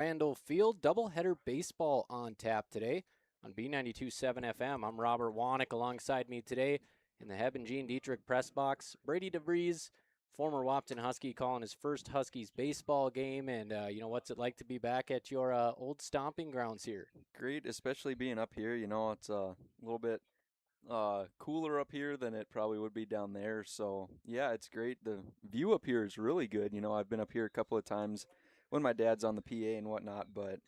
Randall Field doubleheader baseball on tap today on B92.7 FM. I'm Robert Wanek. Alongside me today in the Heb and Gene Dietrich press box, Brady DeVries, former Wahpeton Husky, calling his first Huskies baseball game. And what's it like to be back at your old stomping grounds here? Great, especially being up here. It's a little bit cooler up here than it probably would be down there. So, yeah, it's great. The view up here is really good. I've been up here a couple of times when my dad's on the PA and whatnot. But,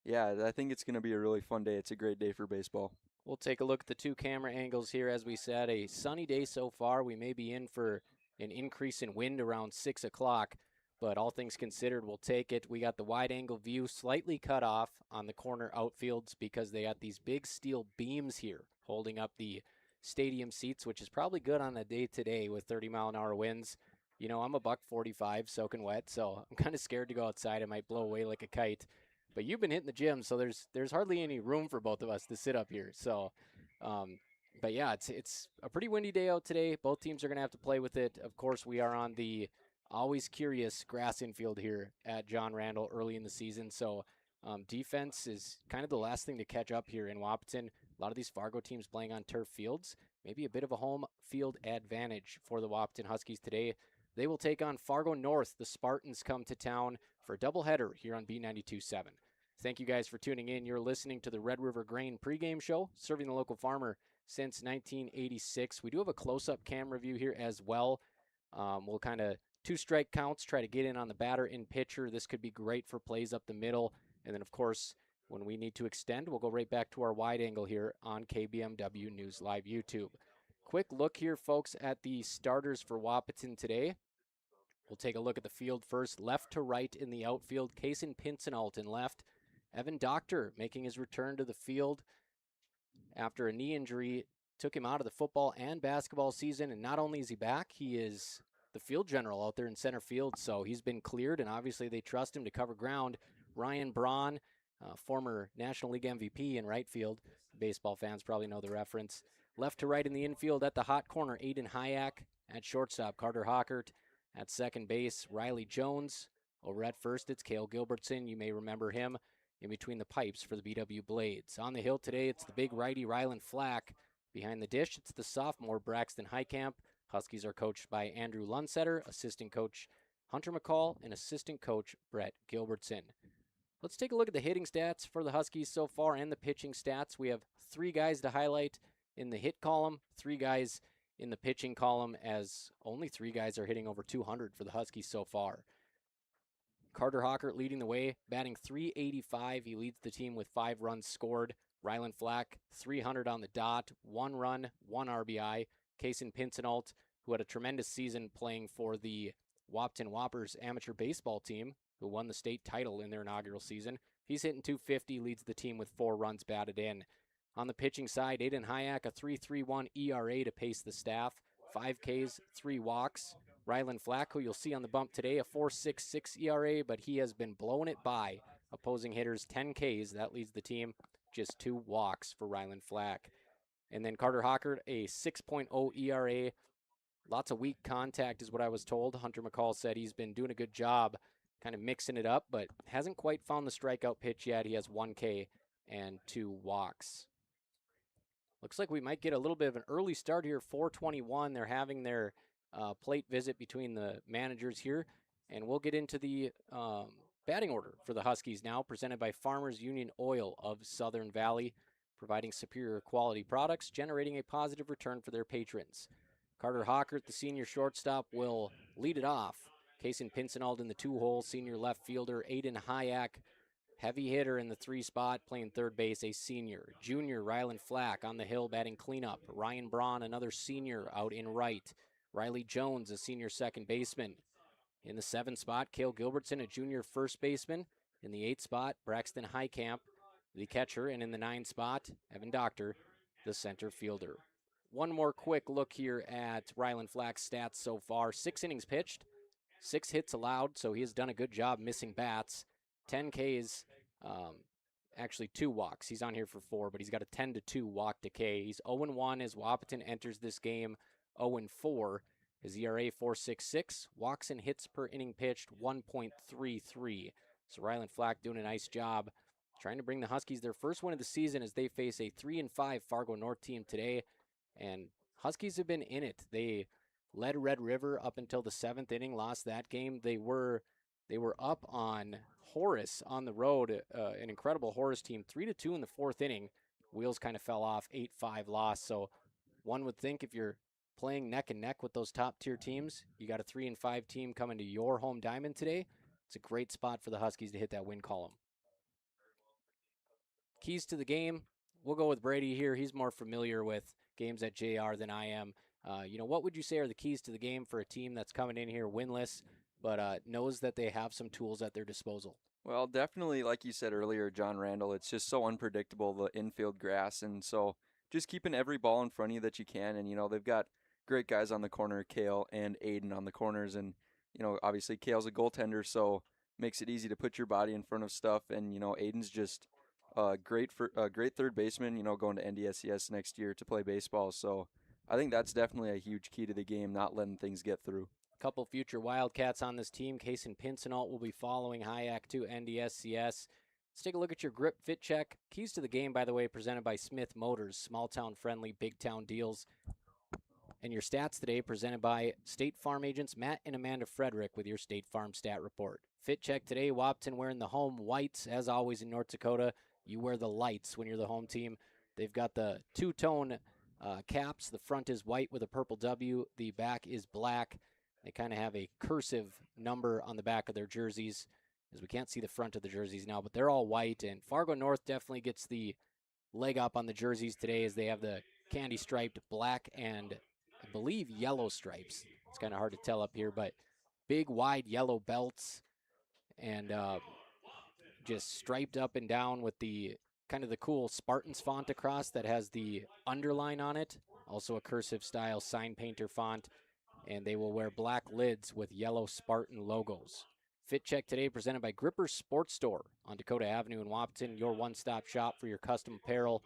yeah, I think it's going to be a really fun day. It's a great day for baseball. We'll take a look at the two camera angles here. As we said, a sunny day so far. We may be in for an increase in wind around 6 o'clock, but all things considered, we'll take it. We got the wide angle view slightly cut off on the corner outfields because they got these big steel beams here holding up the stadium seats, which is probably good on a day today with 30-mile-an-hour winds. I'm a buck 45 soaking wet, so I'm kind of scared to go outside. I might blow away like a kite. But you've been hitting the gym, so there's hardly any room for both of us to sit up here. So, but yeah, it's a pretty windy day out today. Both teams are going to have to play with it. Of course, we are on the always curious grass infield here at John Randall early in the season. So defense is kind of the last thing to catch up here in Wahpeton. A lot of these Fargo teams playing on turf fields. Maybe a bit of a home field advantage for the Wahpeton Huskies today. They will take on Fargo North. The Spartans come to town for a doubleheader here on B92.7. Thank you guys for tuning in. You're listening to the Red River Grain pregame show, serving the local farmer since 1986. We do have a close-up camera view here as well. We'll kind of two strike counts, try to get in on the batter in pitcher. This could be great for plays up the middle. And then, of course, when we need to extend, we'll go right back to our wide angle here on KBMW News Live YouTube. Quick look here, folks, at the starters for Wahpeton today. We'll take a look at the field first. Left to right in the outfield, Kason Pincenalt in left. Evan Doctor making his return to the field after a knee injury. Took him out of the football and basketball season, and not only is he back, he is the field general out there in center field, so he's been cleared, and obviously they trust him to cover ground. Ryan Braun, former National League MVP in right field. Baseball fans probably know the reference. Left to right in the infield at the hot corner, Aiden Hayek. At shortstop, Carter Hockert. At second base, Riley Jones. Over at first, it's Cale Gilbertson. You may remember him in between the pipes for the BW Blades. On the hill today, it's the big righty Rylan Flack. Behind the dish, it's the sophomore Braxton Highcamp. Huskies are coached by Andrew Lunsetter, assistant coach Hunter McCall, and assistant coach Brett Gilbertson. Let's take a look at the hitting stats for the Huskies so far and the pitching stats. We have three guys to highlight in the hit column, three guys in the pitching column, as only three guys are hitting over 200 for the Huskies so far. Carter Hockert leading the way, batting .385. He leads the team with 5 runs scored. Rylan Flack, 300 on the dot, 1 run, 1 RBI. Kason Pincenalt, who had a tremendous season playing for the Wahpeton Whoppers amateur baseball team, who won the state title in their inaugural season. He's hitting .250, leads the team with 4 runs batted in. On the pitching side, Aiden Hayek, a 3.31 ERA to pace the staff, 5 Ks, 3 walks. Rylan Flack, who you'll see on the bump today, a 4.66 ERA, but he has been blowing it by opposing hitters, 10 Ks. That leads the team, just 2 walks for Rylan Flack. And then Carter Hockert, a 6.0 ERA. Lots of weak contact is what I was told. Hunter McCall said he's been doing a good job kind of mixing it up, but hasn't quite found the strikeout pitch yet. He has 1 K and 2 walks. Looks like we might get a little bit of an early start here, 4:21. They're having their plate visit between the managers here, and we'll get into the batting order for the Huskies now, presented by Farmers Union Oil of Southern Valley, providing superior quality products, generating a positive return for their patrons. Carter Hockert, the senior shortstop, will lead it off. Kason Pincenald in the 2-hole, senior left fielder. Aiden Hayek, heavy hitter in the 3 spot, playing third base, a senior. Junior Rylan Flack on the hill, batting cleanup. Ryan Braun, another senior, out in right. Riley Jones, a senior second baseman. In the 7 spot, Cale Gilbertson, a junior first baseman. In the 8 spot, Braxton Highcamp, the catcher. And in the 9 spot, Evan Doctor, the center fielder. One more quick look here at Rylan Flack's stats so far. 6 innings pitched, 6 hits allowed, so he has done a good job missing bats. 10 Ks, actually 2 walks. He's on here for 4, but he's got a 10-2 walk to K. He's 0-1 as Wahpeton enters this game 0-4. His ERA 4.66, walks and hits per inning pitched 1.33. So Ryland Flack doing a nice job trying to bring the Huskies their first win of the season as they face a 3-5 Fargo North team today. And Huskies have been in it. They led Red River up until the 7th inning, lost that game. They were up on Horace on the road, an incredible Horace team, 3-2 in the 4th inning. Wheels kind of fell off, 8-5 loss. So one would think if you're playing neck and neck with those top-tier teams, you got a 3-5 team coming to your home diamond today. It's a great spot for the Huskies to hit that win column. Keys to the game, we'll go with Brady here. He's more familiar with games at JR than I am. What would you say are the keys to the game for a team that's coming in here winless, but knows that they have some tools at their disposal? Well, definitely, like you said earlier, John Randall, it's just so unpredictable, the infield grass. And so just keeping every ball in front of you that you can. And, they've got great guys on the corner, Kale and Aiden on the corners. And, obviously Kale's a goaltender, so makes it easy to put your body in front of stuff. And, Aiden's just great third baseman, going to NDSCS next year to play baseball. So I think that's definitely a huge key to the game, not letting things get through. Couple future Wildcats on this team. Kaysen Pincinalt will be following Hayek to NDSCS. Let's take a look at your grip fit check. Keys to the game, by the way, presented by Smith Motors. Small town friendly, big town deals. And your stats today presented by State Farm agents Matt and Amanda Frederick with your State Farm stat report. Fit check today, Wahpeton wearing the home whites. As always in North Dakota, you wear the lights when you're the home team. They've got the two-tone caps. The front is white with a purple W. The back is black. They kind of have a cursive number on the back of their jerseys, as we can't see the front of the jerseys now, but they're all white. And Fargo North definitely gets the leg up on the jerseys today as they have the candy-striped black and, I believe, yellow stripes. It's kind of hard to tell up here, but big, wide yellow belts and just striped up and down with the kind of the cool Spartans font across that has the underline on it. Also a cursive-style sign painter font. And they will wear black lids with yellow Spartan logos. Fit check today presented by Gripper Sports Store on Dakota Avenue in Wahpeton, your one-stop shop for your custom apparel,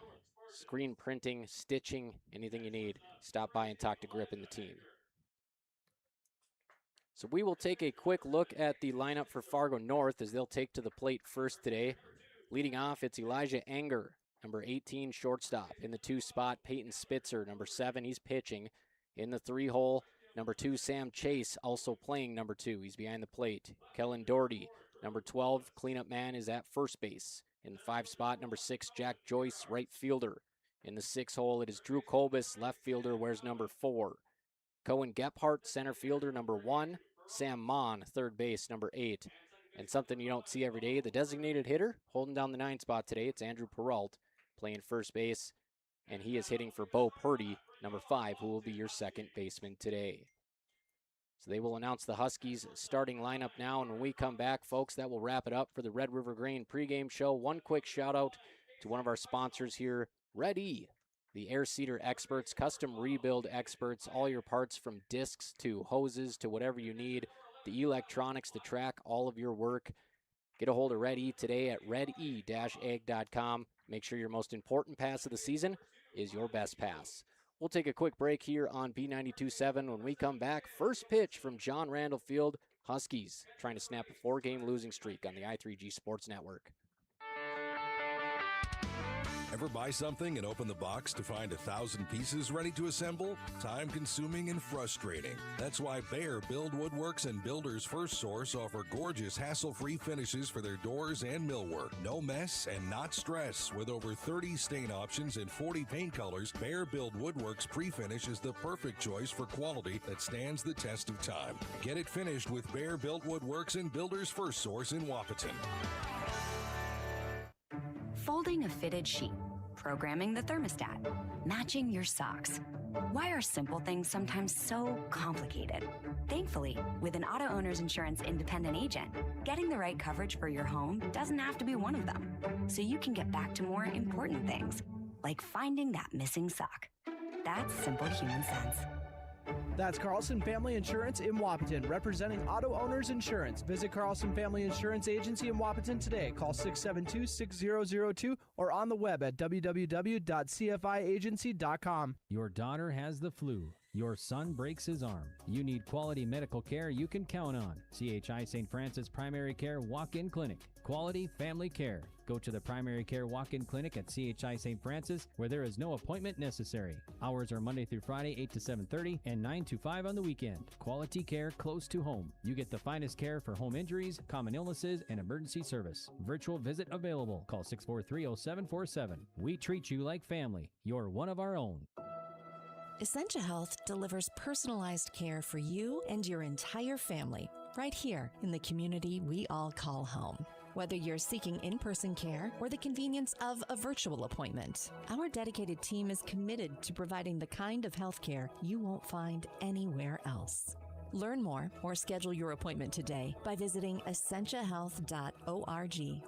screen printing, stitching, anything you need. Stop by and talk to Grip and the team. So we will take a quick look at the lineup for Fargo North as they'll take to the plate first today. Leading off, it's Elijah Anger, number 18, shortstop. In the 2 spot, Peyton Spitzer, number 7, he's pitching. In the 3 hole, number 2, Sam Chase, also playing number 2. He's behind the plate. Kellen Doherty, number 12, cleanup man, is at first base. In the 5 spot, number 6, Jack Joyce, right fielder. In the 6 hole, it is Drew Kolbus, left fielder, wears number 4. Cohen Gephardt, center fielder, number 1. Sam Mon, third base, number 8. And something you don't see every day, the designated hitter, holding down the 9 spot today, it's Andrew Peralt, playing first base. And he is hitting for Bo Purdy, number 5, who will be your second baseman today. So they will announce the Huskies starting lineup now, and when we come back, folks, that will wrap it up for the Red River Grain pregame show. One quick shout-out to one of our sponsors here, Red E, the air seeder experts, custom rebuild experts, all your parts from discs to hoses to whatever you need, the electronics to track all of your work. Get a hold of Red E today at rede-ag.com. Make sure your most important pass of the season is your best pass. We'll take a quick break here on B92.7. When we come back, first pitch from John Randall Field. Huskies trying to snap a 4-game losing streak on the I3G Sports Network. Ever buy something and open the box to find 1,000 pieces ready to assemble? Time-consuming and frustrating. That's why Bear Build Woodworks and Builders First Source offer gorgeous, hassle-free finishes for their doors and millwork. No mess and not stress. With over 30 stain options and 40 paint colors, Bear Build Woodworks Pre-Finish is the perfect choice for quality that stands the test of time. Get it finished with Bear Built Woodworks and Builders First Source in Wahpeton. Folding a fitted sheet, programming the thermostat, matching your socks. Why are simple things sometimes so complicated? Thankfully, with an auto owner's insurance independent agent, getting the right coverage for your home doesn't have to be one of them. So you can get back to more important things, like finding that missing sock. That's simple human sense. That's Carlson Family Insurance in Wahpeton, representing auto owners insurance. Visit Carlson Family Insurance Agency in Wahpeton today. Call 672-6002 or on the web at www.cfiagency.com. Your daughter has the flu. Your son breaks his arm. You need quality medical care you can count on. CHI St. Francis Primary Care Walk-In Clinic. Quality family care. Go to the Primary Care Walk-In Clinic at CHI St. Francis, where there is no appointment necessary. Hours are Monday through Friday, 8 to 7:30 and 9 to 5 on the weekend. Quality care close to home. You get the finest care for home injuries, common illnesses, and emergency service. Virtual visit available. Call 643-0747. We treat you like family. You're one of our own. Essentia Health delivers personalized care for you and your entire family right here in the community we all call home. Whether you're seeking in-person care or the convenience of a virtual appointment, our dedicated team is committed to providing the kind of health care you won't find anywhere else. Learn more or schedule your appointment today by visiting essentiahealth.org.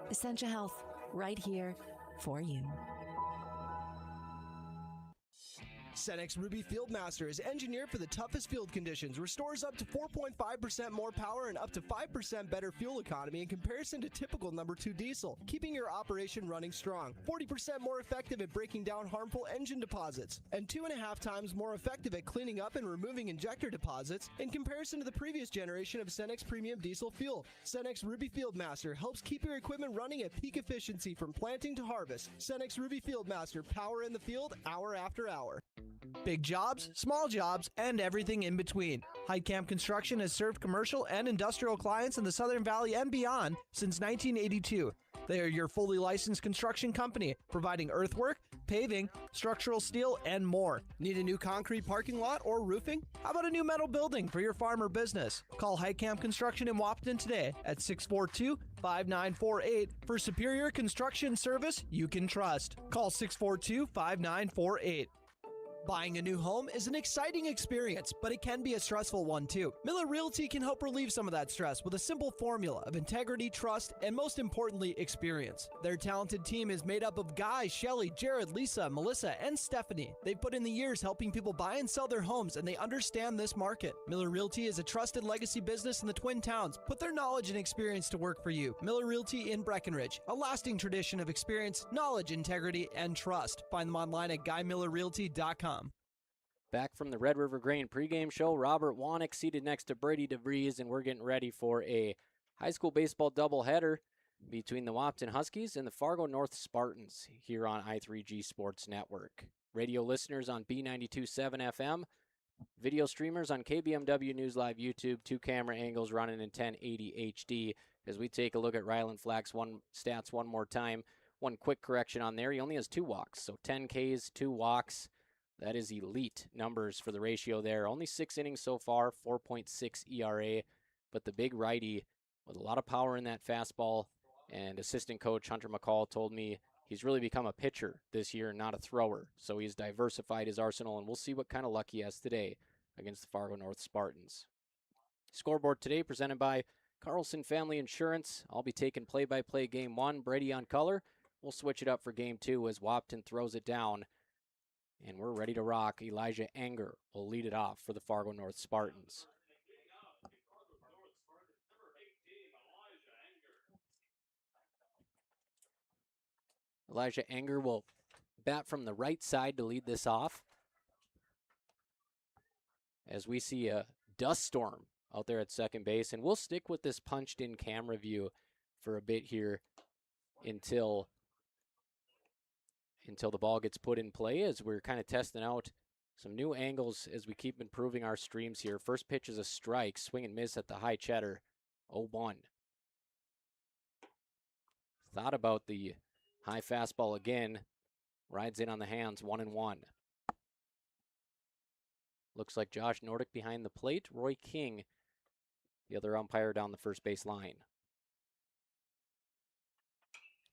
Essentia Health, right here for you. Cenex Ruby Fieldmaster is engineered for the toughest field conditions, restores up to 4.5% more power and up to 5% better fuel economy in comparison to typical number 2 diesel, keeping your operation running strong. 40% more effective at breaking down harmful engine deposits, and 2.5 times more effective at cleaning up and removing injector deposits in comparison to the previous generation of Cenex Premium Diesel fuel. Cenex Ruby Fieldmaster helps keep your equipment running at peak efficiency from planting to harvest. Cenex Ruby Fieldmaster, power in the field, hour after hour. Big jobs, small jobs, and everything in between. Heitkamp Construction has served commercial and industrial clients in the Southern Valley and beyond since 1982. They are your fully licensed construction company, providing earthwork, paving, structural steel, and more. Need a new concrete parking lot or roofing? How about a new metal building for your farm or business? Call Heitkamp Construction in Wahpeton today at 642-5948 for superior construction service you can trust. Call 642-5948. Buying a new home is an exciting experience, but it can be a stressful one too. Miller Realty can help relieve some of that stress with a simple formula of integrity, trust, and most importantly, experience. Their talented team is made up of Guy, Shelly, Jared, Lisa, Melissa, and Stephanie. They've put in the years helping people buy and sell their homes, and they understand this market. Miller Realty is a trusted legacy business in the Twin Towns. Put their knowledge and experience to work for you. Miller Realty in Breckenridge, a lasting tradition of experience, knowledge, integrity, and trust. Find them online at GuyMillerRealty.com. Back from the Red River Grain pregame show, Robert Wanek seated next to Brady DeVries, and we're getting ready for a high school baseball doubleheader between the Wahpeton Huskies and the Fargo North Spartans here on I3G Sports Network. Radio listeners on B92.7 FM, video streamers on KBMW News Live YouTube, 2 camera angles running in 1080 HD. As we take a look at Ryland Flack's stats one more time, one quick correction on there. He only has 2 walks, so 10 Ks, 2 walks. That is elite numbers for the ratio there. Only 6 innings so far, 4.6 ERA, but the big righty with a lot of power in that fastball. And assistant coach Hunter McCall told me he's really become a pitcher this year, not a thrower. So he's diversified his arsenal, and we'll see what kind of luck he has today against the Fargo North Spartans. Scoreboard today presented by Carlson Family Insurance. I'll be taking play-by-play game 1, Brady on color. We'll switch it up for game 2 as Wahpeton throws it down. And we're ready to rock. Elijah Anger will lead it off for the Fargo North Spartans. Elijah Anger will bat from the right side to lead this off, as we see a dust storm out there at second base. And we'll stick with this punched-in camera view for a bit here until the ball gets put in play, as we're kind of testing out some new angles as we keep improving our streams here. First pitch is a strike, swing and miss at the high cheddar, 0-1. Thought about the high fastball again, rides in on the hands, 1-1. Looks like Josh Nordick behind the plate, Roy King, the other umpire down the first base line.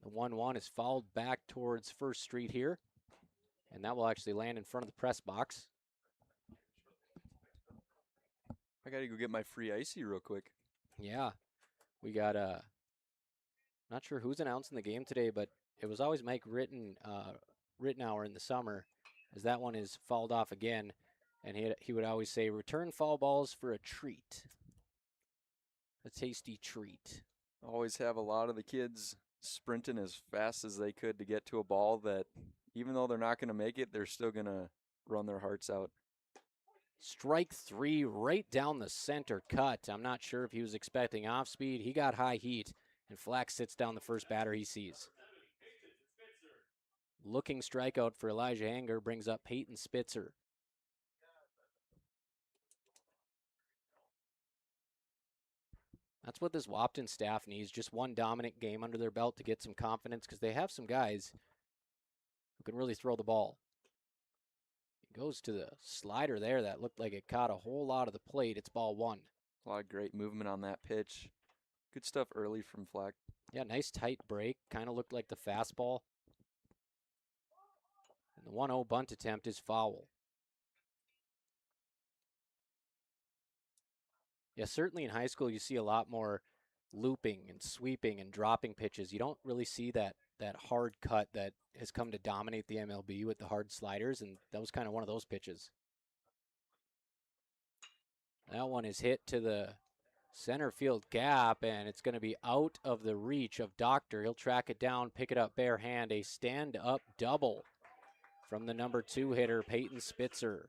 The 1-1 is fouled back towards First Street here, and that will actually land in front of the press box. I got to go get my free icy real quick. Yeah, we got not sure who's announcing the game today, but it was always Mike Rittenauer in the summer, as that one is fouled off again, and he would always say, return foul balls for a treat, a tasty treat. Always have a lot of the kids sprinting as fast as they could to get to a ball that, even though they're not going to make it, they're still going to run their hearts out. Strike 3 right down the center cut. I'm not sure if he was expecting off speed. He got high heat, and Flack sits down the first batter he sees. Looking strikeout for Elijah Hanger brings up Peyton Spitzer. That's what this Wahpeton staff needs, just one dominant game under their belt to get some confidence, because they have some guys who can really throw the ball. He goes to the slider there. That looked like it caught a whole lot of the plate. It's ball 1. A lot of great movement on that pitch. Good stuff early from Flack. Yeah, nice tight break. Kind of looked like the fastball. And the 1-0 bunt attempt is foul. Yeah, certainly in high school you see a lot more looping and sweeping and dropping pitches. You don't really see that hard cut that has come to dominate the MLB with the hard sliders, and that was kind of one of those pitches. That one is hit to the center field gap, and it's going to be out of the reach of Doctor. He'll track it down, pick it up bare hand. A stand-up double from the number 2 hitter, Peyton Spitzer.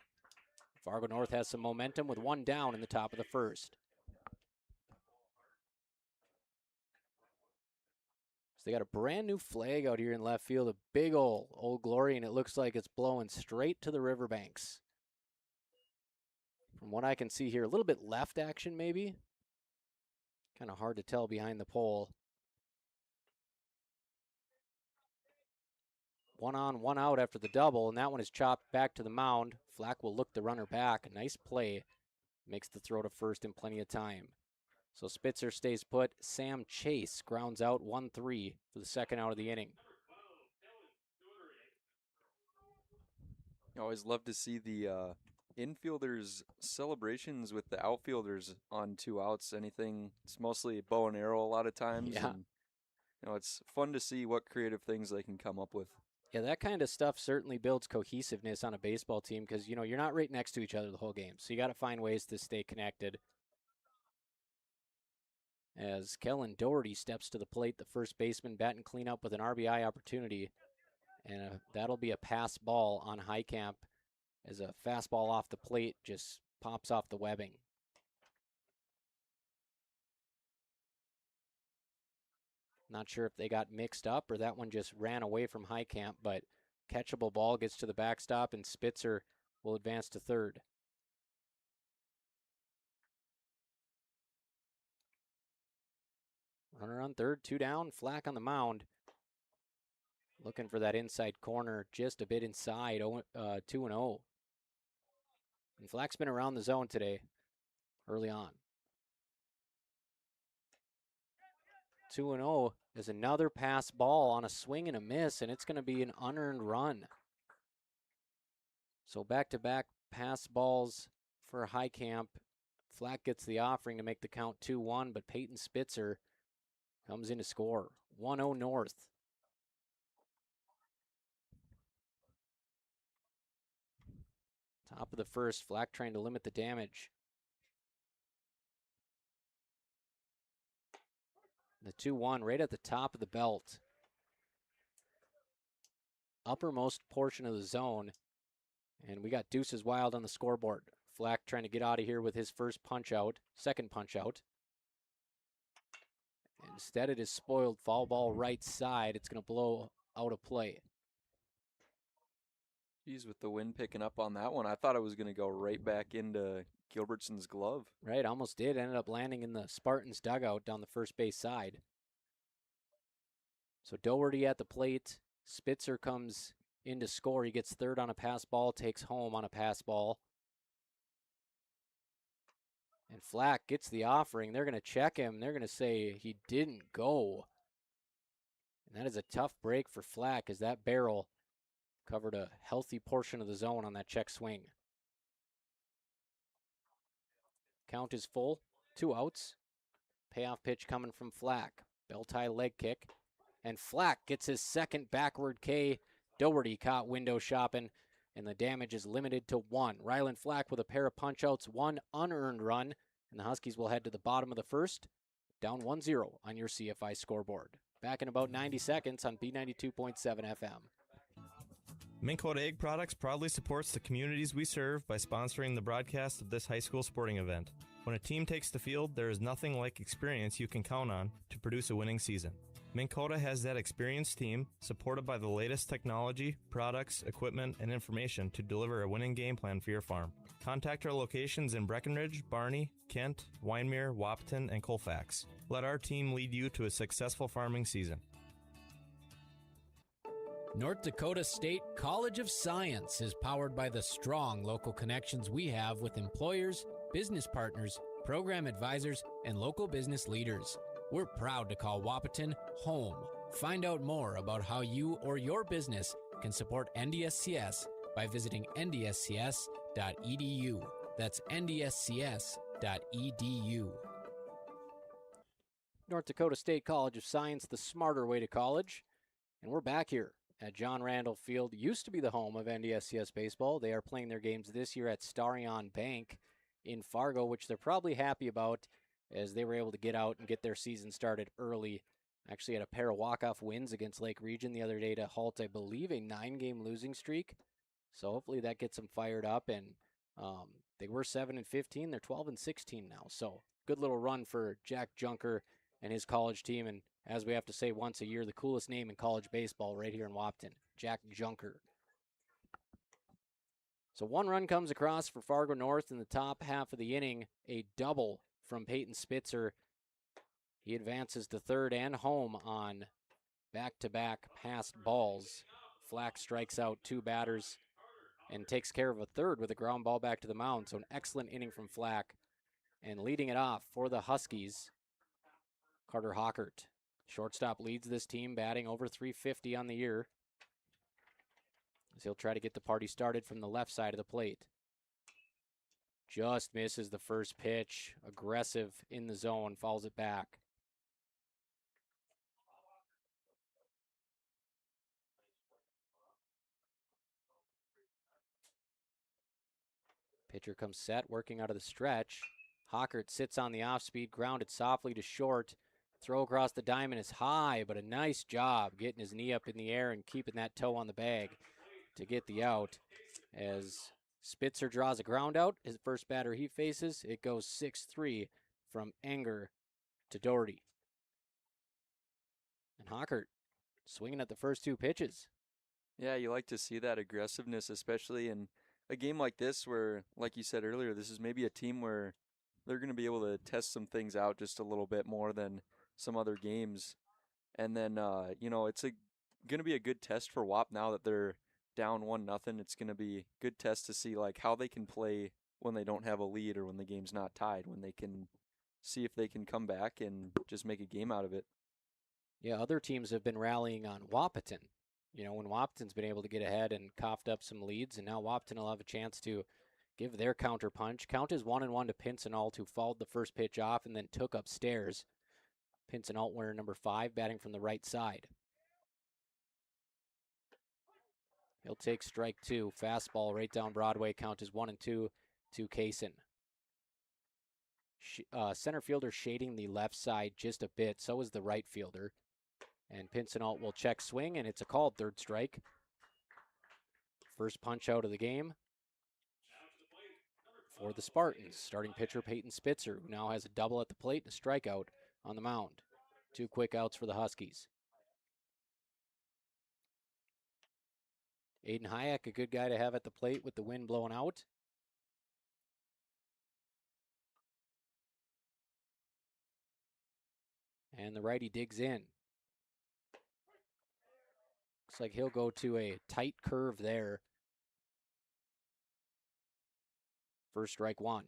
Fargo North has some momentum with 1 down in the top of the first. So they got a brand new flag out here in left field, a big Old Glory, and it looks like it's blowing straight to the riverbanks. From what I can see here, a little bit left action maybe. Kind of hard to tell behind the pole. 1 on, 1 out after the double, and that one is chopped back to the mound. Flack will look the runner back. A nice play. Makes the throw to first in plenty of time. So Spitzer stays put. Sam Chase grounds out 1-3 for the second out of the inning. I always love to see the infielders' celebrations with the outfielders on 2 outs. It's mostly bow and arrow a lot of times. Yeah. And, it's fun to see what creative things they can come up with. Yeah, that kind of stuff certainly builds cohesiveness on a baseball team because, you're not right next to each other the whole game. So you got to find ways to stay connected. As Kellen Doherty steps to the plate, the first baseman batting cleanup with an RBI opportunity. And that'll be a pass ball on Highcamp as a fastball off the plate just pops off the webbing. Not sure if they got mixed up or that one just ran away from Highcamp, but catchable ball gets to the backstop and Spitzer will advance to third. Runner on third, 2 down, Flack on the mound. Looking for that inside corner, just a bit inside, 2-0. And Flack's been around the zone today, early on. 2-0 is another pass ball on a swing and a miss, and it's going to be an unearned run. So back-to-back pass balls for Highcamp. Flack gets the offering to make the count 2-1, but Peyton Spitzer comes in to score. 1-0 North. Top of the first, Flack trying to limit the damage. The 2-1 right at the top of the belt. Uppermost portion of the zone. And we got Deuces Wild on the scoreboard. Flack trying to get out of here with his first punch out, second punch out. Instead it is spoiled, foul ball right side. It's going to blow out of play. Geez, with the wind picking up on that one, I thought it was going to go right back into Gilbertson's glove. Right, almost did. Ended up landing in the Spartans dugout down the first base side. So Doherty at the plate. Spitzer comes in to score. He gets third on a pass ball, takes home on a pass ball. And Flack gets the offering. They're going to check him. They're going to say he didn't go. And that is a tough break for Flack as that barrel covered a healthy portion of the zone on that check swing. Count is full. 2 outs. Payoff pitch coming from Flack. Bell tie leg kick. And Flack gets his second backward K. Doherty caught window shopping, and the damage is limited to 1. Ryland Flack with a pair of punch-outs, 1 unearned run, and the Huskies will head to the bottom of the first, down 1-0 on your CFI scoreboard. Back in about 90 seconds on B92.7 FM. Minn Kota Egg Products proudly supports the communities we serve by sponsoring the broadcast of this high school sporting event. When a team takes the field, there is nothing like experience you can count on to produce a winning season. Minn Kota has that experienced team, supported by the latest technology, products, equipment, and information to deliver a winning game plan for your farm. Contact our locations in Breckenridge, Barney, Kent, Wyndmere, Wahpeton, and Colfax. Let our team lead you to a successful farming season. North Dakota State College of Science is powered by the strong local connections we have with employers, business partners, program advisors, and local business leaders. We're proud to call Wahpeton home. Find out more about how you or your business can support NDSCS by visiting ndscs.edu. That's ndscs.edu. North Dakota State College of Science, the smarter way to college. And we're back here at John Randall Field. Used to be the home of NDSCS baseball. They are playing their games this year at Starion Bank in Fargo, which they're probably happy about as they were able to get out and get their season started early. Actually had a pair of walk-off wins against Lake Region the other day to halt, I believe, a 9-game losing streak. So hopefully that gets them fired up. And they were 7-15. They're 12-16 now. So good little run for Jack Junker and his college team. And as we have to say once a year, the coolest name in college baseball right here in Wahpeton, Jack Junker. So one run comes across for Fargo North in the top half of the inning, a double from Peyton Spitzer. He advances to third and home on back-to-back passed balls. Flack strikes out 2 batters and takes care of a third with a ground ball back to the mound. So an excellent inning from Flack. And leading it off for the Huskies, Carter Hockert. Shortstop leads this team, batting over .350 on the year, as he'll try to get the party started from the left side of the plate. Just misses the first pitch. Aggressive in the zone, fouls it back. Pitcher comes set, working out of the stretch. Hockert sits on the off-speed, grounded softly to short. Throw across the diamond is high, but a nice job getting his knee up in the air and keeping that toe on the bag to get the out. As Spitzer draws a ground out, his first batter he faces, it goes 6-3 from Enger to Doherty. And Hockert swinging at the first 2 pitches. Yeah, you like to see that aggressiveness, especially in a game like this where, like you said earlier, this is maybe a team where they're going to be able to test some things out just a little bit more than some other games. And then, it's going to be a good test for WAP now that they're down 1-0. It's going to be a good test to see like how they can play when they don't have a lead or when the game's not tied, when they can see if they can come back and just make a game out of it. Yeah, other teams have been rallying on Wahpeton. You know, when Wahpeton's been able to get ahead and coughed up some leads, and now Wahpeton will have a chance to give their counter punch. Count is 1-1 to Pincenalt, who fouled the first pitch off and then took upstairs. Pincenalt wearing number 5, batting from the right side. He'll take strike 2. Fastball right down Broadway. Count is 1-2 to Kaysen. Center fielder shading the left side just a bit. So is the right fielder. And Pincenalt will check swing, and it's a called third strike. First punch out of the game for the Spartans. Starting pitcher Peyton Spitzer, who now has a double at the plate and a strikeout on the mound. 2 quick outs for the Huskies. Aiden Hayek, a good guy to have at the plate with the wind blowing out. And the righty digs in. Looks like he'll go to a tight curve there. First strike 1.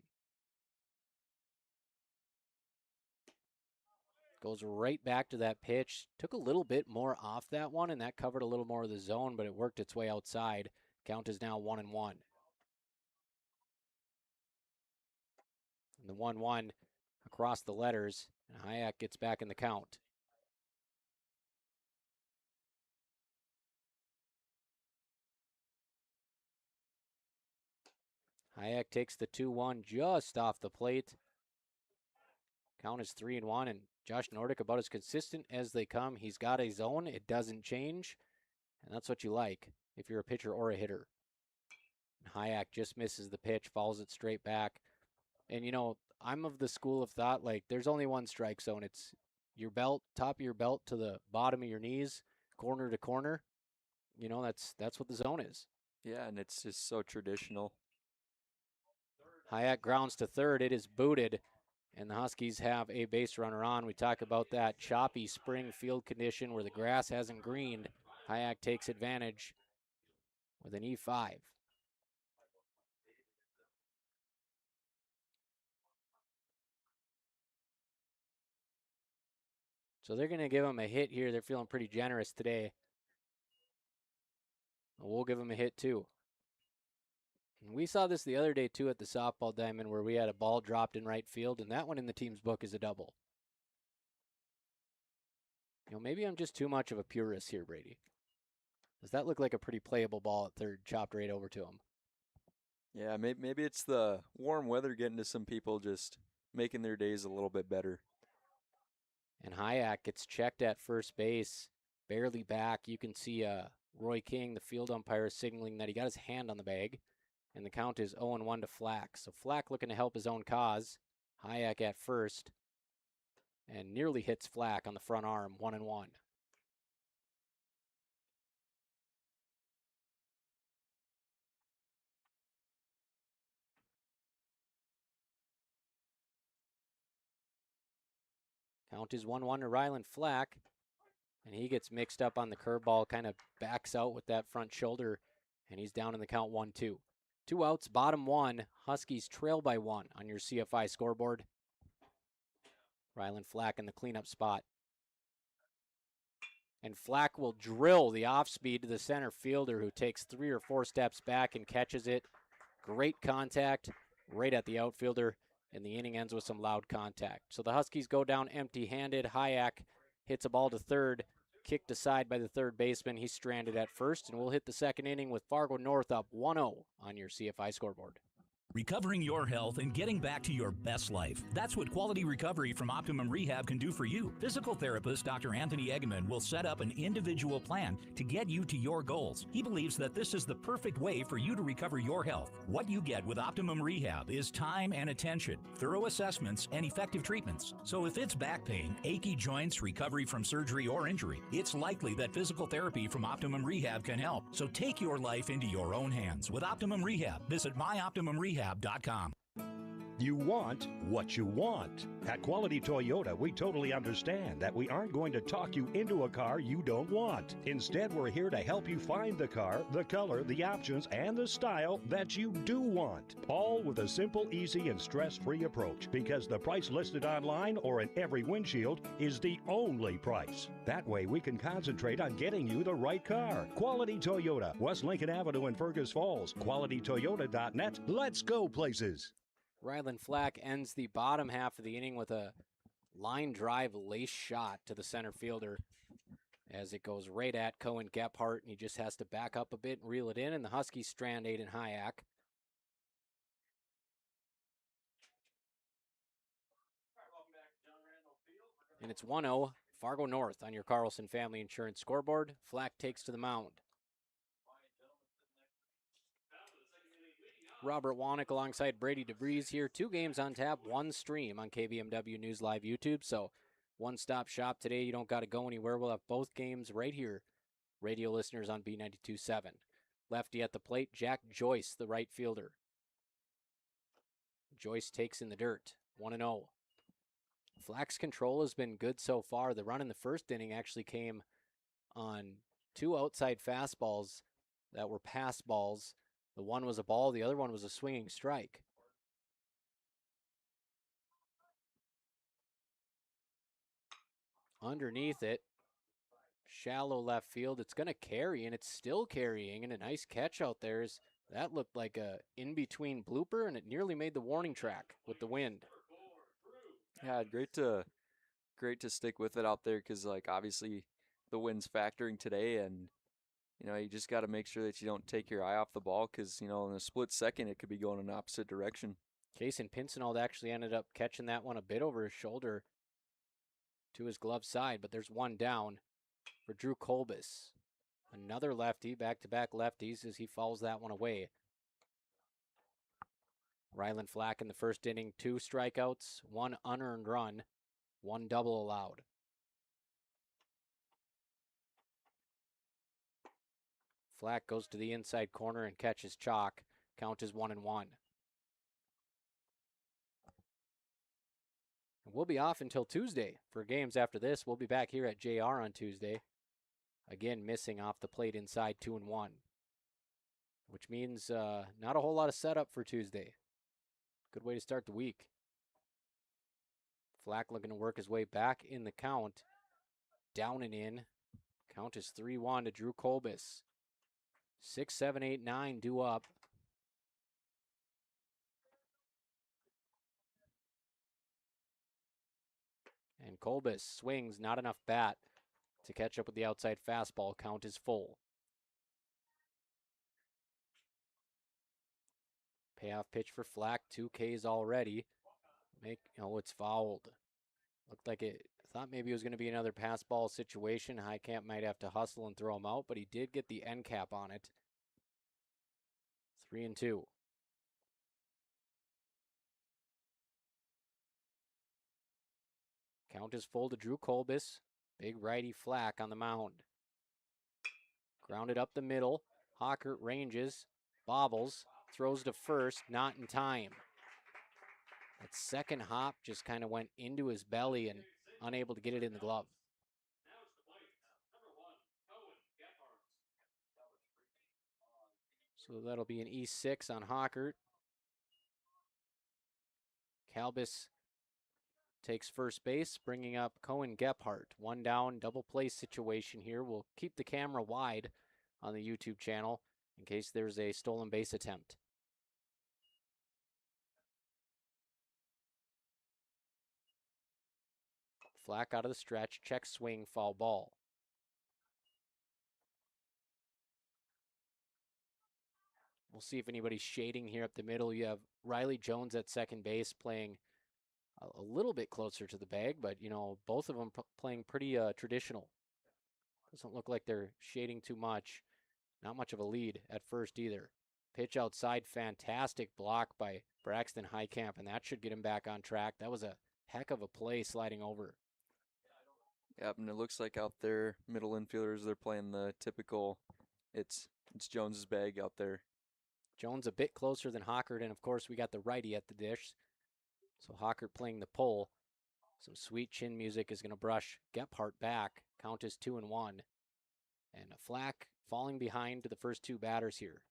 Goes right back to that pitch. Took a little bit more off that one, and that covered a little more of the zone, but it worked its way outside. Count is now 1-1. And the 1-1 across the letters, and Hayek gets back in the count. Hayek takes the 2-1 just off the plate. Count is 3-1, and Josh Nordic about as consistent as they come. He's got a zone. It doesn't change, and that's what you like. if you're a pitcher or a hitter. Hayek just misses the pitch, fouls it straight back. And, I'm of the school of thought, like, there's only one strike zone. It's your belt, top of your belt to the bottom of your knees, corner to corner. That's what the zone is. Yeah, and it's just so traditional. Hayek grounds to third. It is booted, and the Huskies have a base runner on. We talk about that choppy spring field condition where the grass hasn't greened. Hayek takes advantage with an E5. So they're going to give him a hit here. They're feeling pretty generous today. We'll give him a hit too. And we saw this the other day too at the softball diamond where we had a ball dropped in right field, and that one in the team's book is a double. Maybe I'm just too much of a purist here, Brady. Does that look like a pretty playable ball at third, chopped right over to him? Yeah, maybe it's the warm weather getting to some people, just making their days a little bit better. And Hayek gets checked at first base, barely back. You can see Roy King, the field umpire, signaling that he got his hand on the bag. And the count is 0-1 to Flack. So Flack looking to help his own cause. Hayek at first. And nearly hits Flack on the front arm, 1-1. Count is 1-1 to Rylan Flack. And he gets mixed up on the curveball, kind of backs out with that front shoulder. And he's down in the count 1-2. 2 outs, bottom 1. Huskies trail by 1 on your CFI scoreboard. Rylan Flack in the cleanup spot. And Flack will drill the off speed to the center fielder who takes 3 or 4 steps back and catches it. Great contact right at the outfielder, and the inning ends with some loud contact. So the Huskies go down empty-handed. Hayek hits a ball to third, kicked aside by the third baseman. He's stranded at first, and we'll hit the second inning with Fargo North up 1-0 on your CFI scoreboard. Recovering your health and getting back to your best life. That's what quality recovery from Optimum Rehab can do for you. Physical therapist Dr. Anthony Eggman will set up an individual plan to get you to your goals. He believes that this is the perfect way for you to recover your health. What you get with Optimum Rehab is time and attention, thorough assessments, and effective treatments. So if it's back pain, achy joints, recovery from surgery or injury, it's likely that physical therapy from Optimum Rehab can help. So take your life into your own hands with Optimum Rehab. Visit myoptimumrehab.com. You want what you want. At Quality Toyota, we totally understand that we aren't going to talk you into a car you don't want. Instead, we're here to help you find the car, the color, the options, and the style that you do want. All with a simple, easy, and stress-free approach, because the price listed online or in every windshield is the only price. That way, we can concentrate on getting you the right car. Quality Toyota, West Lincoln Avenue in Fergus Falls. QualityToyota.net. Let's go places. Rylan Flack ends the bottom half of the inning with a line drive lace shot to the center fielder as it goes right at Cohen Gephardt, and he just has to back up a bit and reel it in, and the Huskies strand Aiden Hayek. And it's 1-0, Fargo North on your Carlson Family Insurance scoreboard. Flack takes to the mound. Robert Wanek alongside Brady DeVries here. 2 games on tap, 1 stream on KBMW News Live YouTube. So one-stop shop today. You don't got to go anywhere. We'll have both games right here. Radio listeners on B92.7. Lefty at the plate, Jack Joyce, the right fielder. Joyce takes in the dirt, 1-0. Flack's control has been good so far. The run in the first inning actually came on 2 outside fastballs that were pass balls. The one was a ball, the other one was a swinging strike. Underneath it, shallow left field. It's going to carry, and it's still carrying, and a nice catch out there. That looked like a in-between blooper, and it nearly made the warning track with the wind. Yeah, great to stick with it out there because, like, obviously the wind's factoring today, and you just got to make sure that you don't take your eye off the ball because, in a split second, it could be going in the opposite direction. Jason Pinsonald actually ended up catching that one a bit over his shoulder to his glove side, but there's one down for Drew Kolbus. Another lefty, back-to-back lefties as he fouls that one away. Ryland Flack in the first inning, 2 strikeouts, 1 unearned run, 1 double allowed. Flack goes to the inside corner and catches Chalk. Count is 1-1. We'll be off until Tuesday for games after this. We'll be back here at JR on Tuesday. Again, missing off the plate inside 2-1, which means not a whole lot of setup for Tuesday. Good way to start the week. Flack looking to work his way back in the count. Down and in. Count is 3-1 to Drew Kolbus. 6, 7, 8, 9 due up. And Kolbus swings, not enough bat to catch up with the outside fastball. Count is full. Payoff pitch for Flack, 2 Ks already. It's fouled. Looked like it, thought maybe it was going to be another pass ball situation. Highcamp might have to hustle and throw him out, but he did get the end cap on it. 3-2. Count is full to Drew Kolbus. Big righty Flack on the mound. Grounded up the middle. Hockert ranges, bobbles, throws to first, not in time. That second hop just kind of went into his belly and unable to get it in the glove. So that'll be an E6 on Hockert. Kalbus takes first base, bringing up Cohen Gephardt. 1 down, double play situation here. We'll keep the camera wide on the YouTube channel in case there's a stolen base attempt. Flack out of the stretch, check swing, foul ball. We'll see if anybody's shading here up the middle. You have Riley Jones at second base playing a little bit closer to the bag, but, both of them playing pretty traditional. Doesn't look like they're shading too much. Not much of a lead at first either. Pitch outside, fantastic block by Braxton Highcamp, and that should get him back on track. That was a heck of a play sliding over. Yep, and it looks like out there, middle infielders, they're playing the typical, it's Jones's bag out there. Jones a bit closer than Hockert, and of course we got the righty at the dish. So Hockert playing the pull. Some sweet chin music is going to brush Gephardt back. Count is 2-1. And a Flack falling behind to the first 2 batters here.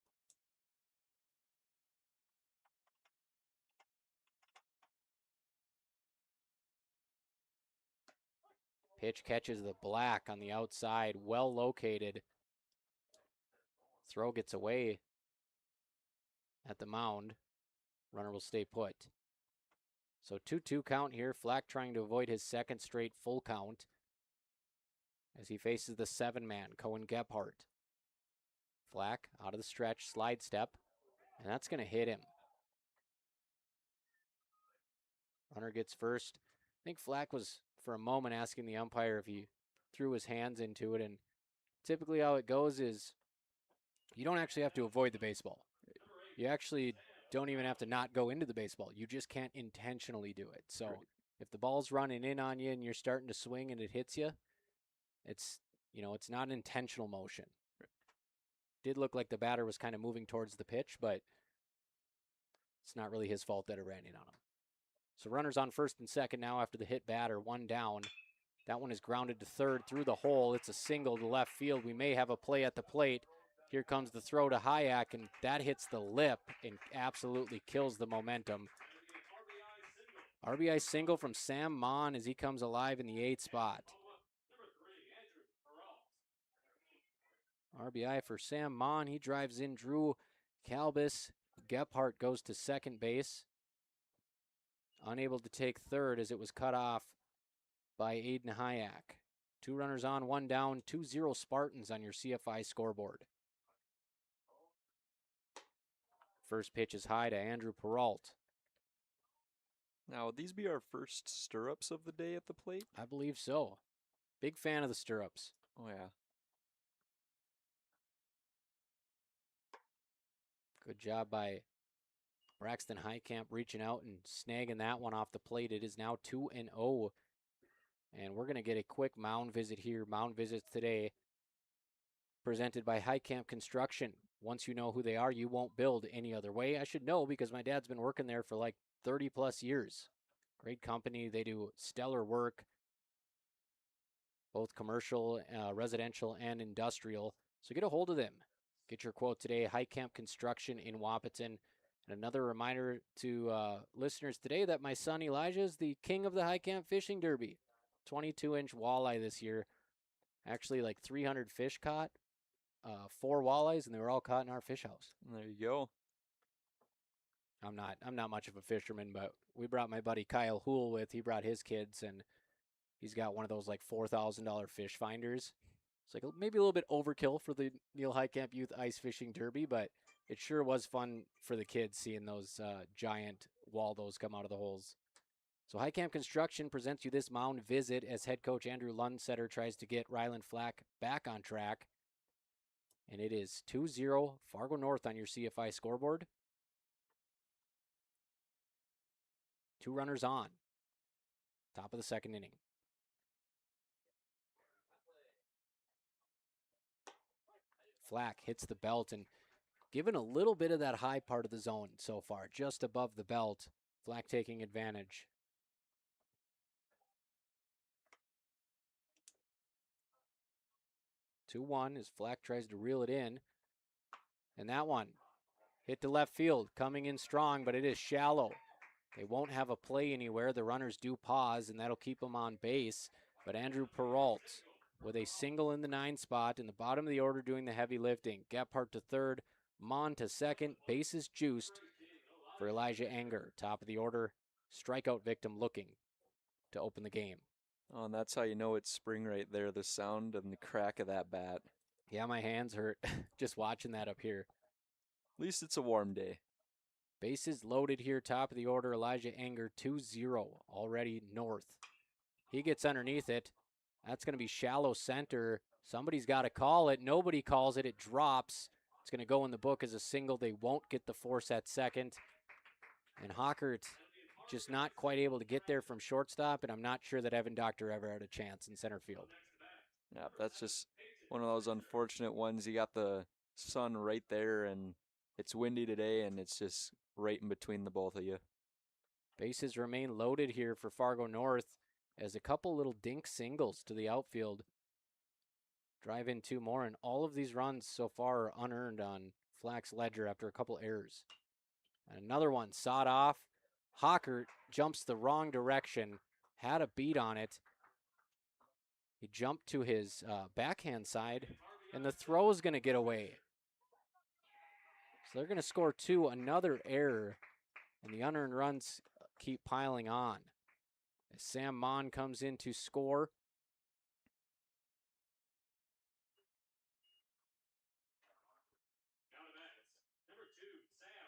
Pitch catches the black on the outside, well located. Throw gets away at the mound. Runner will stay put. So 2-2 count here. Flack trying to avoid his second straight full count as he faces the 7-man, Cohen Gephardt. Flack out of the stretch, slide step, and that's going to hit him. Runner gets first. I think Flack was, for a moment, asking the umpire if he threw his hands into it, and typically how it goes is you don't actually have to avoid the baseball. You actually don't even have to not go into the baseball. You just can't intentionally do it. So if the ball's running in on you and you're starting to swing and it hits you, it's not an intentional motion. Did look like the batter was kind of moving towards the pitch, but it's not really his fault that it ran in on him. So runners on first and second now after the hit batter, 1 down. That one is grounded to third through the hole. It's a single to left field. We may have a play at the plate. Here comes the throw to Hayek, and that hits the lip and absolutely kills the momentum. RBI single from Sam Mon as he comes alive in the 8th spot. RBI for Sam Mon. He drives in Drew Kalbus. Gephardt goes to second base. Unable to take third as it was cut off by Aiden Hayek. 2 runners on, 1 down, 2-0 Spartans on your CFI scoreboard. First pitch is high to Andrew Peralt. Now, would these be our first stirrups of the day at the plate? I believe so. Big fan of the stirrups. Oh, yeah. Good job by Braxton Highcamp reaching out and snagging that one off the plate. It is now 2-0. And we're going to get a quick mound visit here. Mound visits today presented by Highcamp Construction. Once you know who they are, you won't build any other way. I should know because my dad's been working there for like 30 plus years. Great company. They do stellar work, both commercial, residential, and industrial. So get a hold of them. Get your quote today, Highcamp Construction in Wahpeton. And another reminder to listeners today that my son Elijah is the king of the Highcamp Fishing Derby. 22-inch walleye this year. Actually, like 300 fish caught, 4 walleyes, and they were all caught in our fish house. There you go. I'm not much of a fisherman, but we brought my buddy Kyle Hool with. He brought his kids, and he's got one of those like $4,000 fish finders. It's like maybe a little bit overkill for the Neil Highcamp Youth Ice Fishing Derby, but it sure was fun for the kids seeing those giant Waldos come out of the holes. So Highcamp Construction presents you this mound visit as head coach Andrew Lundsetter tries to get Ryland Flack back on track. And it is 2-0 Fargo North on your CFI scoreboard. 2 runners on. Top of the second inning. Flack hits the belt and given a little bit of that high part of the zone so far, just above the belt. Flack taking advantage. 2-1 as Flack tries to reel it in. And that one hit to left field, coming in strong, but it is shallow. They won't have a play anywhere. The runners do pause, and that'll keep them on base. But Andrew Perrault with a single in the 9 spot in the bottom of the order doing the heavy lifting. Gephardt to third, Mon to second. Bases juiced for Elijah Anger. Top of the order, strikeout victim looking to open the game. Oh, and that's how you know it's spring right there, the sound and the crack of that bat. Yeah, my hands hurt just watching that up here. At least it's a warm day. Bases loaded here, top of the order. Elijah Anger 2-0 already north. He gets underneath it. That's going to be shallow center. Somebody's got to call it. Nobody calls it. It drops. It's going to go in the book as a single. They won't get the force at second. And Hockert just not quite able to get there from shortstop, and I'm not sure that Evan Doctor ever had a chance in center field. Yeah, that's just one of those unfortunate ones. You got the sun right there, and it's windy today, and it's just right in between the both of you. Bases remain loaded here for Fargo North as a couple little dink singles to the outfield. Drive in 2 more, and all of these runs so far are unearned on Flack's ledger after a couple errors. And another one sawed off. Hockert jumps the wrong direction, had a beat on it. He jumped to his backhand side, and the throw is going to get away. So they're going to score 2, another error, and the unearned runs keep piling on. As Sam Mon comes in to score.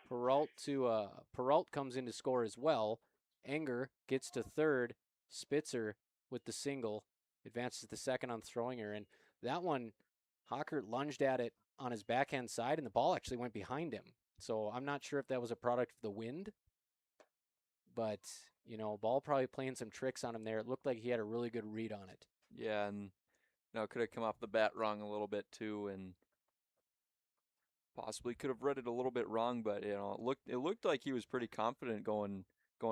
Perrault comes in to score as well. Enger gets to third. Spitzer with the single advances to second on throwing her. And that one, Hockert lunged at it on his backhand side, and the ball actually went behind him. So I'm not sure if that was a product of the wind. But, you know, ball probably playing some tricks on him there. It looked like he had a really good read on it. Yeah, and could have come off the bat wrong a little bit too, and possibly could have read it a little bit wrong, but it looked like he was pretty confident going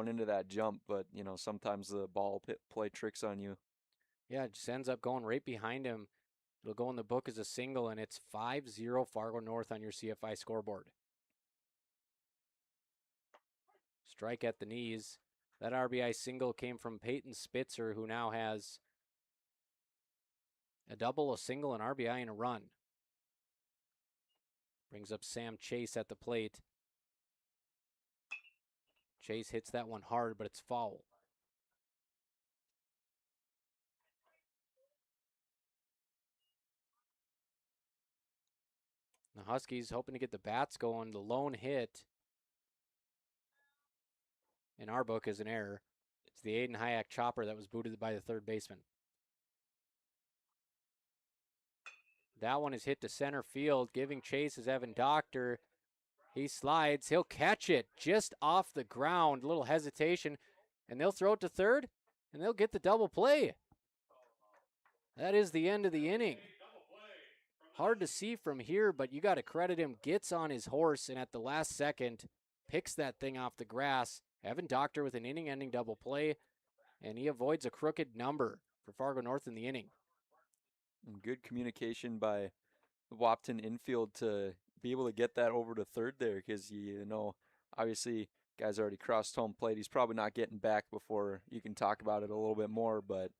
into that jump, but sometimes the ball play tricks on you. Yeah, it just ends up going right behind him. It'll go in the book as a single, and it's 5-0 Fargo North on your CFI scoreboard. Strike at the knees. That RBI single came from Peyton Spitzer, who now has a double, a single, an RBI, and a run. Brings up Sam Chase at the plate. Chase hits that one hard, but it's foul. The Huskies hoping to get the bats going. The lone hit in our book is an error. It's the Aiden Hayek chopper that was booted by the third baseman. That one is hit to center field. Giving chase is Evan Doctor. He slides. He'll catch it just off the ground. A little hesitation. And they'll throw it to third, and they'll get the double play. That is the end of the inning. Hard to see from here, but you got to credit him. Gets on his horse, and at the last second, picks that thing off the grass. Evan Doctor with an inning-ending double play, and he avoids a crooked number for Fargo North in the inning. And good communication by the Wahpeton infield to be able to get that over to third there, because, you know, obviously guy's already crossed home plate. He's probably not getting back before you can talk about it a little bit more, but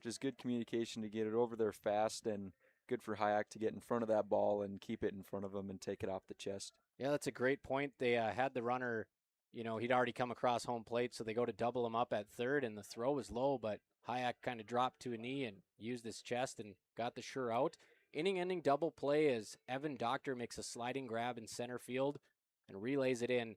just good communication to get it over there fast, and good for Hayek to get in front of that ball and keep it in front of him and take it off the chest. Yeah, that's a great point. They had the runner, you know, he'd already come across home plate, so they go to double him up at third, and the throw was low, but Hayek kind of dropped to a knee and used his chest and got the sure out. Inning-ending double play as Evan Doctor makes a sliding grab in center field and relays it in.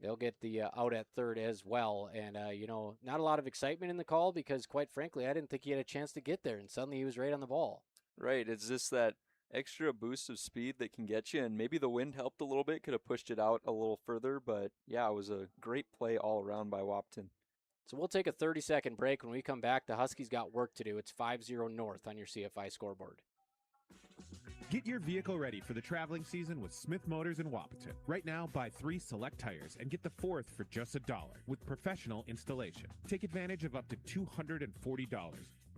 They'll get the out at third as well. And, you know, not a lot of excitement in the call because, quite frankly, I didn't think he had a chance to get there, and suddenly he was right on the ball. Right, it's just that extra boost of speed that can get you, and maybe the wind helped a little bit, could have pushed it out a little further, but yeah, it was a great play all around by Wahpeton. So we'll take a 30-second break. When we come back, the Huskies got work to do. It's 5-0 North on your CFI scoreboard. Get your vehicle ready for the traveling season with Smith Motors in Wahpeton. Right now, buy 3 select tires and get the 4th for just $1 with professional installation. Take advantage of up to $240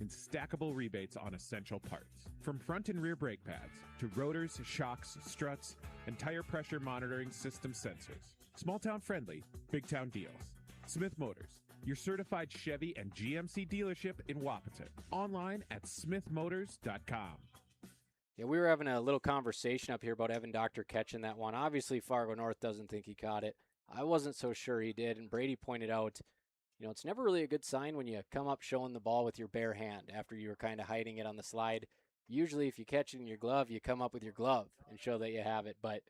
in stackable rebates on essential parts. From front and rear brake pads to rotors, shocks, struts, and tire pressure monitoring system sensors. Small town friendly, big town deals. Smith Motors, your certified Chevy and GMC dealership in Wahpeton. Online at smithmotors.com. Yeah, we were having a little conversation up here about Evan Doctor catching that one. Obviously, Fargo North doesn't think he caught it. I wasn't so sure he did, and Brady pointed out, you know, it's never really a good sign when you come up showing the ball with your bare hand after you were kind of hiding it on the slide. Usually, if you catch it in your glove, you come up with your glove and show that you have it, but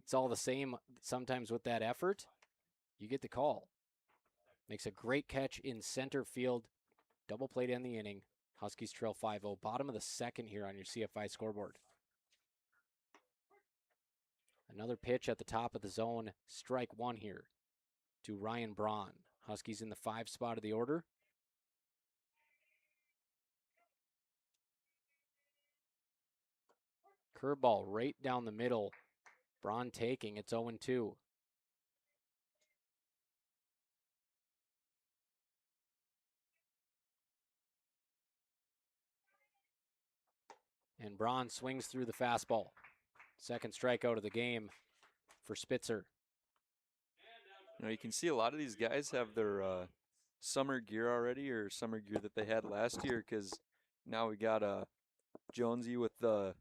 it's all the same. Sometimes with that effort, you get the call. Makes a great catch in center field. Double play to end the inning. Huskies trail 5-0. Bottom of the second here on your CFI scoreboard. Another pitch at the top of the zone. Strike one here to Ryan Braun. Huskies in the 5 spot of the order. Curveball right down the middle. Braun taking. It's 0-2. And Braun swings through the fastball. Second strikeout of the game for Spitzer. You know, you can see a lot of these guys have their summer gear already, or summer gear that they had last year, because now we got Jonesy with the,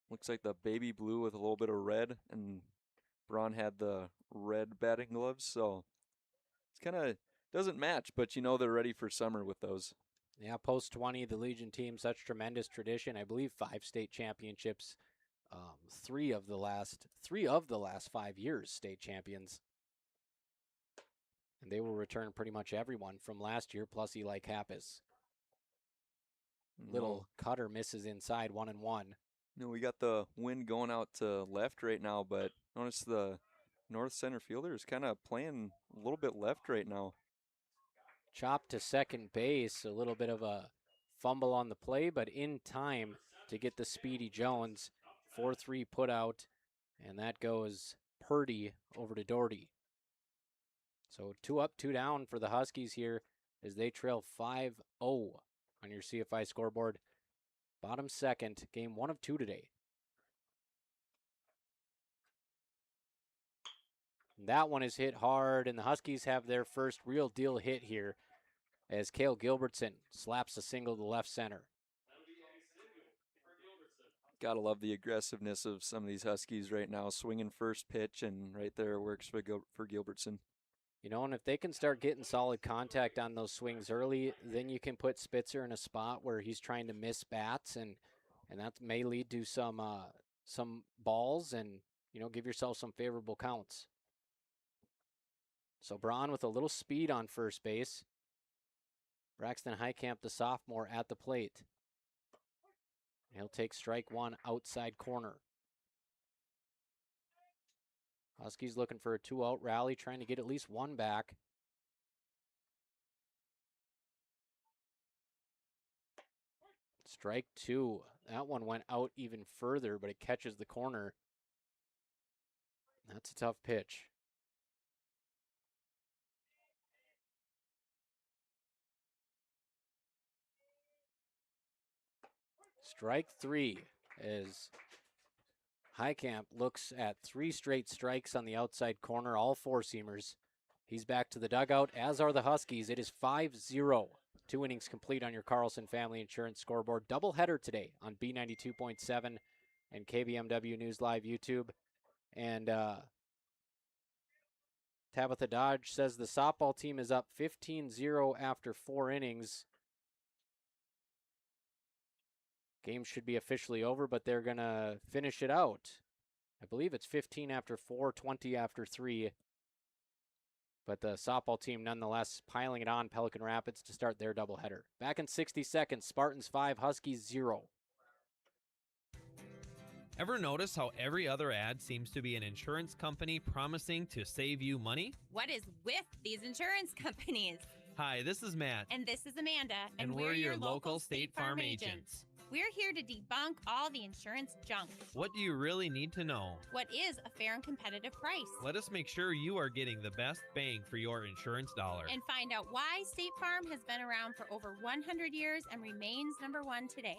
looks like the baby blue with a little bit of red, and Braun had the red batting gloves, so it's kind of doesn't match, but you know they're ready for summer with those. Yeah, post 20, the Legion team, such tremendous tradition. I believe 5 state championships, 3 of the last 5 years state champions. And they will return pretty much everyone from last year, plus Eli Kappas. Little cutter misses inside, 1-1. You know, we got the wind going out to left right now, but notice the north center fielder is kind of playing a little bit left right now. Chopped to second base, a little bit of a fumble on the play, but in time to get the Speedy Jones. 4-3 put out, and that goes Purdy over to Doherty. So 2 up, 2 down for the Huskies here as they trail 5-0 on your CFI scoreboard. Bottom second, game 1 of 2 today. That one is hit hard, and the Huskies have their first real deal hit here as Cale Gilbertson slaps a single to left center. Gotta love the aggressiveness of some of these Huskies right now, swinging first pitch, and right there works for Gilbertson. You know, and if they can start getting solid contact on those swings early, then you can put Spitzer in a spot where he's trying to miss bats, and that may lead to some balls and, you know, give yourself some favorable counts. So Braun with a little speed on first base. Braxton Heitkamp, the sophomore, at the plate. He'll take strike one outside corner. Huskies looking for a 2-out rally, trying to get at least one back. Strike 2. That one went out even further, but it catches the corner. That's a tough pitch. Strike 3 as Highcamp looks at 3 straight strikes on the outside corner, all four-seamers. He's back to the dugout, as are the Huskies. It is 5-0. 2 innings complete on your Carlson Family Insurance scoreboard. Doubleheader today on B92.7 and KBMW News Live YouTube. And Tabitha Dodge says the softball team is up 15-0 after 4 innings. Game should be officially over, but they're going to finish it out. I believe it's 15 after 4, 20 after 3. But the softball team nonetheless piling it on Pelican Rapids to start their doubleheader. Back in 60 seconds, Spartans 5, Huskies 0. Ever notice how every other ad seems to be an insurance company promising to save you money? What is with these insurance companies? Hi, this is Matt. And this is Amanda. And we're your local State Farm agents. We're here to debunk all the insurance junk. What do you really need to know? What is a fair and competitive price? Let us make sure you are getting the best bang for your insurance dollar. And find out why State Farm has been around for over 100 years and remains #1 today.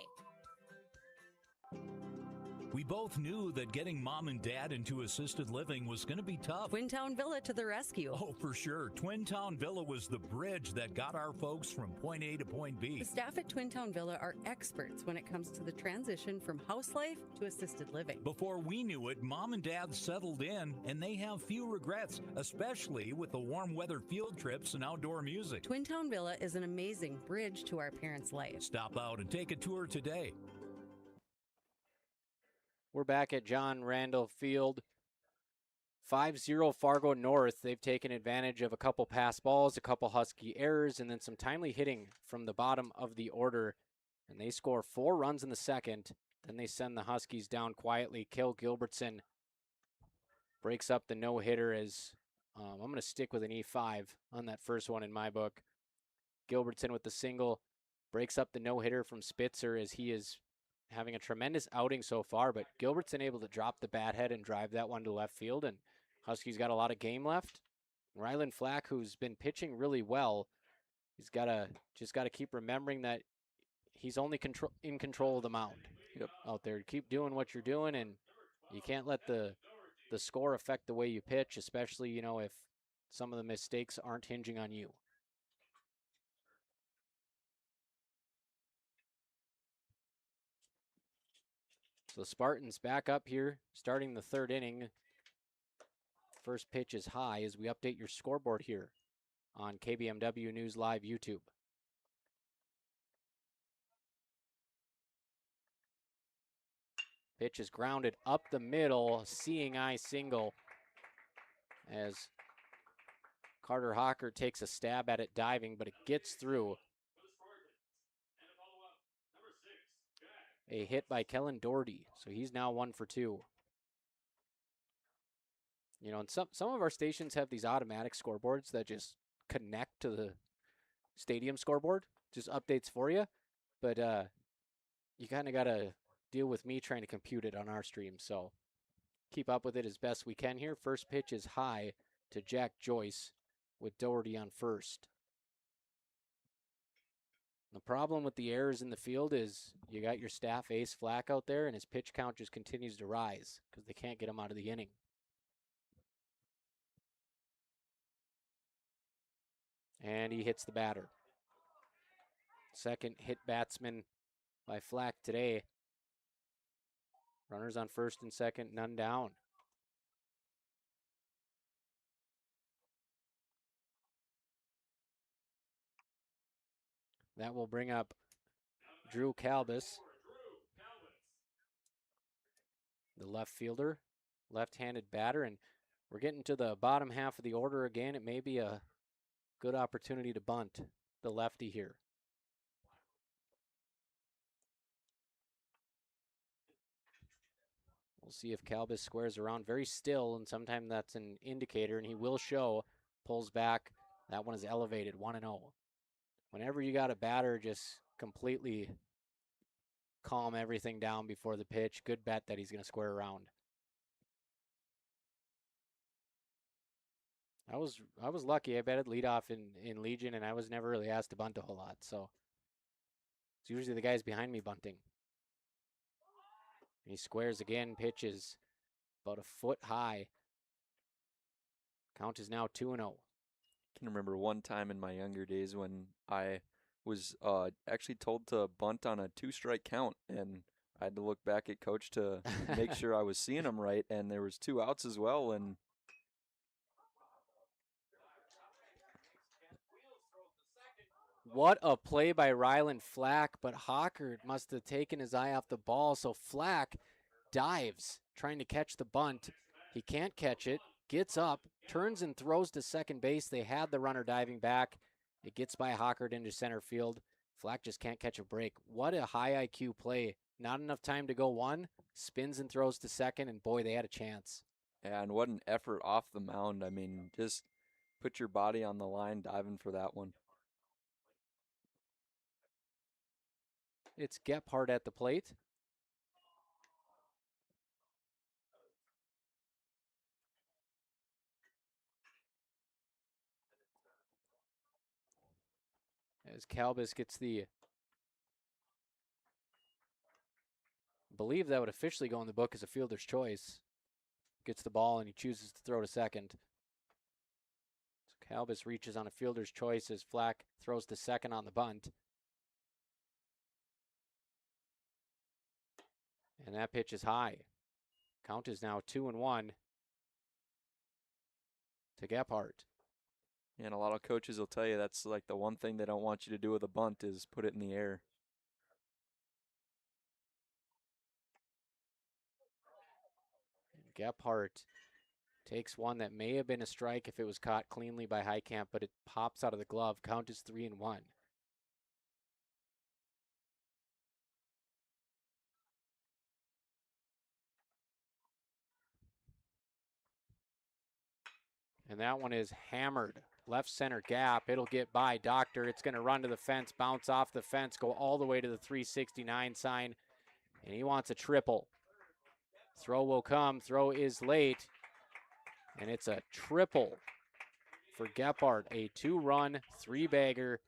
We both knew that getting mom and dad into assisted living was going to be tough. Twin Town Villa to the rescue. Oh, for sure. Twin Town Villa was the bridge that got our folks from point A to point B. The staff at Twin Town Villa are experts when it comes to the transition from house life to assisted living. Before we knew it, mom and dad settled in, and they have few regrets, especially with the warm weather field trips and outdoor music. Twin Town Villa is an amazing bridge to our parents' life. Stop out and take a tour today. We're back at John Randall Field. 5-0 Fargo North. They've taken advantage of a couple pass balls, a couple Husky errors, and then some timely hitting from the bottom of the order. And they score 4 runs in the second. Then they send the Huskies down quietly. Kel Gilbertson breaks up the no-hitter as I'm going to stick with an E5 on that first one in my book. Gilbertson with the single breaks up the no-hitter from Spitzer as he is having a tremendous outing so far, but Gilbertson able to drop the bat head and drive that one to left field, and Huskies got a lot of game left. Rylan Flack, who's been pitching really well, he's just got to keep remembering that he's only in control of the mound out there. Keep doing what you're doing, and you can't let the score affect the way you pitch, especially, if some of the mistakes aren't hinging on you. So Spartans back up here, starting the 3rd inning. First pitch is high as we update your scoreboard here on KBMW News Live YouTube. Pitch is grounded up the middle, seeing eye single as Carter Hawker takes a stab at it diving, but it gets through. A hit by Kellen Doherty, so he's now 1 for 2. And some of our stations have these automatic scoreboards that just connect to the stadium scoreboard, just updates for you. But you kind of got to deal with me trying to compute it on our stream, so keep up with it as best we can here. First pitch is high to Jack Joyce with Doherty on first. The problem with the errors in the field is you got your staff ace Flack out there, and his pitch count just continues to rise because they can't get him out of the inning. And he hits the batter. Second hit batsman by Flack today. Runners on first and second, none down. That will bring up Drew Calbus, the left fielder, left-handed batter, and we're getting to the bottom half of the order again. It may be a good opportunity to bunt the lefty here. We'll see if Calbus squares around very still, and sometimes that's an indicator, and he will show. Pulls back. That one is elevated, 1-0. Whenever you got a batter, just completely calm everything down before the pitch. Good bet that he's going to square around. I was lucky. I betted leadoff in Legion, and I was never really asked to bunt a whole lot. So it's usually the guys behind me bunting. He squares again, pitches about a foot high. Count is now 2-0. I can remember one time in my younger days when I was actually told to bunt on a 2-strike count, and I had to look back at coach to make sure I was seeing him right, and there was 2 outs as well, and what a play by Ryland Flack, but Hockert must have taken his eye off the ball, so Flack dives, trying to catch the bunt. He can't catch it, gets up, turns and throws to second base. They had the runner diving back. It gets by Hockert into center field. Flack just can't catch a break. What a high IQ play. Not enough time to go one, spins and throws to second, and boy, they had a chance. Yeah, and what an effort off the mound. I mean, just put your body on the line diving for that one. It's Gephardt at the plate. As Calbus gets the, I believe that would officially go in the book as a fielder's choice. Gets the ball and he chooses to throw to second. So Calbus reaches on a fielder's choice as Flack throws to second on the bunt. And that pitch is high. Count is now 2-1 to Gephardt. And a lot of coaches will tell you that's like the one thing they don't want you to do with a bunt is put it in the air. Gephardt takes one that may have been a strike if it was caught cleanly by Heitkamp, but it pops out of the glove. Count is 3-1. And that one is hammered. Left center gap. It'll get by Doctor. It's going to run to the fence, bounce off the fence, go all the way to the 369 sign. And he wants a triple. Throw will come. Throw is late. And it's a triple for Gephardt. A 2-run, 3-bagger.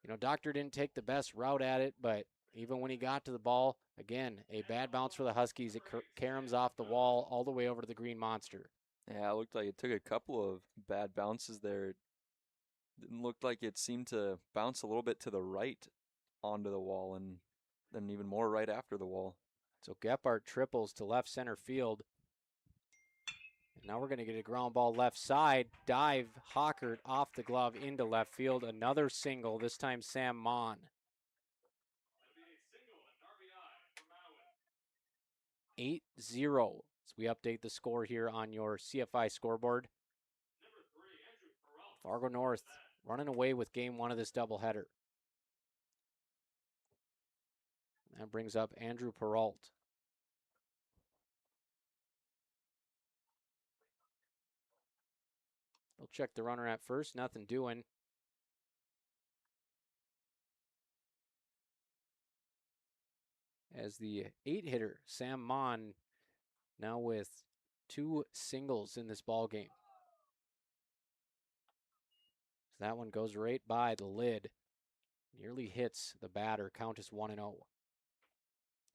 You know, Doctor didn't take the best route at it, but even when he got to the ball, again, a bad bounce for the Huskies. It caroms off the wall all the way over to the Green Monster. Yeah, it looked like it took a couple of bad bounces there. It looked like it seemed to bounce a little bit to the right onto the wall and then even more right after the wall. So Gephardt triples to left center field. And now we're going to get a ground ball left side. Dive, Hockert off the glove into left field. Another single, this time Sam Mon. 8-0 as we update the score here on your CFI scoreboard. Fargo North running away with game one of this doubleheader. That brings up Andrew Peralt. We'll check the runner at first, nothing doing. As the 8-hitter, Sam Mon, now with 2 singles in this ball game. So that one goes right by the lid. Nearly hits the batter. Count is 1-0.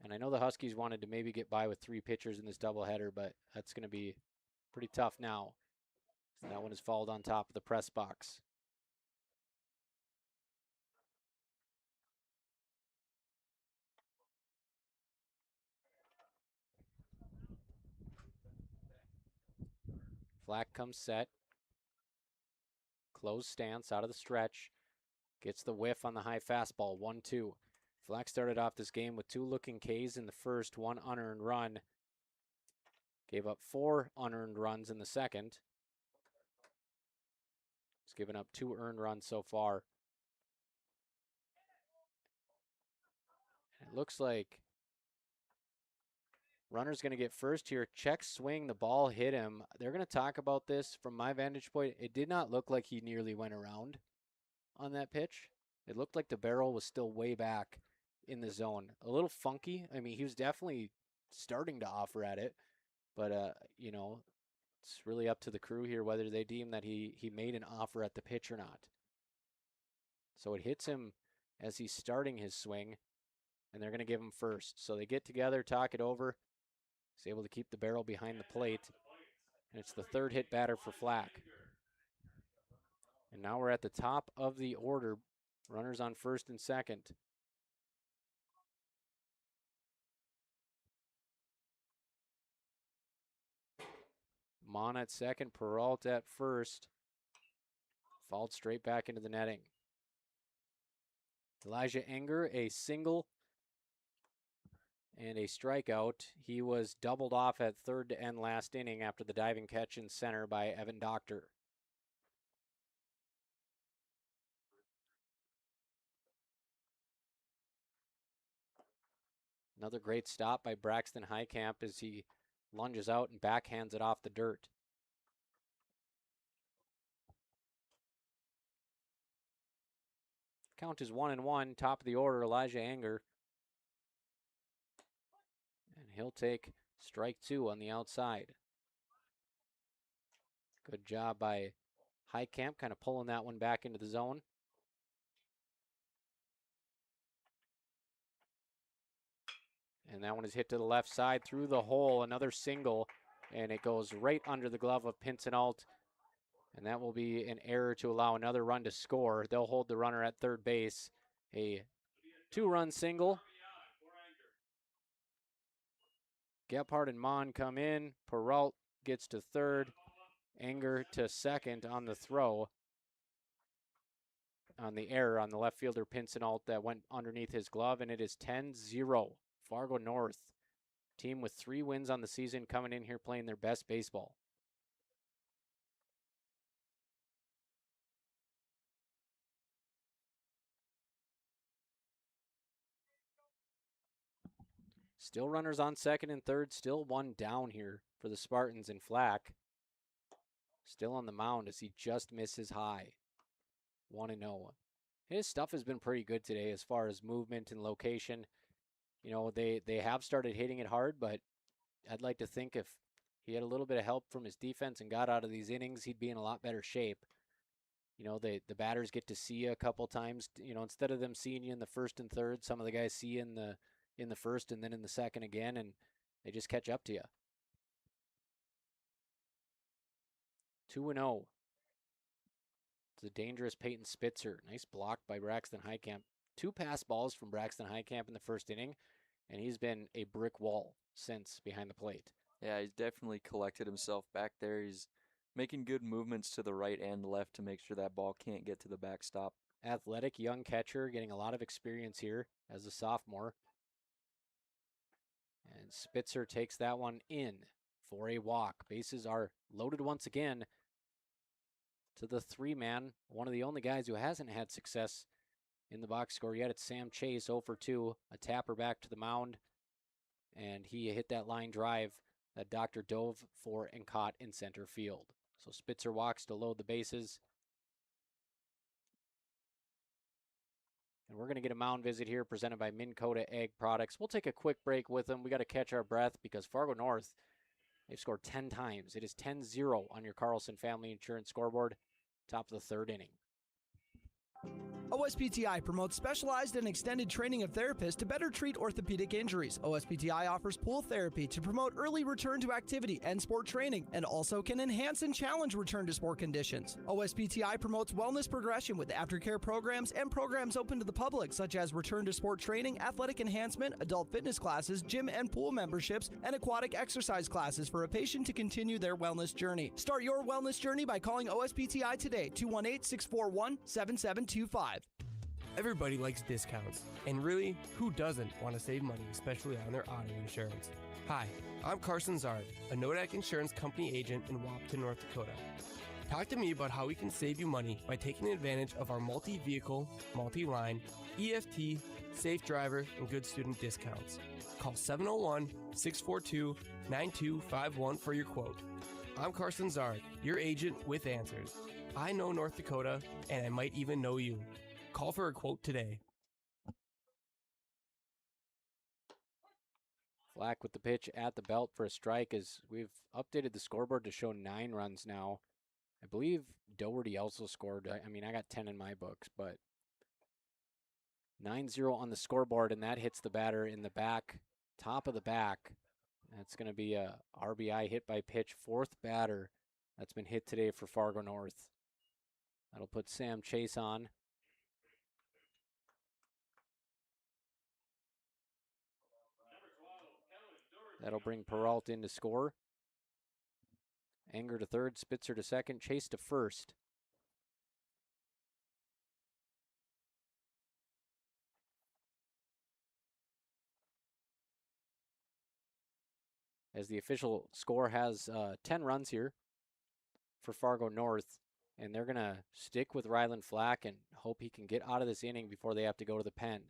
And I know the Huskies wanted to maybe get by with 3 pitchers in this doubleheader, but that's going to be pretty tough now. So that one is fouled on top of the press box. Flack comes set. Closed stance out of the stretch. Gets the whiff on the high fastball, 1-2. Flack started off this game with 2 looking Ks in the first, 1 unearned run. Gave up 4 unearned runs in the second. He's given up 2 earned runs so far. It looks like Runner's going to get first here. Check swing. The ball hit him. They're going to talk about this from my vantage point. It did not look like he nearly went around on that pitch. It looked like the barrel was still way back in the zone. A little funky. I mean, he was definitely starting to offer at it. But, you know, it's really up to the crew here whether they deem that he made an offer at the pitch or not. So it hits him as he's starting his swing, and they're going to give him first. So they get together, talk it over. He's able to keep the barrel behind the plate. And it's the third hit batter for Flack. And now we're at the top of the order. Runners on first and second. Mon at second, Peralta at first. Fouled straight back into the netting. Elijah Enger, a single and a strikeout. He was doubled off at third to end last inning after the diving catch in center by Evan Doctor. Another great stop by Braxton Highcamp as he lunges out and backhands it off the dirt. Count is 1-1, top of the order, Elijah Enger. And he'll take strike two on the outside. Good job by Highcamp, kind of pulling that one back into the zone. And that one is hit to the left side through the hole, another single, and it goes right under the glove of Pincenalt. And that will be an error to allow another run to score. They'll hold the runner at third base. A two-run single. Gephardt and Mon come in. Peralt gets to third. Enger to second on the throw. On the error on the left fielder Pincenalt that went underneath his glove, and it is 10-0. Fargo North, team with 3 wins on the season, coming in here playing their best baseball. Still runners on second and third, still one down here for the Spartans, and Flack still on the mound as he just misses high. 1-0. His stuff has been pretty good today as far as movement and location. You know, they have started hitting it hard, but I'd like to think if he had a little bit of help from his defense and got out of these innings, he'd be in a lot better shape. You know, the batters get to see you a couple times. You know, instead of them seeing you in the first and third, some of the guys see you in the first and then in the second again, and they just catch up to you. 2-0. It's a dangerous Peyton Spitzer. Nice block by Braxton Highcamp. 2 pass balls from Braxton Highcamp in the first inning, and he's been a brick wall since behind the plate. Yeah, he's definitely collected himself back there. He's making good movements to the right and left to make sure that ball can't get to the backstop. Athletic young catcher, getting a lot of experience here as a sophomore. And Spitzer takes that one in for a walk. Bases are loaded once again to the 3-man. One of the only guys who hasn't had success in the box score yet. It's Sam Chase, 0 for 2. A tapper back to the mound. And he hit that line drive that Doctor dove for and caught in center field. So Spitzer walks to load the bases. And we're going to get a mound visit here presented by Minn Kota Egg Products. We'll take a quick break with them. We got to catch our breath because Fargo North, they've scored 10 times. It is 10-0 on your Carlson Family Insurance scoreboard. Top of the third inning. OSPTI promotes specialized and extended training of therapists to better treat orthopedic injuries. OSPTI offers pool therapy to promote early return to activity and sport training, and also can enhance and challenge return to sport conditions. OSPTI promotes wellness progression with aftercare programs and programs open to the public, such as return to sport training, athletic enhancement, adult fitness classes, gym and pool memberships, and aquatic exercise classes for a patient to continue their wellness journey. Start your wellness journey by calling OSPTI today, 218-641-7725. Everybody likes discounts, and really, who doesn't want to save money, especially on their auto insurance? Hi, I'm Carson Zard, a Nodak Insurance Company agent in Wahpeton, North Dakota. Talk to me about how we can save you money by taking advantage of our multi-vehicle, multi-line, EFT, safe driver, and good student discounts. Call 701-642-9251 for your quote. I'm Carson Zard, your agent with answers. I know North Dakota, and I might even know you. Call for a quote today. Flack with the pitch at the belt for a strike as we've updated the scoreboard to show 9 runs now. I believe Doherty also scored. I mean, I got 10 in my books, but 9-0 on the scoreboard, and that hits the batter in the back, top of the back. That's going to be a RBI hit by pitch, 4th batter that's been hit today for Fargo North. That'll put Sam Chase on. That'll bring Peralt in to score. Anger to third, Spitzer to second, Chase to first. As the official score has 10 runs here for Fargo North, and they're going to stick with Ryland Flack and hope he can get out of this inning before they have to go to the pen.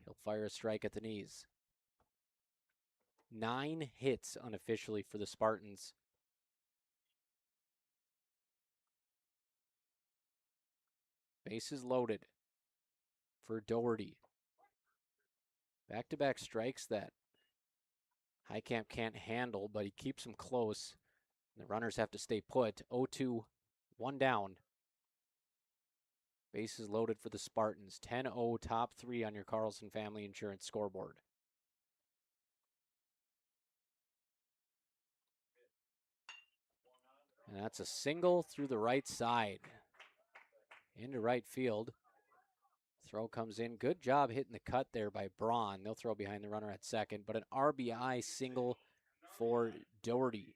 He'll fire a strike at the knees. 9 hits unofficially for the Spartans. Bases loaded for Doherty. Back-to-back strikes that Highcamp can't handle, but he keeps them close. The runners have to stay put. 0-2, 1 down. Bases loaded for the Spartans. 10-0, top 3 on your Carlson Family Insurance scoreboard. And that's a single through the right side. Into right field. Throw comes in. Good job hitting the cut there by Braun. They'll throw behind the runner at second, but an RBI single for Doherty.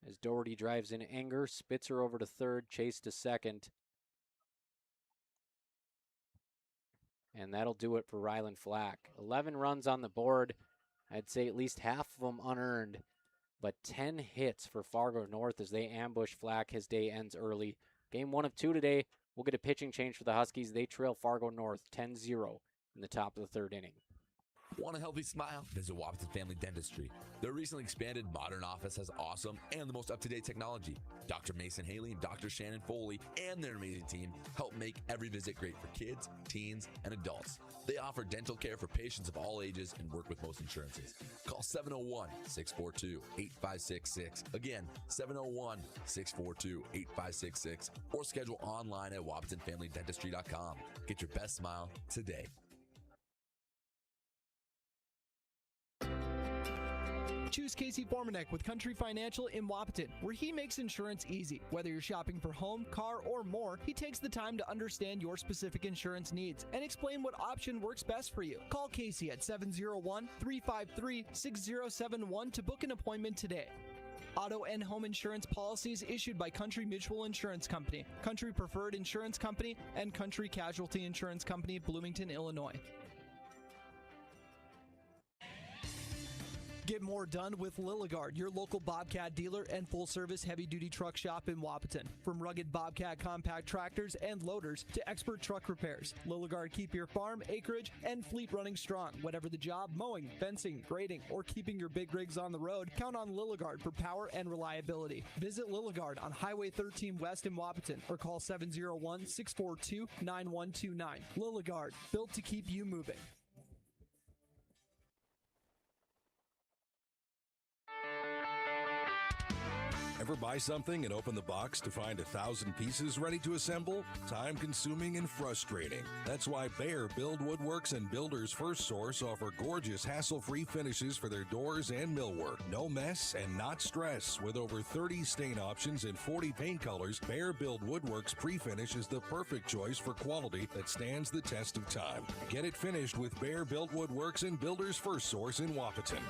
As Doherty drives in anger, Spitzer over to third, Chase to second. And that'll do it for Ryland Flack. 11 runs on the board. I'd say at least half of them unearned, but 10 hits for Fargo North as they ambush Flack. His day ends early. Game 1 of 2 today. We'll get a pitching change for the Huskies. They trail Fargo North 10-0 in the top of the 3rd inning. Want a healthy smile? Visit Wahpeton Family Dentistry. Their recently expanded modern office has awesome and the most up-to-date technology. Dr. Mason Haley and Dr. Shannon Foley and their amazing team help make every visit great for kids, teens, and adults. They offer dental care for patients of all ages and work with most insurances. Call 701-642-8566. Again, 701-642-8566 or schedule online at WahpetonFamilyDentistry.com. Get your best smile today. Choose Casey Formanek with Country Financial in Wahpeton, where he makes insurance easy. Whether you're shopping for home, car, or more, he takes the time to understand your specific insurance needs and explain what option works best for you. Call Casey at 701-353-6071 to book an appointment today. Auto and home insurance policies issued by Country Mutual Insurance Company, Country Preferred Insurance Company, and Country Casualty Insurance Company, Bloomington, Illinois. Get more done with Lilligard, your local Bobcat dealer and full-service heavy-duty truck shop in Wahpeton. From rugged Bobcat compact tractors and loaders to expert truck repairs, Lilligard keep your farm, acreage, and fleet running strong. Whatever the job, mowing, fencing, grading, or keeping your big rigs on the road, count on Lilligard for power and reliability. Visit Lilligard on Highway 13 West in Wahpeton or call 701-642-9129. Lilligard, built to keep you moving. Ever buy something and open the box to find 1,000 pieces ready to assemble? Time-consuming and frustrating. That's why Bear Build Woodworks and Builders First Source offer gorgeous, hassle-free finishes for their doors and millwork. No mess and not stress. With over 30 stain options and 40 paint colors, Bear Build Woodworks pre-finish is the perfect choice for quality that stands the test of time. Get it finished with Bear Build Woodworks and Builders First Source in Wahpeton.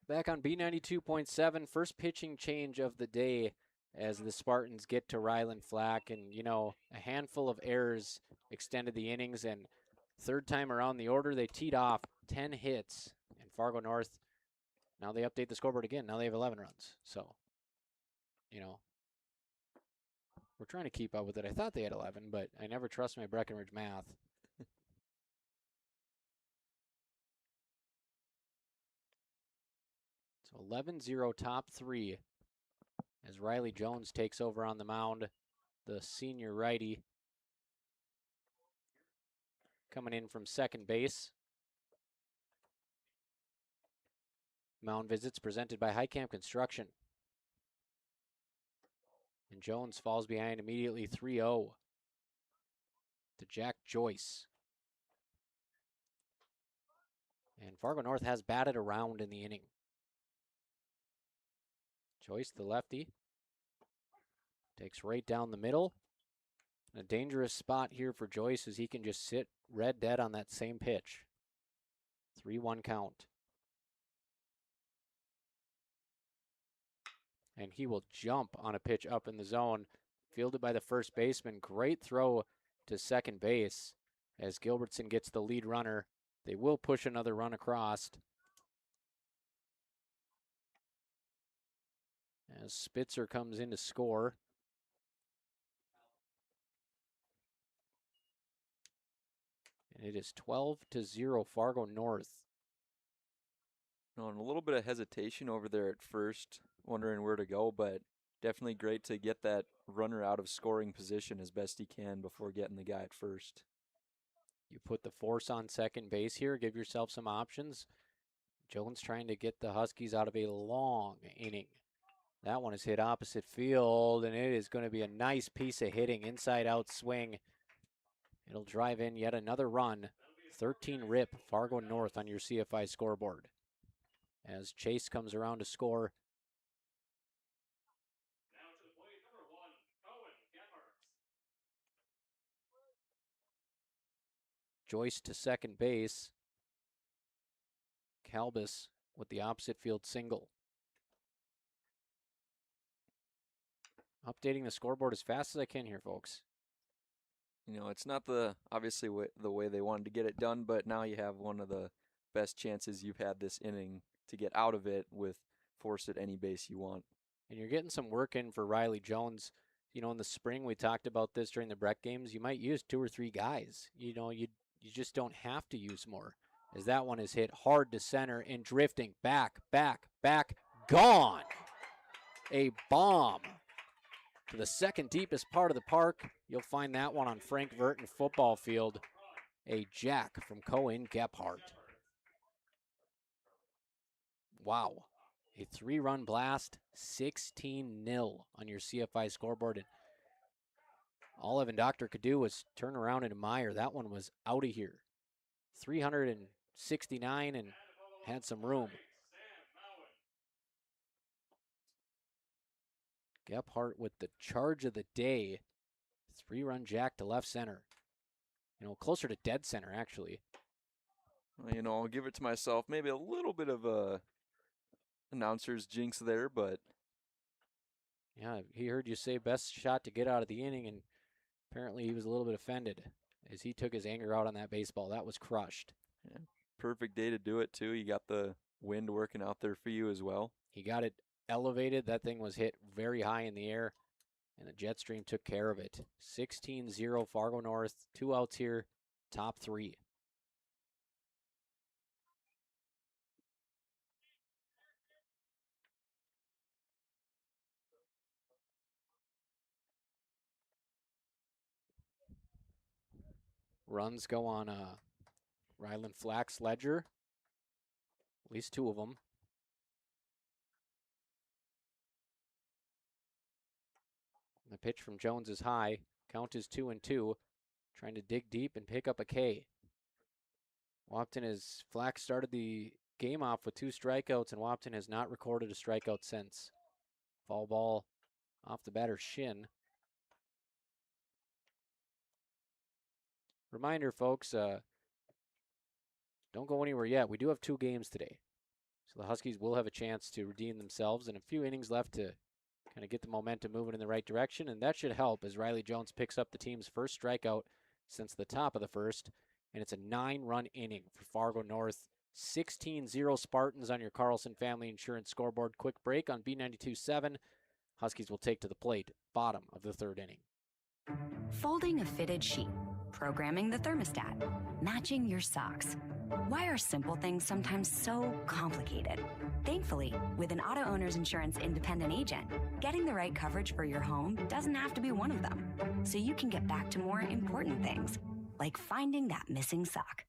Back on B92.7, first pitching change of the day as the Spartans get to Ryland Flack. And, you know, a handful of errors extended the innings. And third time around the order, they teed off 10 hits. And Fargo North Now they update the scoreboard again. Now they have 11 runs. So, we're trying to keep up with it. I thought they had 11, but I never trust my Breckenridge math. So 11-0 top 3 as Riley Jones takes over on the mound, the senior righty. Coming in from second base. Mound visits presented by Highcamp Construction. And Jones falls behind immediately 3-0 to Jack Joyce. And Fargo North has batted around in the inning. Joyce, the lefty, takes right down the middle. A dangerous spot here for Joyce as he can just sit red dead on that same pitch. 3-1 count. And he will jump on a pitch up in the zone. Fielded by the first baseman. Great throw to second base as Gilbertson gets the lead runner. They will push another run across. As Spitzer comes in to score. And it is 12-0 Fargo North. And a little bit of hesitation over there at first, wondering where to go, but definitely great to get that runner out of scoring position as best he can before getting the guy at first. You put the force on second base here, give yourself some options. Jones trying to get the Huskies out of a long inning. That one is hit opposite field, and it is going to be a nice piece of hitting, inside-out swing. It'll drive in yet another run. 13 rip, Fargo North on your CFI scoreboard. As Chase comes around to score. Joyce to second base. Calbus with the opposite field single. Updating the scoreboard as fast as I can here, folks. It's not obviously the way they wanted to get it done, but now you have one of the best chances you've had this inning to get out of it with force at any base you want. And you're getting some work in for Riley Jones. In the spring, we talked about this during the Breck games. You might use 2 or 3 guys. You just don't have to use more. As that one is hit hard to center and drifting back, gone. A bomb to the second deepest part of the park. You'll find that one on Frank Verton football field. A jack from Cohen Gebhardt. Wow. A 3-run blast, 16-0 on your CFI scoreboard. And all Evan Doctor could do was turn around and admire. That one was out of here. 369 and had some room. Gebhardt with the charge of the day. 3-run jack to left center. Closer to dead center, actually. Well, I'll give it to myself. Maybe a little bit of a announcer's jinx there, but yeah, he heard you say best shot to get out of the inning, and apparently he was a little bit offended as he took his anger out on that baseball. That was crushed. Yeah, perfect day to do it, too. You got the wind working out there for you as well. He got it elevated. That thing was hit very high in the air, and the jet stream took care of it. 16-0 Fargo North. 2 outs here, top 3. Runs go on Ryland Flack's ledger. At least 2 of them. The pitch from Jones is high. Count is 2-2. Trying to dig deep and pick up a K. Wahpeton has Flack started the game off with 2 strikeouts, and Wahpeton has not recorded a strikeout since. Foul ball off the batter's shin. Reminder, folks, don't go anywhere yet. We do have 2 games today. So the Huskies will have a chance to redeem themselves and a few innings left to kind of get the momentum moving in the right direction, and that should help as Riley Jones picks up the team's first strikeout since the top of the first, and it's a 9-run inning for Fargo North. 16-0 Spartans on your Carlson Family Insurance scoreboard. Quick break on B92.7. Huskies will take to the plate, bottom of the third inning. Folding a fitted sheet, programming the thermostat, matching your socks. Why are simple things sometimes so complicated? Thankfully, with an auto owner's insurance independent agent, getting the right coverage for your home doesn't have to be one of them. So you can get back to more important things, like finding that missing sock.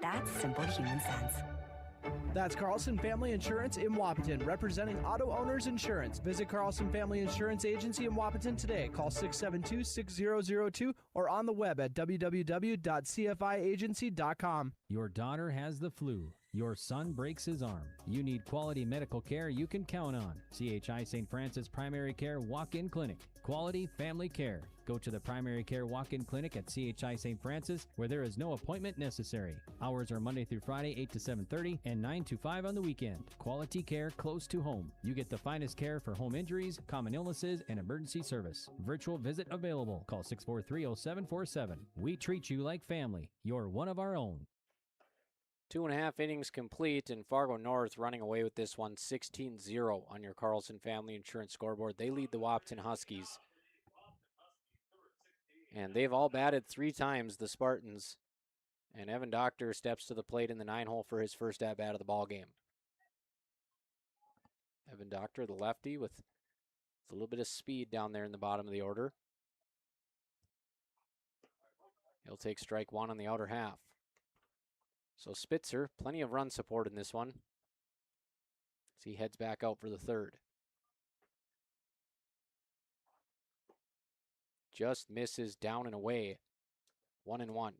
That's simple human sense. That's Carlson Family Insurance in Wahpeton, representing auto owners insurance. Visit Carlson Family Insurance Agency in Wahpeton today. Call 672-6002 or on the web at www.cfiagency.com. Your daughter has the flu. Your son breaks his arm. You need quality medical care you can count on. CHI St. Francis Primary Care Walk-In Clinic. Quality family care. Go to the Primary Care Walk-In Clinic at CHI St. Francis, where there is no appointment necessary. Hours are Monday through Friday, 8 to 7:30 and 9 to 5 on the weekend. Quality care close to home. You get the finest care for home injuries, common illnesses, and emergency service. Virtual visit available. Call 643-0747. We treat you like family. You're one of our own. 2.5 innings complete, and Fargo North running away with this one, 16-0 on your Carlson Family Insurance scoreboard. They lead the Wahpeton Huskies. And they've all batted 3 times, the Spartans. And Evan Doctor steps to the plate in the 9-hole for his first at-bat of the ball game. Evan Doctor, the lefty, with a little bit of speed down there in the bottom of the order. He'll take strike 1 on the outer half. So Spitzer, plenty of run support in this one, as he heads back out for the third. Just misses down and away. 1-1.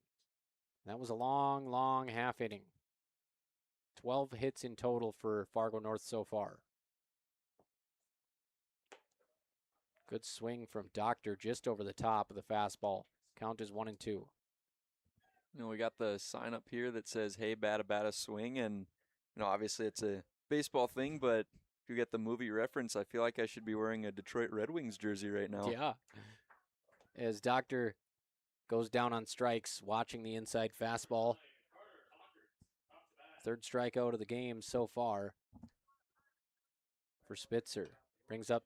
That was a long, long half inning. 12 hits in total for Fargo North so far. Good swing from Doctor just over the top of the fastball. Count is 1-2. You know, we got the sign up here that says, hey, bata swing. And, you know, obviously it's a baseball thing, but if you get the movie reference, I feel like I should be wearing a Detroit Red Wings jersey right now. Yeah. As Doctor goes down on strikes, watching the inside fastball. Third strikeout of the game so far for Spitzer. Brings up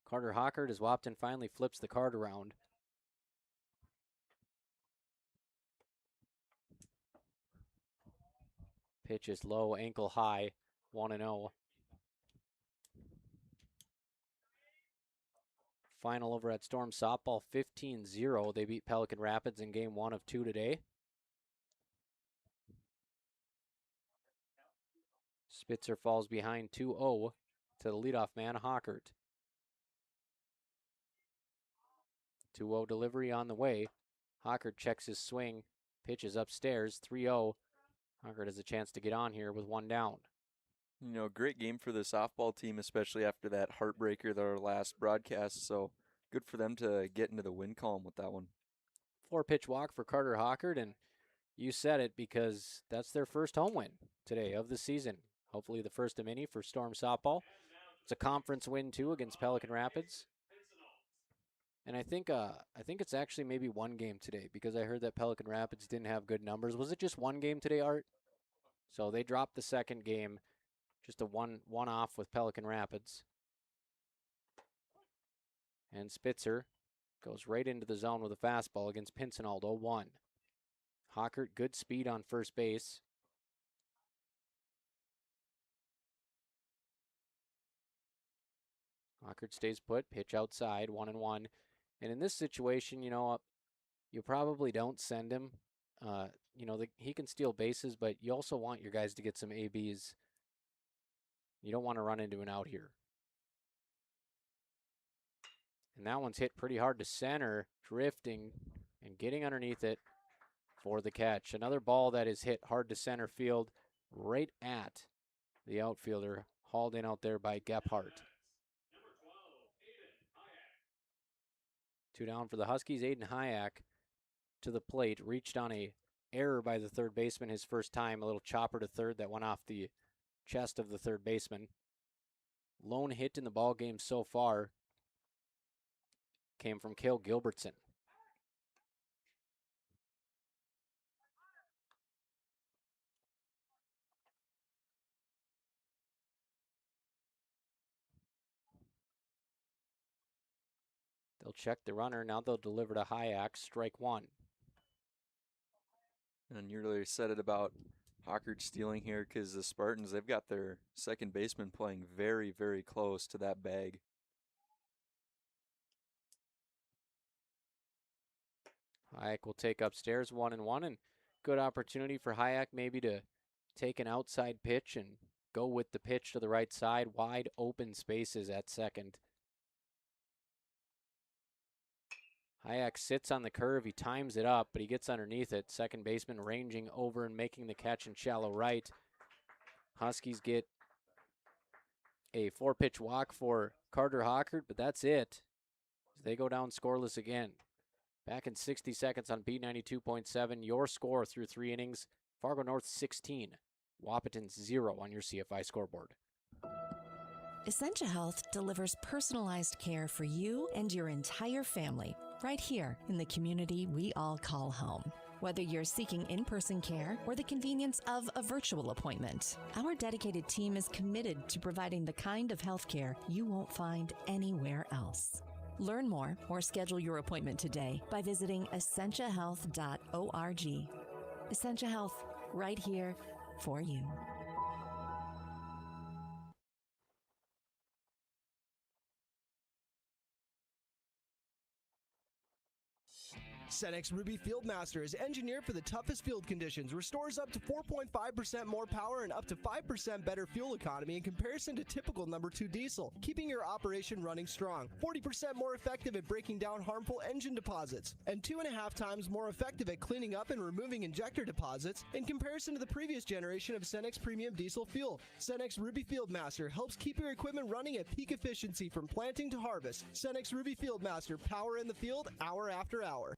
Carter Hockert as Wahpeton finally flips the card around. Pitch is low, ankle high, 1-0. Final over at Storm Softball, 15-0. They beat Pelican Rapids in game 1 of 2 today. Spitzer falls behind 2-0 to the leadoff man, Hockert. 2-0 delivery on the way. Hockert checks his swing, pitches upstairs, 3-0. Hockert has a chance to get on here with 1 down. You know, great game for the softball team, especially after that heartbreaker, their last broadcast. So good for them to get into the win column with that one. 4-pitch walk for Carter Hockert, and you said it because that's their first home win today of the season. Hopefully the first of many for Storm Softball. It's a conference win, too, against Pelican Rapids. And I think it's actually maybe 1 game today because I heard that Pelican Rapids didn't have good numbers. Was it just 1 game today, Art? So they dropped the second game. Just a one-off with Pelican Rapids. And Spitzer goes right into the zone with a fastball against Pincinald, 0-1. Hockert, good speed on first base. Hockert stays put, pitch outside, 1-1. And in this situation, you know, you probably don't send him. You know, he can steal bases, but you also want your guys to get some ABs. You don't want to run into an out here. And that one's hit pretty hard to center, drifting and getting underneath it for the catch. Another ball that is hit hard to center field right at the outfielder, hauled in out there by Gephardt. 2 down for the Huskies. Aiden Hayek to the plate, reached on a error by the third baseman his first time, a little chopper to third that went off the chest of the third baseman. Lone hit in the ball game so far came from Cale Gilbertson. They'll check the runner. Now they'll deliver to Hayek, strike one. And you really said it about Hockert stealing here because the Spartans, they've got their second baseman playing very, very close to that bag. Hayek will take upstairs 1-1, and good opportunity for Hayek maybe to take an outside pitch and go with the pitch to the right side. Wide open spaces at second. Hayek sits on the curve. He times it up, but he gets underneath it. Second baseman ranging over and making the catch in shallow right. Huskies get a 4-pitch walk for Carter Hockert, but that's it. They go down scoreless again. Back in 60 seconds on B92.7. Your score through 3 innings. Fargo North 16. Wahpeton 0 on your CFI scoreboard. Essentia Health delivers personalized care for you and your entire family right here in the community we all call home. Whether you're seeking in-person care or the convenience of a virtual appointment, our dedicated team is committed to providing the kind of health care you won't find anywhere else. Learn more or schedule your appointment today by visiting essentiahealth.org. Essentia Health, right here for you. Cenex Ruby Fieldmaster is engineered for the toughest field conditions, restores up to 4.5% more power and up to 5% better fuel economy in comparison to typical number 2 diesel, keeping your operation running strong, 40% more effective at breaking down harmful engine deposits, and 2.5 times more effective at cleaning up and removing injector deposits in comparison to the previous generation of Cenex Premium Diesel Fuel. Cenex Ruby Fieldmaster helps keep your equipment running at peak efficiency from planting to harvest. Cenex Ruby Fieldmaster, power in the field, hour after hour.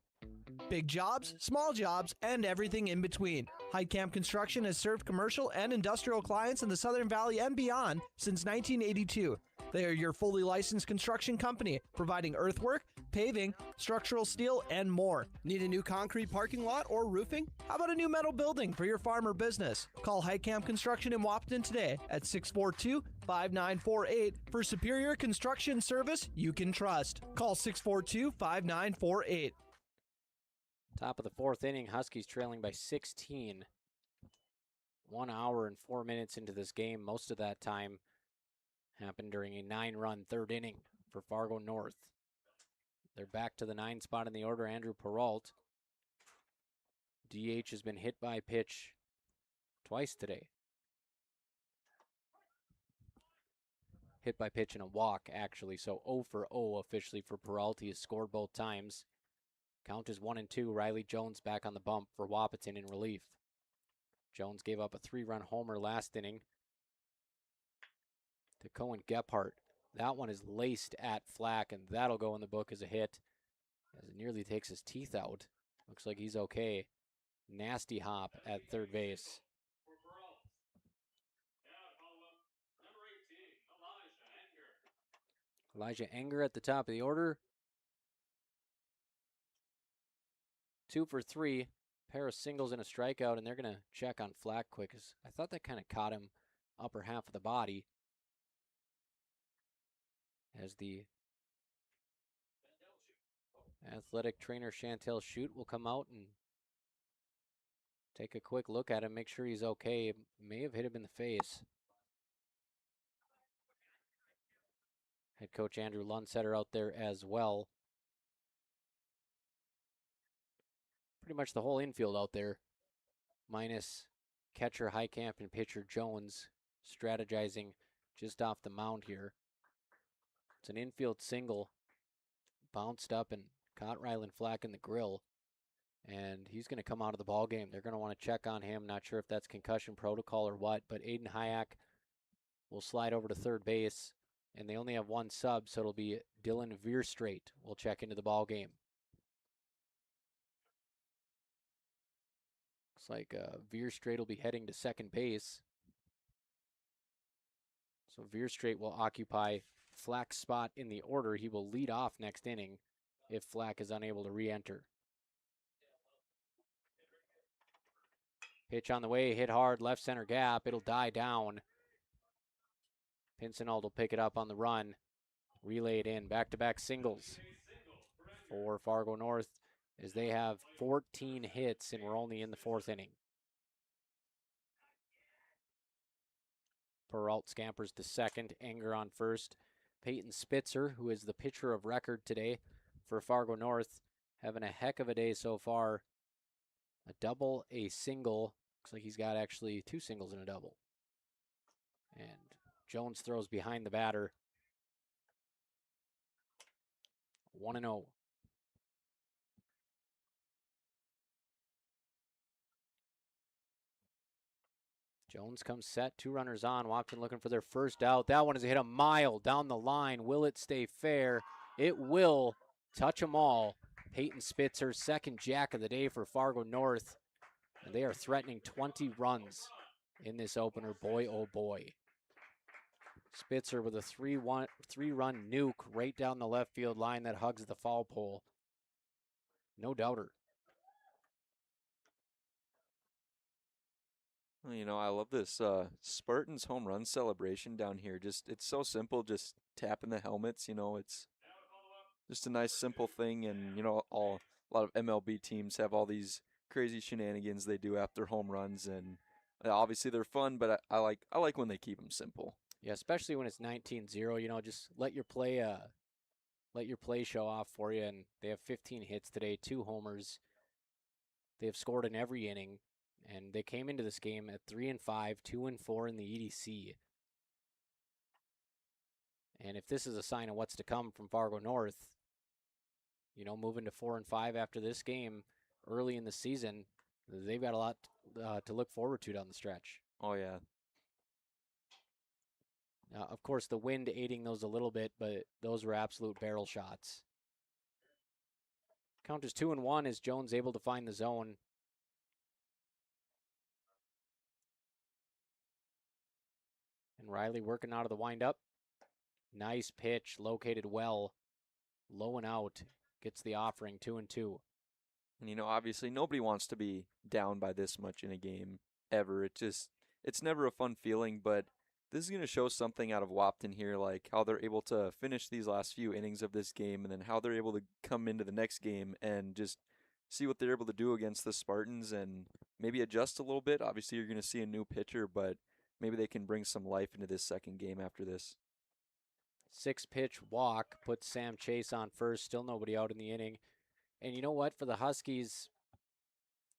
Big jobs, small jobs, and everything in between. Heitkamp Construction has served commercial and industrial clients in the Southern Valley and beyond since 1982. They are your fully licensed construction company, providing earthwork, paving, structural steel, and more. Need a new concrete parking lot or roofing? How about a new metal building for your farm or business? Call Heitkamp Construction in Wahpeton today at 642-5948 for superior construction service you can trust. Call 642-5948. Top of the 4th inning, Huskies trailing by 16. 1 hour and 4 minutes into this game. Most of that time happened during a 9-run 3rd inning for Fargo North. They're back to the 9 spot in the order. Andrew Peralt. DH has been hit by a pitch twice today. Hit by pitch and a walk, actually. So 0 for 0 officially for Peralt. He has scored both times. Count is 1-2. Riley Jones back on the bump for Wahpeton in relief. Jones gave up a 3-run homer last inning to Cohen Gephardt. That one is laced at Flack, and that'll go in the book as a hit as it nearly takes his teeth out. Looks like he's okay. Nasty hop at third base. Elijah Enger at the top of the order. 2 for 3, pair of singles and a strikeout, and they're going to check on Flack quick. I thought that kind of caught him upper half of the body. As the athletic trainer Chantel Shute will come out and take a quick look at him, make sure he's okay. It may have hit him in the face. Head coach Andrew Lundsetter out there as well. Pretty much the whole infield out there, minus catcher Heitkamp and pitcher Jones strategizing just off the mound here. It's an infield single, bounced up and caught Rylan Flack in the grill, and he's going to come out of the ball game. They're going to want to check on him. Not sure if that's concussion protocol or what, but Aiden Hayek will slide over to third base, and they only have one sub, so it'll be Dylan Veerstraight will check into the ball game. Looks like Veerstraight will be heading to second base. So Veerstraight will occupy Flack's spot in the order. He will lead off next inning if Flack is unable to re-enter. Pitch on the way, hit hard, left center gap. It'll die down. Pinsonald will pick it up on the run. Relay it in, back-to-back singles. for Fargo North as they have 14 hits and we're only in the 4th inning. Peralt scampers to second, Anger on first. Peyton Spitzer, who is the pitcher of record today for Fargo North, having a heck of a day so far. A double, a single. Looks like he's got actually 2 singles and a double. And Jones throws behind the batter. 1-0. Jones comes set, 2 runners on. Wahpeton looking for their first out. That one is a hit a mile down the line. Will it stay fair? It will. Touch them all. Peyton Spitzer, second jack of the day for Fargo North. And they are threatening 20 runs in this opener. Boy, oh boy. Spitzer with a 3-run nuke right down the left field line that hugs the foul pole. No doubter. Well, you know, I love this Spartans home run celebration down here. Just it's so simple, just tapping the helmets. You know, it's just a nice simple thing, and you know, a lot of MLB teams have all these crazy shenanigans they do after home runs, and obviously they're fun. But I like when they keep them simple. Yeah, especially when it's 19-0. You know, just let your play show off for you. And they have 15 hits today, 2 homers. They have scored in every inning. And they came into this game at 3-5, 2-4 in the EDC. And if this is a sign of what's to come from Fargo North, you know, moving to 4-5 after this game early in the season, they've got a lot to look forward to down the stretch. Oh, yeah. Of course, the wind aiding those a little bit, but those were absolute barrel shots. Count is 2-1 as Jones able to find the zone. And Riley working out of the windup. Nice pitch, located well. Low and out. Gets the offering, 2-2. And, you know, obviously nobody wants to be down by this much in a game ever. It's never a fun feeling, but this is going to show something out of Wahpeton here, like how they're able to finish these last few innings of this game and then how they're able to come into the next game and just see what they're able to do against the Spartans and maybe adjust a little bit. Obviously, you're going to see a new pitcher, but maybe they can bring some life into this second game after this. 6-pitch walk puts Sam Chase on first. Still nobody out in the inning. And you know what? For the Huskies,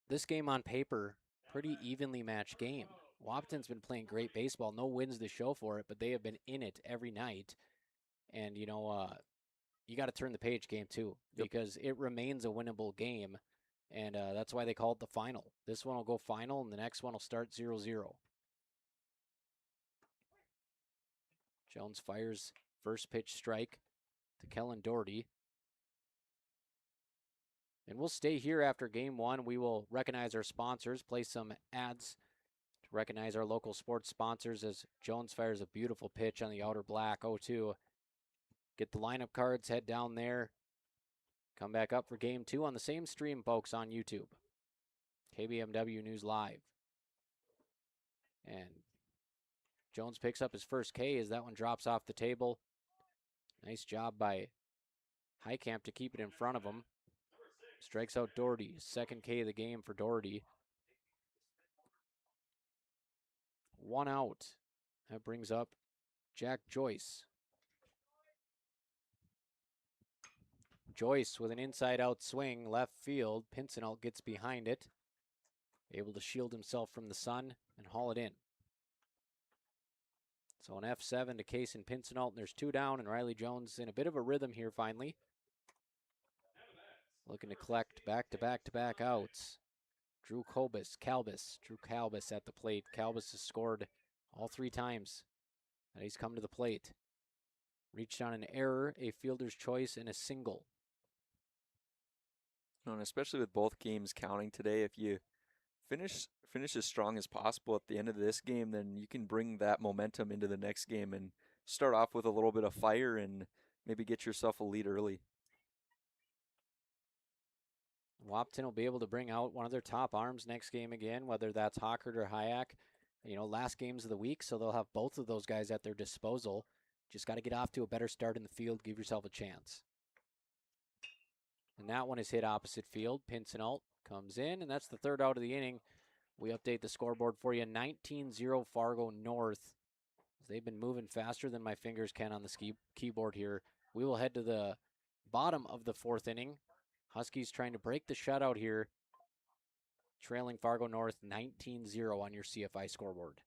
this game on paper, pretty evenly matched game. Wahpeton's been playing great baseball. No wins to show for it, but they have been in it every night. And, you know, you got to turn the page game too, because it remains a winnable game. And that's why they call it the final. This one will go final, and the next one will start 0-0. Jones fires first pitch strike to Kellen Doherty. And we'll stay here after game 1. We will recognize our sponsors, play some ads to recognize our local sports sponsors as Jones fires a beautiful pitch on the outer black 0-2. Get the lineup cards, head down there. Come back up for game 2 on the same stream, folks, on YouTube. KBMW News Live. And Jones picks up his first K as that one drops off the table. Nice job by Highcamp to keep it in front of him. Strikes out Doherty. Second K of the game for Doherty. 1 out. That brings up Jack Joyce. Joyce with an inside-out swing, left field. Pincinel gets behind it. Able to shield himself from the sun and haul it in. So an F7 to Case and Pincinel, and there's 2 down, and Riley Jones in a bit of a rhythm here finally. Looking to collect back-to-back outs. Drew Calbus at the plate. Calbus has scored all 3 times that he's come to the plate. Reached on an error, a fielder's choice, and a single. And especially with both games counting today, if you finish as strong as possible at the end of this game, then you can bring that momentum into the next game and start off with a little bit of fire and maybe get yourself a lead early. Wahpeton will be able to bring out one of their top arms next game again, whether that's Hockert or Hayek. You know, last games of the week, so they'll have both of those guys at their disposal. Just got to get off to a better start in the field, give yourself a chance. And that one is hit opposite field. Pincinalt comes in, and that's the third out of the inning. We update the scoreboard for you. 19-0 Fargo North. They've been moving faster than my fingers can on the keyboard here. We will head to the bottom of the fourth inning. Huskies trying to break the shutout here. Trailing Fargo North 19-0 on your CFI scoreboard.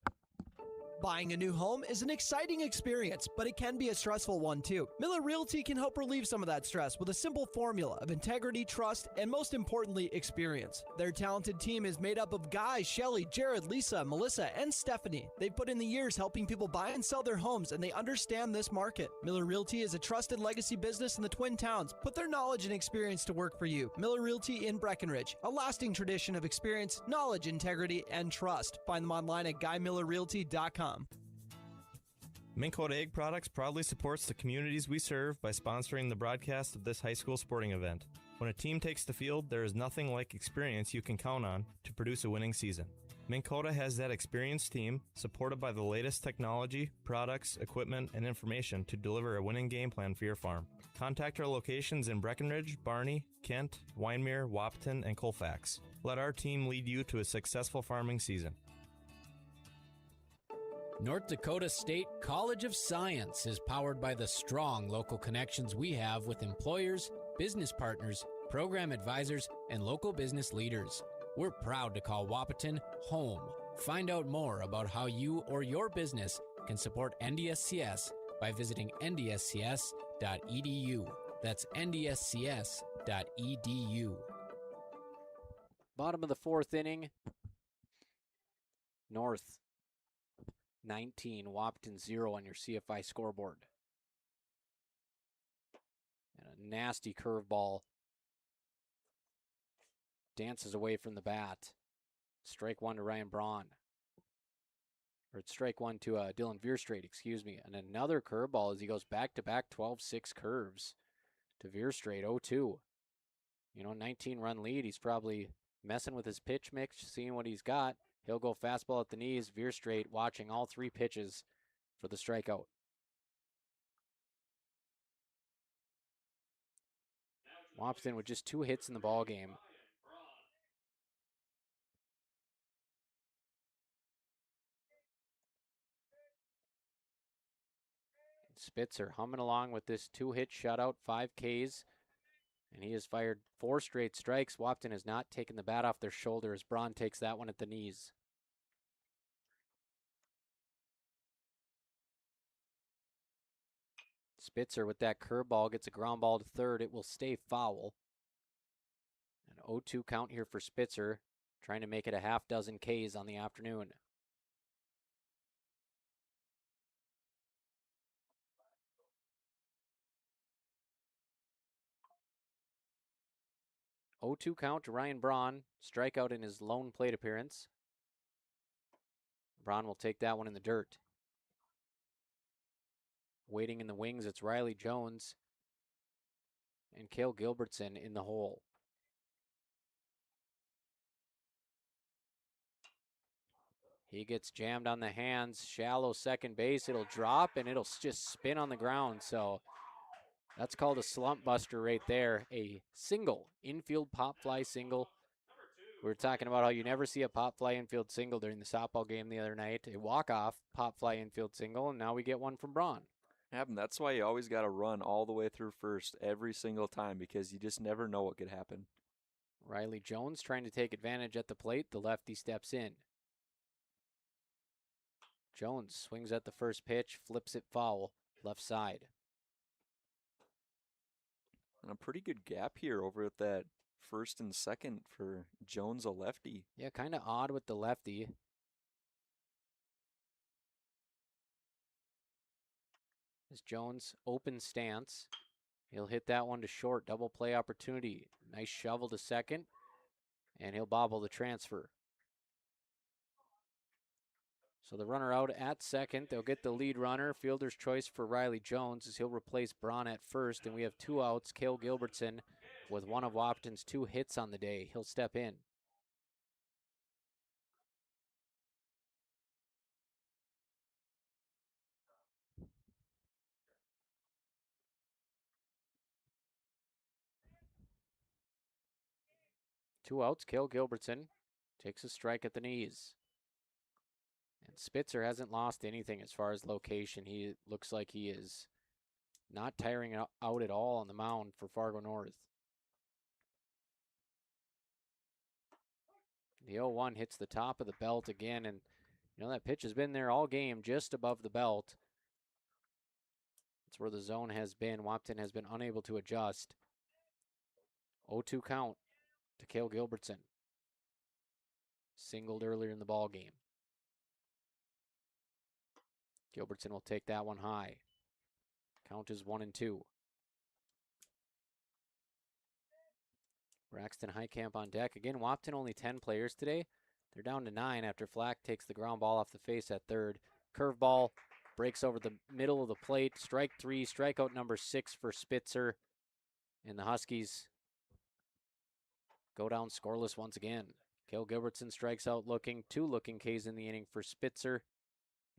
Buying a new home is an exciting experience, but it can be a stressful one too. Miller Realty can help relieve some of that stress with a simple formula of integrity, trust, and most importantly, experience. Their talented team is made up of Guy, Shelly, Jared, Lisa, Melissa, and Stephanie. They've put in the years helping people buy and sell their homes, and they understand this market. Miller Realty is a trusted legacy business in the Twin Towns. Put their knowledge and experience to work for you. Miller Realty in Breckenridge, a lasting tradition of experience, knowledge, integrity, and trust. Find them online at GuyMillerRealty.com. Minn Kota Egg Products proudly supports the communities we serve by sponsoring the broadcast of this high school sporting event. When a team takes the field, there is nothing like experience you can count on to produce a winning season. Minn Kota has that experienced team, supported by the latest technology, products, equipment, and information to deliver a winning game plan for your farm. Contact our locations in Breckenridge, Barney, Kent, Wyndmere, Wahpeton, and Colfax. Let our team lead you to a successful farming season. North Dakota State College of Science is powered by the strong local connections we have with employers, business partners, program advisors, and local business leaders. We're proud to call Wahpeton home. Find out more about how you or your business can support NDSCS by visiting ndscs.edu. That's ndscs.edu. Bottom of the fourth inning. North 19, Wahpeton 0 on your CFI scoreboard. And a nasty curveball dances away from the bat. Strike one to Ryan Braun. Or it's strike one to Dylan Veerstraight, excuse me. And another curveball as he goes back-to-back 12-6 curves to Veerstraight, 0-2. 19-run lead. He's probably messing with his pitch mix, seeing what he's got. He'll go fastball at the knees. Veerstraight watching all three pitches for the strikeout. Wahpeton with just 2 hits in the ball game. Spitzer humming along with this 2-hit shutout, 5 Ks. And he has fired 4 straight strikes. Wahpeton has not taken the bat off their shoulder as Braun takes that one at the knees. Spitzer with that curveball gets a ground ball to third. It will stay foul. An 0-2 count here for Spitzer, trying to make it a half dozen Ks on the afternoon. Oh, 0-2 count to Ryan Braun. Strikeout in his lone plate appearance. Braun will take that one in the dirt. Waiting in the wings, it's Riley Jones and Cale Gilbertson in the hole. He gets jammed on the hands, shallow second base. It'll drop and it'll just spin on the ground. So that's called a slump buster right there. A single, infield pop fly single. We were talking about how you never see a pop fly infield single during the softball game the other night. A walk-off pop fly infield single, and now we get one from Braun. Yeah, and that's why you always got to run all the way through first every single time, because you just never know what could happen. Riley Jones trying to take advantage at the plate. The lefty steps in. Jones swings at the first pitch, flips it foul, left side. And a pretty good gap here over at that first and second for Jones, a lefty. Yeah, kind of odd with the lefty. As Jones open stance. He'll hit that one to short. Double play opportunity. Nice shovel to second. And he'll bobble the transfer. So the runner out at second. They'll get the lead runner. Fielder's choice for Riley Jones as he'll replace Braun at first. And we have 2 outs. Cale Gilbertson with one of Wahpeton's 2 hits on the day. He'll step in. 2 outs. Cale Gilbertson takes a strike at the knees. And Spitzer hasn't lost anything as far as location. He looks like he is not tiring out at all on the mound for Fargo North. The 0-1 hits the top of the belt again, and that pitch has been there all game, just above the belt. That's where the zone has been. Wahpeton has been unable to adjust. 0-2 count to Cale Gilbertson. Singled earlier in the ball game. Gilbertson will take that one high. Count is 1-2. Braxton Heitkamp on deck. Again, Wahpeton only 10 players today. They're down to 9 after Flack takes the ground ball off the face at third. Curveball breaks over the middle of the plate. Strike 3, strikeout number 6 for Spitzer. And the Huskies go down scoreless once again. Cale Gilbertson strikes out looking. 2 looking Ks in the inning for Spitzer.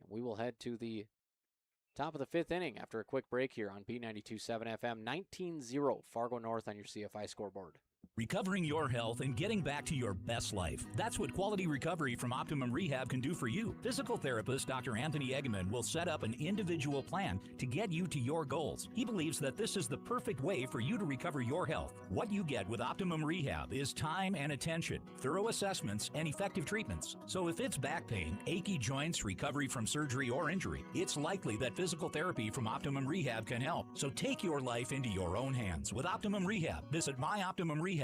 And we will head to the top of the 5th inning after a quick break here on B92.7 FM. 19-0 Fargo North on your CFI scoreboard. Recovering your health and getting back to your best life. That's what Quality Recovery from Optimum Rehab can do for you. Physical therapist Dr. Anthony Eggman will set up an individual plan to get you to your goals. He believes that this is the perfect way for you to recover your health. What you get with Optimum Rehab is time and attention, thorough assessments, and effective treatments. So if it's back pain, achy joints, recovery from surgery or injury, it's likely that physical therapy from Optimum Rehab can help. So take your life into your own hands with Optimum Rehab. Visit myoptimumrehab.com.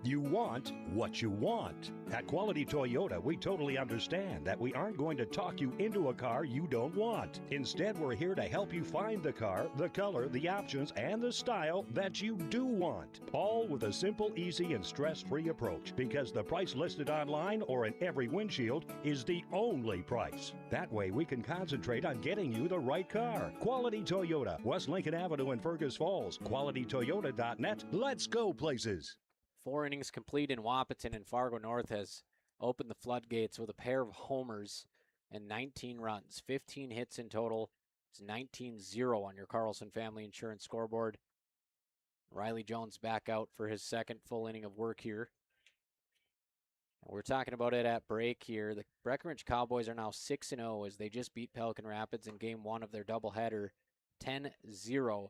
You want what you want. At Quality Toyota, we totally understand that we aren't going to talk you into a car you don't want. Instead, we're here to help you find the car, the color, the options, and the style that you do want. All with a simple, easy, and stress-free approach, because the price listed online or in every windshield is the only price. That way, we can concentrate on getting you the right car. Quality Toyota, West Lincoln Avenue in Fergus Falls. QualityToyota.net. Let's go places. 4 innings complete in Wahpeton, and Fargo North has opened the floodgates with a pair of homers and 19 runs. 15 hits in total. It's 19-0 on your Carlson Family Insurance scoreboard. Riley Jones back out for his second full inning of work here. And we're talking about it at break here. The Breckenridge Cowboys are now 6-0 as they just beat Pelican Rapids in game 1 of their doubleheader, 10-0.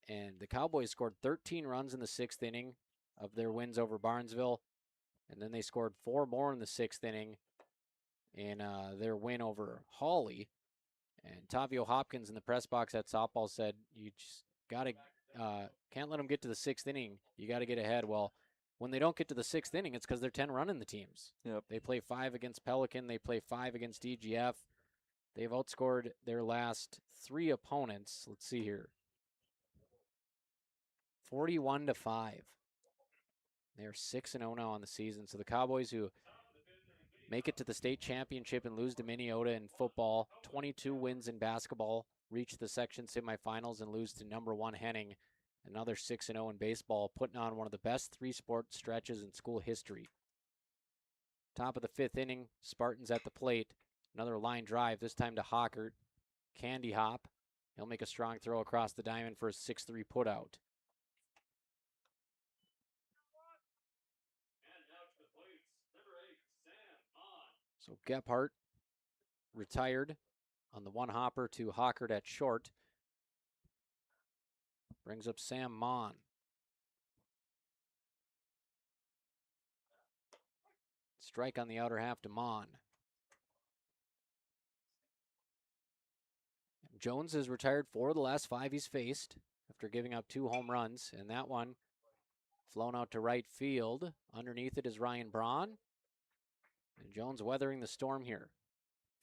And the Cowboys scored 13 runs in the 6th inning of their wins over Barnesville. And then they scored 4 more in the 6th inning in their win over Hawley. And Tavio Hopkins in the press box at softball said, you just got to, can't let them get to the 6th inning. You got to get ahead. Well, when they don't get to the 6th inning, it's because they're 10 running the teams. Yep. They play 5 against Pelican. They play 5 against DGF. They've outscored their last 3 opponents. Let's see here. 41-5. They're 6-0 now on the season. So the Cowboys, who make it to the state championship and lose to Minnesota in football, 22 wins in basketball, reach the section semifinals and lose to number 1 Henning, another 6-0 in baseball, putting on one of the best 3-sport stretches in school history. Top of the 5th inning, Spartans at the plate. Another line drive, this time to Hockert. Candy hop. He'll make a strong throw across the diamond for a 6-3 putout. So Gephardt retired on the 1 hopper to Hockert at short. Brings up Sam Mon. Strike on the outer half to Mon. Jones has retired 4 of the last 5 he's faced after giving up 2 home runs, and that one flown out to right field. Underneath it is Ryan Braun. And Jones weathering the storm here.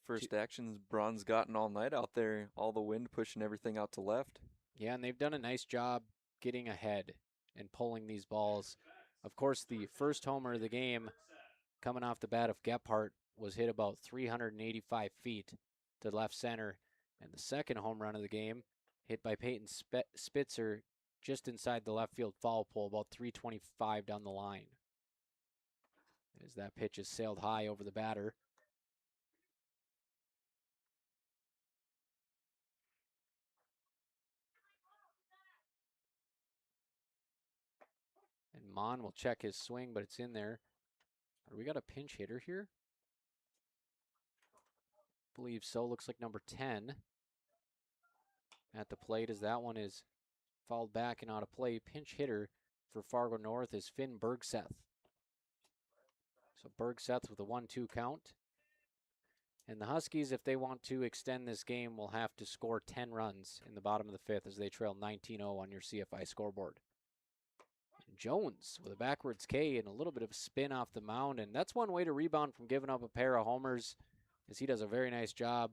First actions Braun's gotten all night out there. All the wind pushing everything out to left. Yeah, and they've done a nice job getting ahead and pulling these balls. Of course, the first homer of the game coming off the bat of Gephardt was hit about 385 feet to left center. And the second home run of the game hit by Peyton Spitzer just inside the left field foul pole, about 325 down the line. As that pitch is sailed high over the batter. And Mon will check his swing, but it's in there. We got a pinch hitter here? Believe so. Looks like number 10 at the plate, as that one is fouled back and out of play. Pinch hitter for Fargo North is Finn Bergseth. So Bergseth with a 1-2 count. And the Huskies, if they want to extend this game, will have to score 10 runs in the bottom of the fifth as they trail 19-0 on your CFI scoreboard. Jones with a backwards K and a little bit of a spin off the mound, and that's one way to rebound from giving up a pair of homers, as he does a very nice job.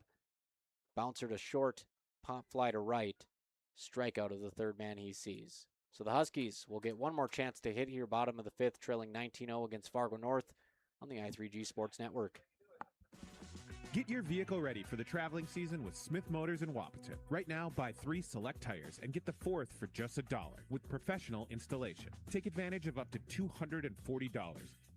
Bouncer to short, pop fly to right, strikeout of the third man he sees. So the Huskies will get one more chance to hit here, bottom of the fifth, trailing 19-0 against Fargo North on the I3G Sports Network. Get your vehicle ready for the traveling season with Smith Motors in Wahpeton. Right now, buy 3 select tires and get the 4th for just $1 with professional installation. Take advantage of up to $240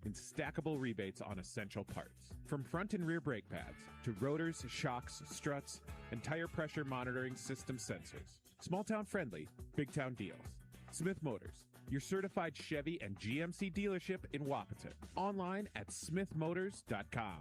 in stackable rebates on essential parts. From front and rear brake pads to rotors, shocks, struts, and tire pressure monitoring system sensors. Small town friendly, big town deals. Smith Motors, your certified Chevy and GMC dealership in Wahpeton. Online at smithmotors.com.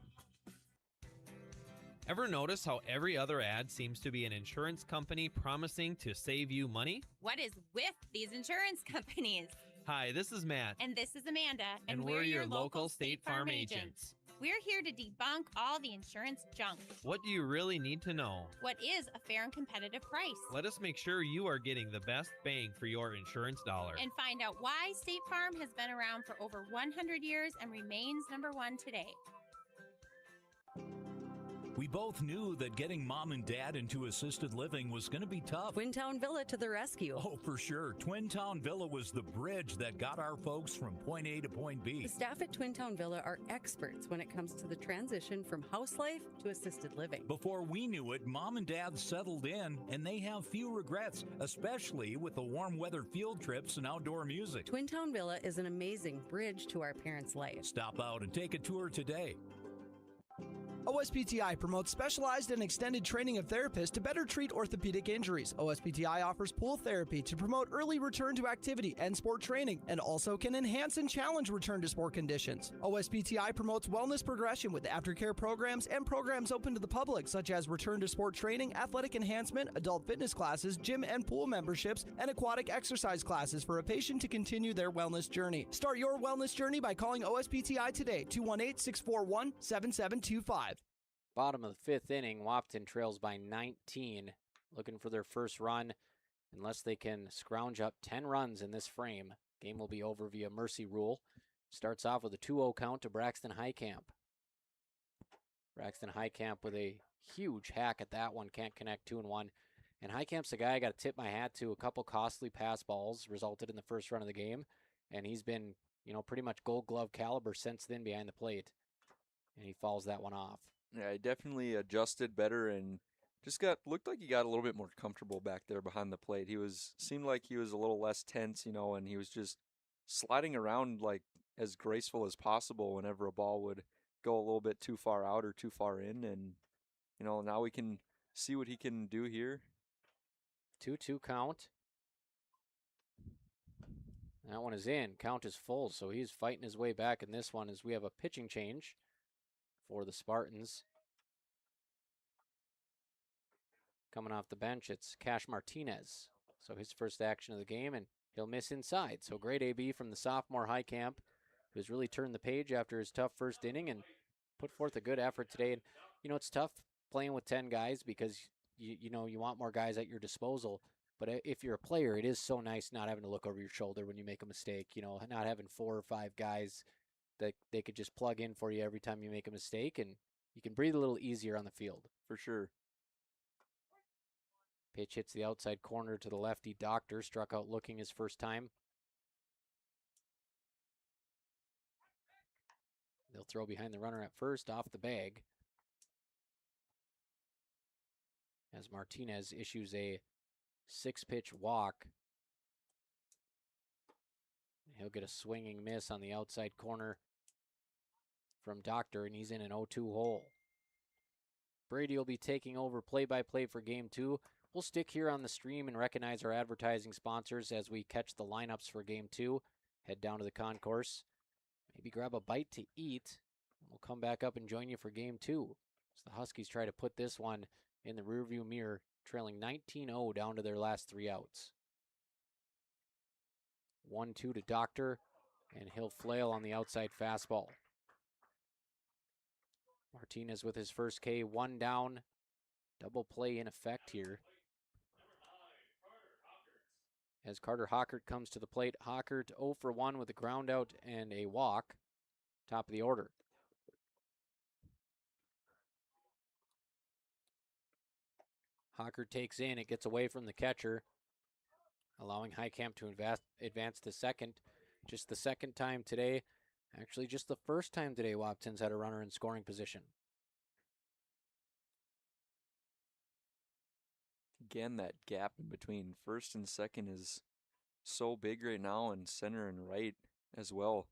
Ever notice how every other ad seems to be an insurance company promising to save you money? What is with these insurance companies? Hi, this is Matt. And this is Amanda. And we're your local State Farm agents. We're here to debunk all the insurance junk. What do you really need to know? What is a fair and competitive price? Let us make sure you are getting the best bang for your insurance dollar. And find out why State Farm has been around for over 100 years and remains number one today. We both knew that getting mom and dad into assisted living was going to be tough. Twin Town Villa to the rescue. Oh, for sure. Twin Town Villa was the bridge that got our folks from point A to point B. The staff at Twin Town Villa are experts when it comes to the transition from house life to assisted living. Before we knew it, mom and dad settled in, and they have few regrets, especially with the warm weather field trips and outdoor music. Twin Town Villa is an amazing bridge to our parents' life. Stop out and take a tour today. OSPTI promotes specialized and extended training of therapists to better treat orthopedic injuries. OSPTI offers pool therapy to promote early return to activity and sport training, and also can enhance and challenge return to sport conditions. OSPTI promotes wellness progression with aftercare programs and programs open to the public, such as return to sport training, athletic enhancement, adult fitness classes, gym and pool memberships, and aquatic exercise classes for a patient to continue their wellness journey. Start your wellness journey by calling OSPTI today, 218-641-7725. Bottom of the fifth inning, Wahpeton trails by 19, looking for their first run. Unless they can scrounge up 10 runs in this frame, game will be over via mercy rule. Starts off with a 2-0 count to Braxton Highcamp. Braxton Highcamp with a huge hack at that one, can't connect 2-1. And Highcamp's the guy I got to tip my hat to. A couple costly pass balls resulted in the first run of the game, and he's been, pretty much Gold Glove caliber since then behind the plate. And he fouls that one off. Yeah, he definitely adjusted better and just looked like he got a little bit more comfortable back there behind the plate. Seemed like he was a little less tense, and he was just sliding around like as graceful as possible whenever a ball would go a little bit too far out or too far in. And, now we can see what he can do here. 2-2 count. That one is in. Count is full, so he's fighting his way back in this one as we have a pitching change for the Spartans. Coming off the bench, it's Cash Martinez. So his first action of the game, and he'll miss inside. So great AB from the sophomore Highcamp, who's really turned the page after his tough first inning and put forth a good effort today. And, it's tough playing with 10 guys because, you want more guys at your disposal. But if you're a player, it is so nice not having to look over your shoulder when you make a mistake, not having 4 or 5 guys that they could just plug in for you every time you make a mistake, and you can breathe a little easier on the field. For sure. Pitch hits the outside corner to the lefty. Doctor struck out looking his first time. They'll throw behind the runner at first, off the bag, as Martinez issues a 6-pitch walk. He'll get a swinging miss on the outside corner from Doctor, and he's in an 0-2 hole. Brady will be taking over play-by-play for Game 2. We'll stick here on the stream and recognize our advertising sponsors as we catch the lineups for Game 2. head down to the concourse, maybe grab a bite to eat, and we'll come back up and join you for game 2. As the Huskies try to put this one in the rearview mirror, trailing 19-0 down to their last 3 outs. 1-2 to Doctor, and he'll flail on the outside fastball. Martinez with his first K, 1 down. Double play in effect here. As Carter Hockert comes to the plate, Hockert 0 for 1 with a ground out and a walk. Top of the order. Hockert takes in, it gets away from the catcher, allowing Heitkamp to advance to second. Just the second time today, actually just the first time today Wahpeton's had a runner in scoring position. Again, that gap in between first and second is so big right now, and center and right as well.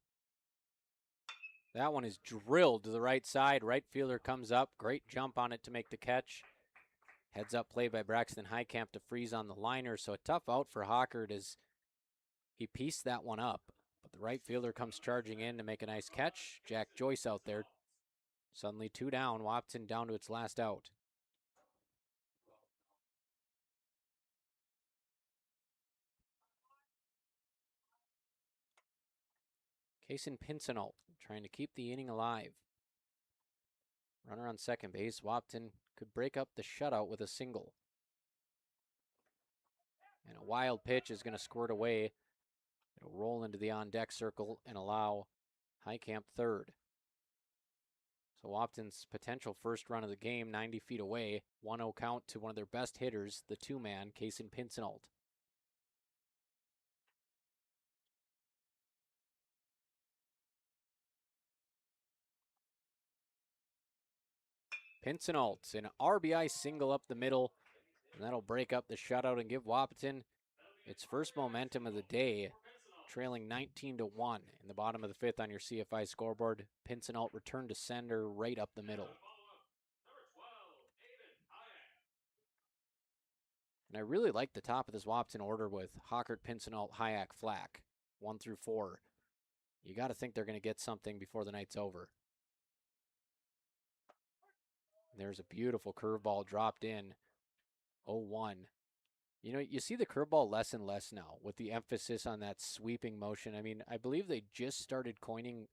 That one is drilled to the right side. Right fielder comes up. Great jump on it to make the catch. Heads up play by Braxton Heitkamp to freeze on the liner. So a tough out for Hockert as he pieced that one up. But the right fielder comes charging in to make a nice catch. Jack Joyce out there. Suddenly 2 down. Wahpeton down to its last out. Kason Pincinel trying to keep the inning alive. Runner on second base. Wahpeton could break up the shutout with a single. And a wild pitch is going to squirt away. It'll roll into the on-deck circle and allow Heitkamp third. So Wahpeton's potential first run of the game, 90 feet away. 1-0 count to one of their best hitters, the 2-man, Kason Pincinel. Pincinel, an RBI single up the middle, and that'll break up the shutout and give Wahpeton its first momentum of the day, trailing 19-1 in the bottom of the 5th on your CFI scoreboard. Pincinel returned to sender right up the middle. And I really like the top of this Wahpeton order with Hockert, Pincinel, Hayek, Flack, 1 through 4. You got to think they're going to get something before the night's over. There's a beautiful curveball dropped in, 0-1. You know, you see the curveball less and less now with the emphasis on that sweeping motion. I mean, I believe they just started coining,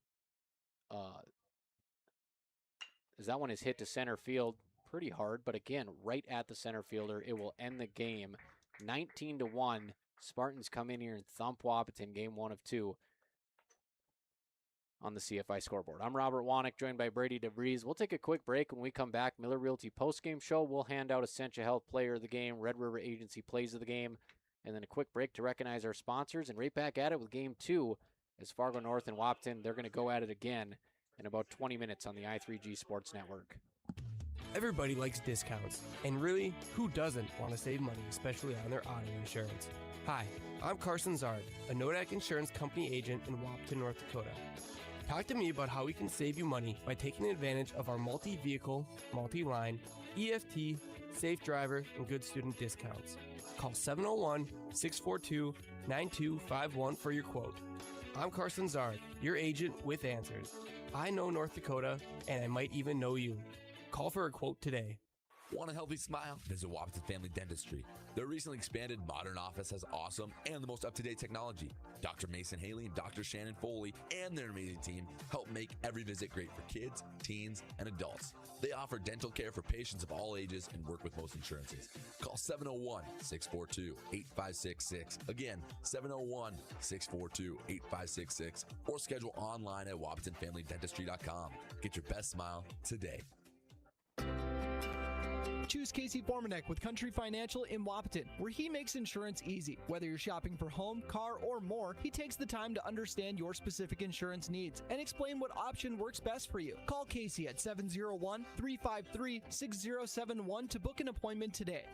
as that one is hit to center field pretty hard, but again, right at the center fielder. It will end the game, 19-1. Spartans come in here and thump Wahpeton, game 1 of 2. On the CFI scoreboard. I'm Robert Wanek, joined by Brady DeVries. We'll take a quick break. When we come back, Miller Realty postgame show. We'll hand out Essentia Health Player of the Game, Red River Agency Plays of the Game, and then a quick break to recognize our sponsors, and right back at it with Game 2 as Fargo North and Wahpeton, they're going to go at it again in about 20 minutes on the I3G Sports Network. Everybody likes discounts, and really, who doesn't want to save money, especially on their auto insurance? Hi, I'm Carson Zard, a Nodak Insurance Company agent in Wahpeton, North Dakota. Talk to me about how we can save you money by taking advantage of our multi-vehicle, multi-line, EFT, safe driver, and good student discounts. Call 701-642-9251 for your quote. I'm Carson Zard, your agent with answers. I know North Dakota, and I might even know you. Call for a quote today. Want a healthy smile? Visit Wahpeton Family Dentistry. Their recently expanded modern office has awesome and the most up-to-date technology. Dr. Mason Haley and Dr. Shannon Foley and their amazing team help make every visit great for kids, teens, and adults. They offer dental care for patients of all ages and work with most insurances. Call 701-642-8566. Again, 701-642-8566. Or schedule online at WahpetonFamilyDentistry.com. Get your best smile today. Choose Casey Formanek with Country Financial in Wahpeton, where he makes insurance easy. Whether you're shopping for home, car, or more, he takes the time to understand your specific insurance needs and explain what option works best for you. Call Casey at 701-353-6071 to book an appointment today.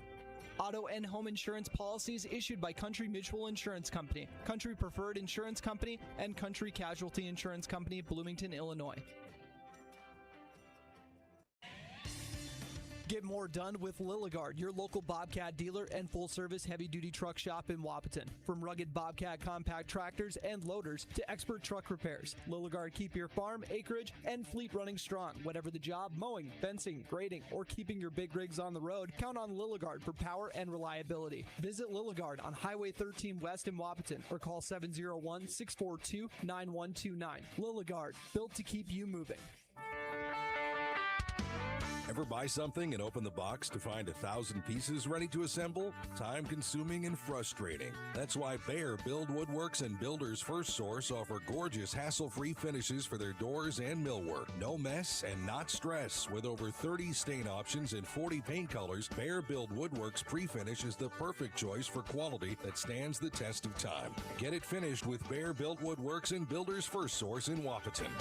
Auto and home insurance policies issued by Country Mutual Insurance Company, Country Preferred Insurance Company, and Country Casualty Insurance Company, Bloomington, Illinois. Get more done with Lilligard, your local Bobcat dealer and full-service heavy-duty truck shop in Wahpeton. From rugged Bobcat compact tractors and loaders to expert truck repairs, Lilligard keep your farm, acreage, and fleet running strong. Whatever the job, mowing, fencing, grading, or keeping your big rigs on the road, count on Lilligard for power and reliability. Visit Lilligard on Highway 13 West in Wahpeton or call 701-642-9129. Lilligard, built to keep you moving. Ever buy something and open the box to find 1,000 pieces ready to assemble? Time consuming and frustrating. That's why Bear Build Woodworks and Builders First Source offer gorgeous hassle-free finishes for their doors and millwork. No mess and not stress. With over 30 stain options and 40 paint colors, Bear Build Woodworks pre-finish is the perfect choice for quality that stands the test of time. Get it finished with Bear Build Woodworks and Builders First Source in Wahpeton.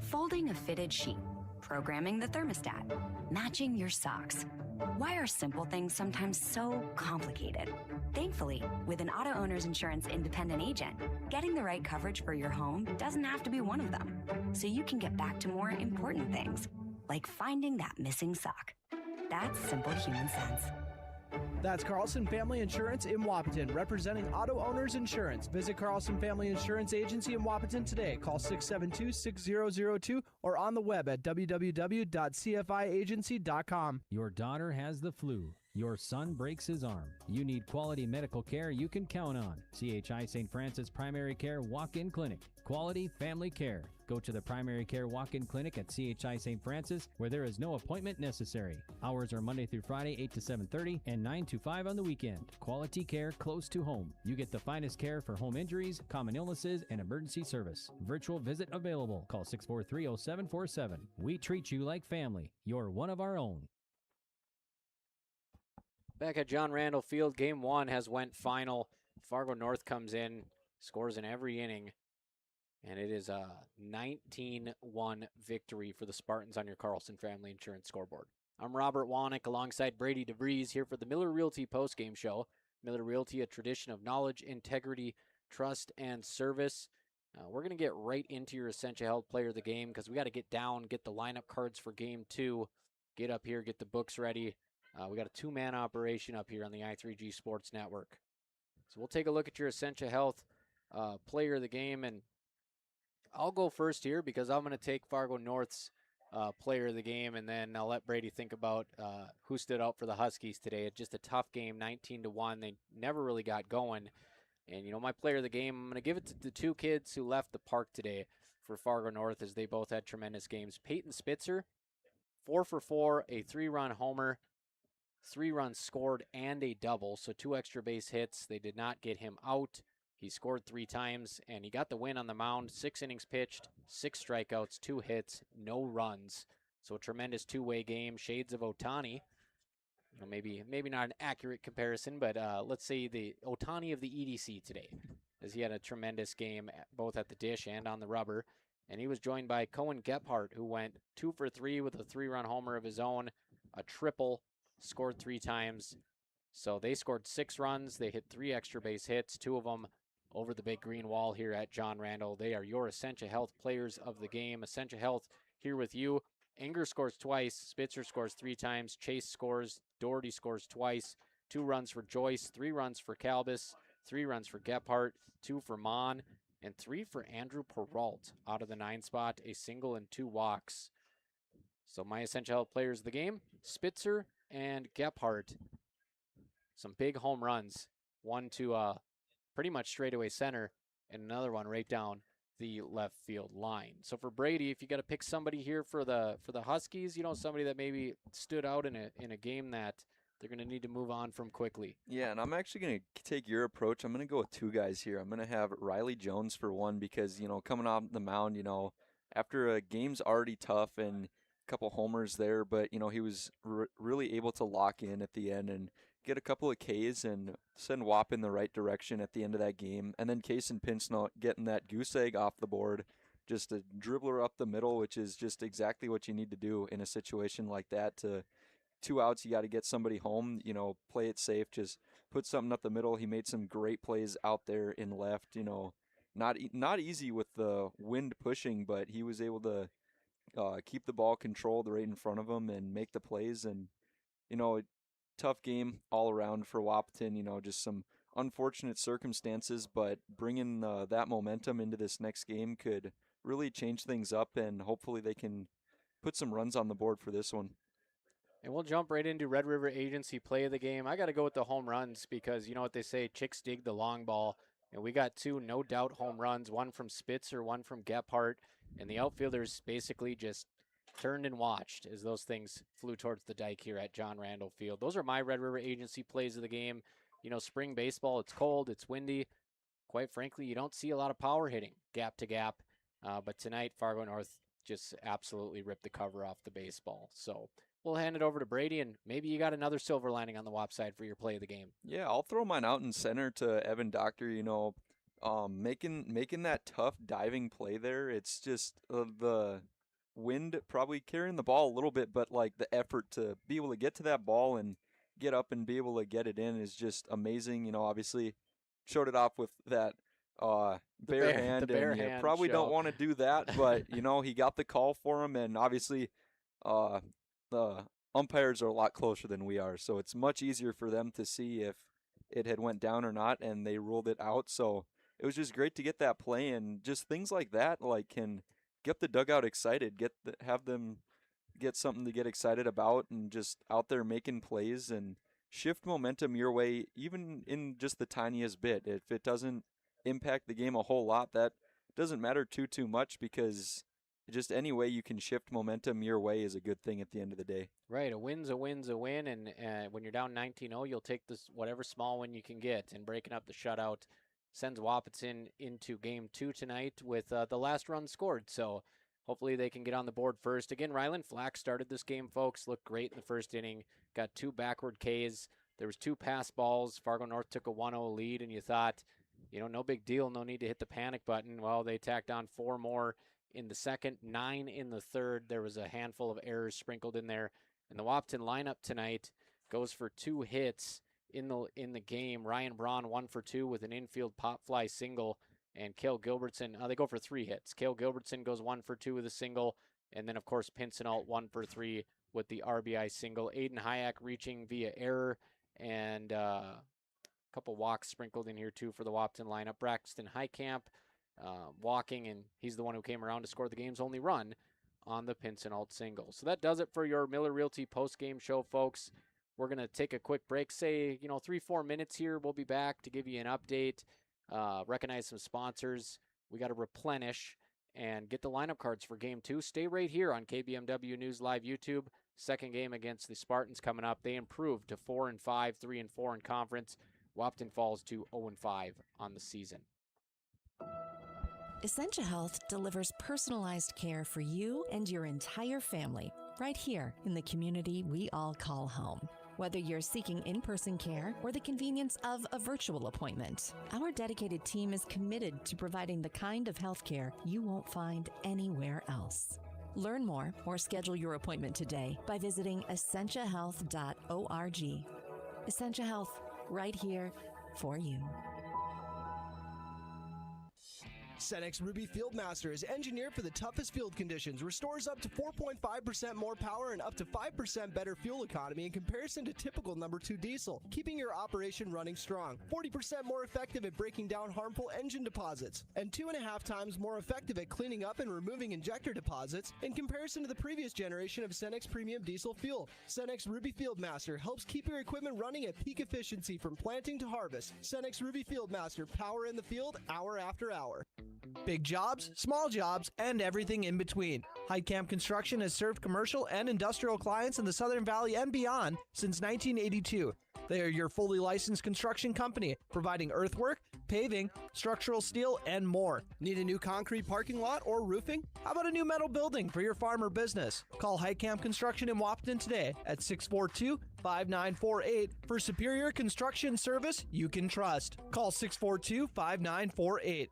Folding a fitted sheet, programming the thermostat, matching your socks. Why are simple things sometimes so complicated? Thankfully, with an auto owner's insurance independent agent, getting the right coverage for your home doesn't have to be one of them. So you can get back to more important things, like finding that missing sock. That's simple human sense. That's Carlson Family Insurance in Wahpeton, representing auto owners insurance. Visit Carlson Family Insurance Agency in Wahpeton today. Call 672-6002 or on the web at www.cfiagency.com. Your daughter has the flu. Your son breaks his arm. You need quality medical care you can count on. CHI St. Francis Primary Care Walk-In Clinic. Quality family care. Go to the Primary Care Walk-In Clinic at CHI St. Francis, where there is no appointment necessary. Hours are Monday through Friday, 8 to 7:30 and 9 to 5 on the weekend. Quality care close to home. You get the finest care for home injuries, common illnesses, and emergency service. Virtual visit available. Call 643-0747. We treat you like family. You're one of our own. Back at John Randall Field, game one has went final. Fargo North comes in, scores in every inning, and it is a 19-1 victory for the Spartans on your Carlson Family Insurance scoreboard. I'm Robert Wanek alongside Brady DeVries here for the Miller Realty postgame show. Miller Realty, a tradition of knowledge, integrity, trust, and service. We're going to get right into your Essentia Health player of the game because we got to get down, get the lineup cards for game two, get up here, get the books ready. We got a two-man operation up here on the I3G Sports Network. So we'll take a look at your Essentia Health player of the game, and I'll go first here because I'm going to take Fargo North's player of the game, and then I'll let Brady think about who stood out for the Huskies today. It's just a tough game, 19-1. They never really got going. And, you know, my player of the game, I'm going to give it to the two kids who left the park today for Fargo North as they both had tremendous games. Peyton Spitzer, 4 for 4, a 3-run homer, 3 runs scored, and a double, so 2 extra base hits. They did not get him out. He scored 3 times, and he got the win on the mound. 6 innings pitched, 6 strikeouts, 2 hits, no runs. So a tremendous two-way game. Shades of Ohtani. You know, maybe not an accurate comparison, but let's say the Ohtani of the EDC today, as he had a tremendous game both at the dish and on the rubber. And he was joined by Cohen Gephardt, who went 2 for 3 with a 3-run homer of his own, a triple, scored 3 times. So they scored 6 runs. They hit 3 extra base hits, 2 of them over the big green wall here at John Randall. They are your Essentia Health players of the game. Essentia Health here with you. Anger scores twice. Spitzer scores 3 times. Chase scores. Doherty scores twice. 2 runs for Joyce. 3 runs for Calbus. 3 runs for Gephardt. 2 for Mon. And 3 for Andrew Peralt out of the 9 spot. A single and 2 walks. So my Essentia Health players of the game, Spitzer and Gephardt. Some big home runs. One to pretty much straightaway center, and another one right down the left field line. So for Brady, if you got to pick somebody here for the Huskies, you know, somebody that maybe stood out in a game that they're going to need to move on from quickly. Yeah, and I'm actually going to take your approach. I'm going to go with 2 guys here. I'm going to have Riley Jones for one because, you know, coming off the mound, you know, after a game's already tough and couple homers there, but you know he was really able to lock in at the end and get a couple of Ks and send Wap in the right direction at the end of that game. And then Case and Pinsnell getting that goose egg off the board, just a dribbler up the middle, which is just exactly what you need to do in a situation like that. To 2 outs, you got to get somebody home, you know, play it safe, just put something up the middle. He made some great plays out there in left, you know, not easy with the wind pushing, but he was able to keep the ball controlled right in front of them and make the plays. And, tough game all around for Wahpeton, just some unfortunate circumstances, but bringing that momentum into this next game could really change things up, and hopefully they can put some runs on the board for this one. And we'll jump right into Red River Agency play of the game. I got to go with the home runs because you know what they say, chicks dig the long ball. And we got two no doubt home runs, one from Spitzer, one from Gephardt. And the outfielders basically just turned and watched as those things flew towards the dike here at John Randall Field. Those are my Red River Agency plays of the game. Spring baseball, it's cold, it's windy. Quite frankly, you don't see a lot of power hitting gap to gap. But tonight, Fargo North just absolutely ripped the cover off the baseball. So we'll hand it over to Brady, and maybe you got another silver lining on the WAP side for your play of the game. Yeah, I'll throw mine out in center to Evan Doctor. Making that tough diving play there. It's just the wind probably carrying the ball a little bit, but like the effort to be able to get to that ball and get up and be able to get it in is just amazing. Obviously showed it off with that bare hand, and you probably don't want to do that, but he got the call for him, and obviously the umpires are a lot closer than we are, so it's much easier for them to see if it had went down or not, and they ruled it out. So it was just great to get that play, and just things like that can get the dugout excited, have them get something to get excited about, and just out there making plays and shift momentum your way, even in just the tiniest bit. If it doesn't impact the game a whole lot, that doesn't matter too much, because just any way you can shift momentum your way is a good thing at the end of the day. Right, a win's a win, and when you're down 19-0, you'll take this whatever small win you can get, and breaking up the shutout sends Wahpeton into Game 2 tonight with the last run scored, so hopefully they can get on the board first. Again, Rylan Flack started this game, folks, looked great in the first inning, got 2 backward Ks, there was 2 pass balls, Fargo North took a 1-0 lead, and you thought, no big deal, no need to hit the panic button. Well, they tacked on 4 more in the second, 9 in the third. There was a handful of errors sprinkled in there. And the Wahpeton lineup tonight goes for 2 hits in the game. Ryan Braun 1 for 2 with an infield pop fly single. And Cale Gilbertson, they go for 3 hits. Cale Gilbertson goes 1 for 2 with a single. And then, of course, Pincinalt 1 for 3 with the RBI single. Aiden Hayek reaching via error. And couple walks sprinkled in here too for the Wahpeton lineup. Braxton Highcamp walking, and he's the one who came around to score the game's only run on the Pincinalt single. So that does it for your Miller Realty post-game show, folks. We're going to take a quick break, say 3-4 minutes here. We'll be back to give you an update, recognize some sponsors. We got to replenish and get the lineup cards for Game 2. Stay right here on KBMW News Live YouTube. Second game against the Spartans coming up. They improved to 4-5, 3-4 in conference. Wahpeton falls to 0-5 on the season. Essentia Health delivers personalized care for you and your entire family right here in the community we all call home. Whether you're seeking in-person care or the convenience of a virtual appointment, our dedicated team is committed to providing the kind of health care you won't find anywhere else. Learn more or schedule your appointment today by visiting essentiahealth.org. Essentia Health, right here for you. Cenex Ruby Fieldmaster is engineered for the toughest field conditions, restores up to 4.5% more power and up to 5% better fuel economy in comparison to typical number 2 diesel, keeping your operation running strong, 40% more effective at breaking down harmful engine deposits, and 2.5 times more effective at cleaning up and removing injector deposits in comparison to the previous generation of Cenex Premium Diesel Fuel. Cenex Ruby Fieldmaster helps keep your equipment running at peak efficiency from planting to harvest. Cenex Ruby Fieldmaster, power in the field, hour after hour. Big jobs, small jobs, and everything in between. Heidkamp Construction has served commercial and industrial clients in the Southern Valley and beyond since 1982. They are your fully licensed construction company, providing earthwork, paving, structural steel, and more. Need a new concrete parking lot or roofing? How about a new metal building for your farm or business? Call Heidkamp Construction in Wahpeton today at 642-5948 for superior construction service you can trust. Call 642-5948.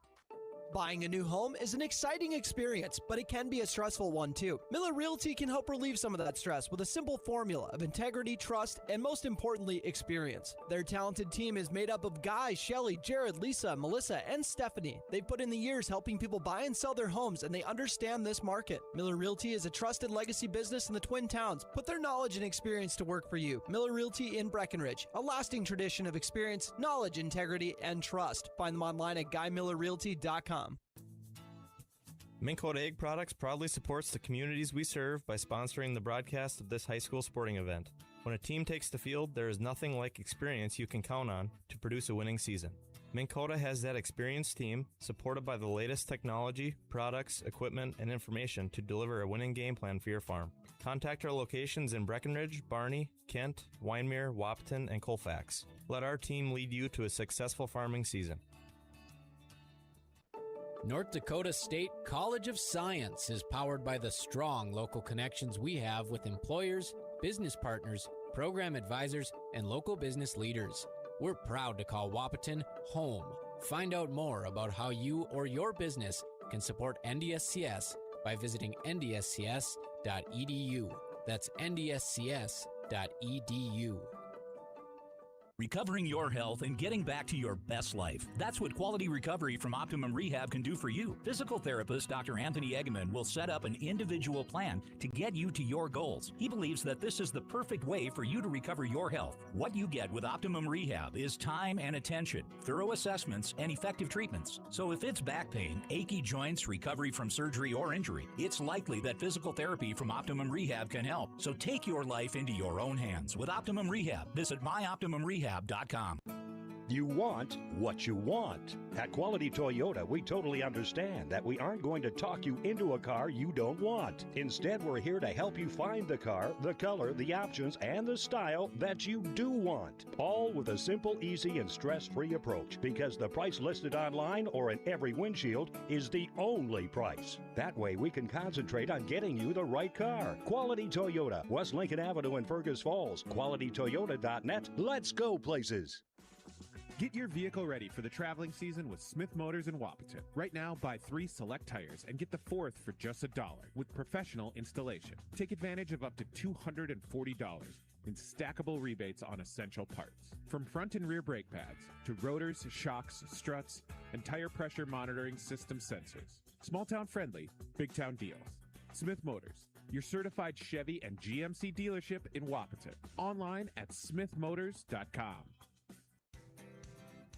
Buying a new home is an exciting experience, but it can be a stressful one too. Miller Realty can help relieve some of that stress with a simple formula of integrity, trust, and most importantly, experience. Their talented team is made up of Guy, Shelly, Jared, Lisa, Melissa, and Stephanie. They've put in the years helping people buy and sell their homes, and they understand this market. Miller Realty is a trusted legacy business in the Twin Towns. Put their knowledge and experience to work for you. Miller Realty in Breckenridge, a lasting tradition of experience, knowledge, integrity, and trust. Find them online at GuyMillerRealty.com. Minn Kota Egg Products proudly supports the communities we serve by sponsoring the broadcast of this high school sporting event. When a team takes the field, there is nothing like experience you can count on to produce a winning season. Minn Kota has that experienced team, supported by the latest technology, products, equipment, and information to deliver a winning game plan for your farm. Contact our locations in Breckenridge, Barney, Kent, Wyndmere, Wahpeton, and Colfax. Let our team lead you to a successful farming season. North Dakota State College of Science is powered by the strong local connections we have with employers, business partners, program advisors, and local business leaders. We're proud to call Wahpeton home. Find out more about how you or your business can support NDSCS by visiting ndscs.edu. That's ndscs.edu. Recovering your health and getting back to your best life. That's what Quality Recovery from Optimum Rehab can do for you. Physical therapist Dr. Anthony Egeman will set up an individual plan to get you to your goals. He believes that this is the perfect way for you to recover your health. What you get with Optimum Rehab is time and attention, thorough assessments, and effective treatments. So if it's back pain, achy joints, recovery from surgery or injury, it's likely that physical therapy from Optimum Rehab can help. So take your life into your own hands with Optimum Rehab. Visit myoptimumrehab.com. You want what you want. At Quality Toyota, we totally understand that we aren't going to talk you into a car you don't want. Instead, we're here to help you find the car, the color, the options, and the style that you do want. All with a simple, easy, and stress-free approach, because the price listed online or in every windshield is the only price. That way, we can concentrate on getting you the right car. Quality Toyota, West Lincoln Avenue in Fergus Falls. QualityToyota.net. Let's go places. Get your vehicle ready for the traveling season with Smith Motors in Wahpeton. Right now, buy 3 select tires and get the 4th for just $1 with professional installation. Take advantage of up to $240 in stackable rebates on essential parts. From front and rear brake pads to rotors, shocks, struts, and tire pressure monitoring system sensors. Small town friendly, big town deals. Smith Motors, your certified Chevy and GMC dealership in Wahpeton. Online at smithmotors.com.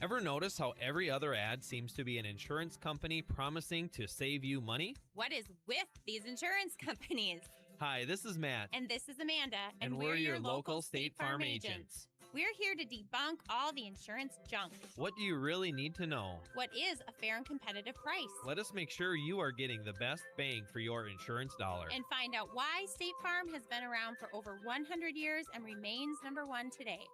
Ever notice how every other ad seems to be an insurance company promising to save you money? What is with these insurance companies? Hi, this is Matt. And this is Amanda. And we're your local State Farm agents. We're here to debunk all the insurance junk. What do you really need to know? What is a fair and competitive price? Let us make sure you are getting the best bang for your insurance dollar. And find out why State Farm has been around for over 100 years and remains #1 today.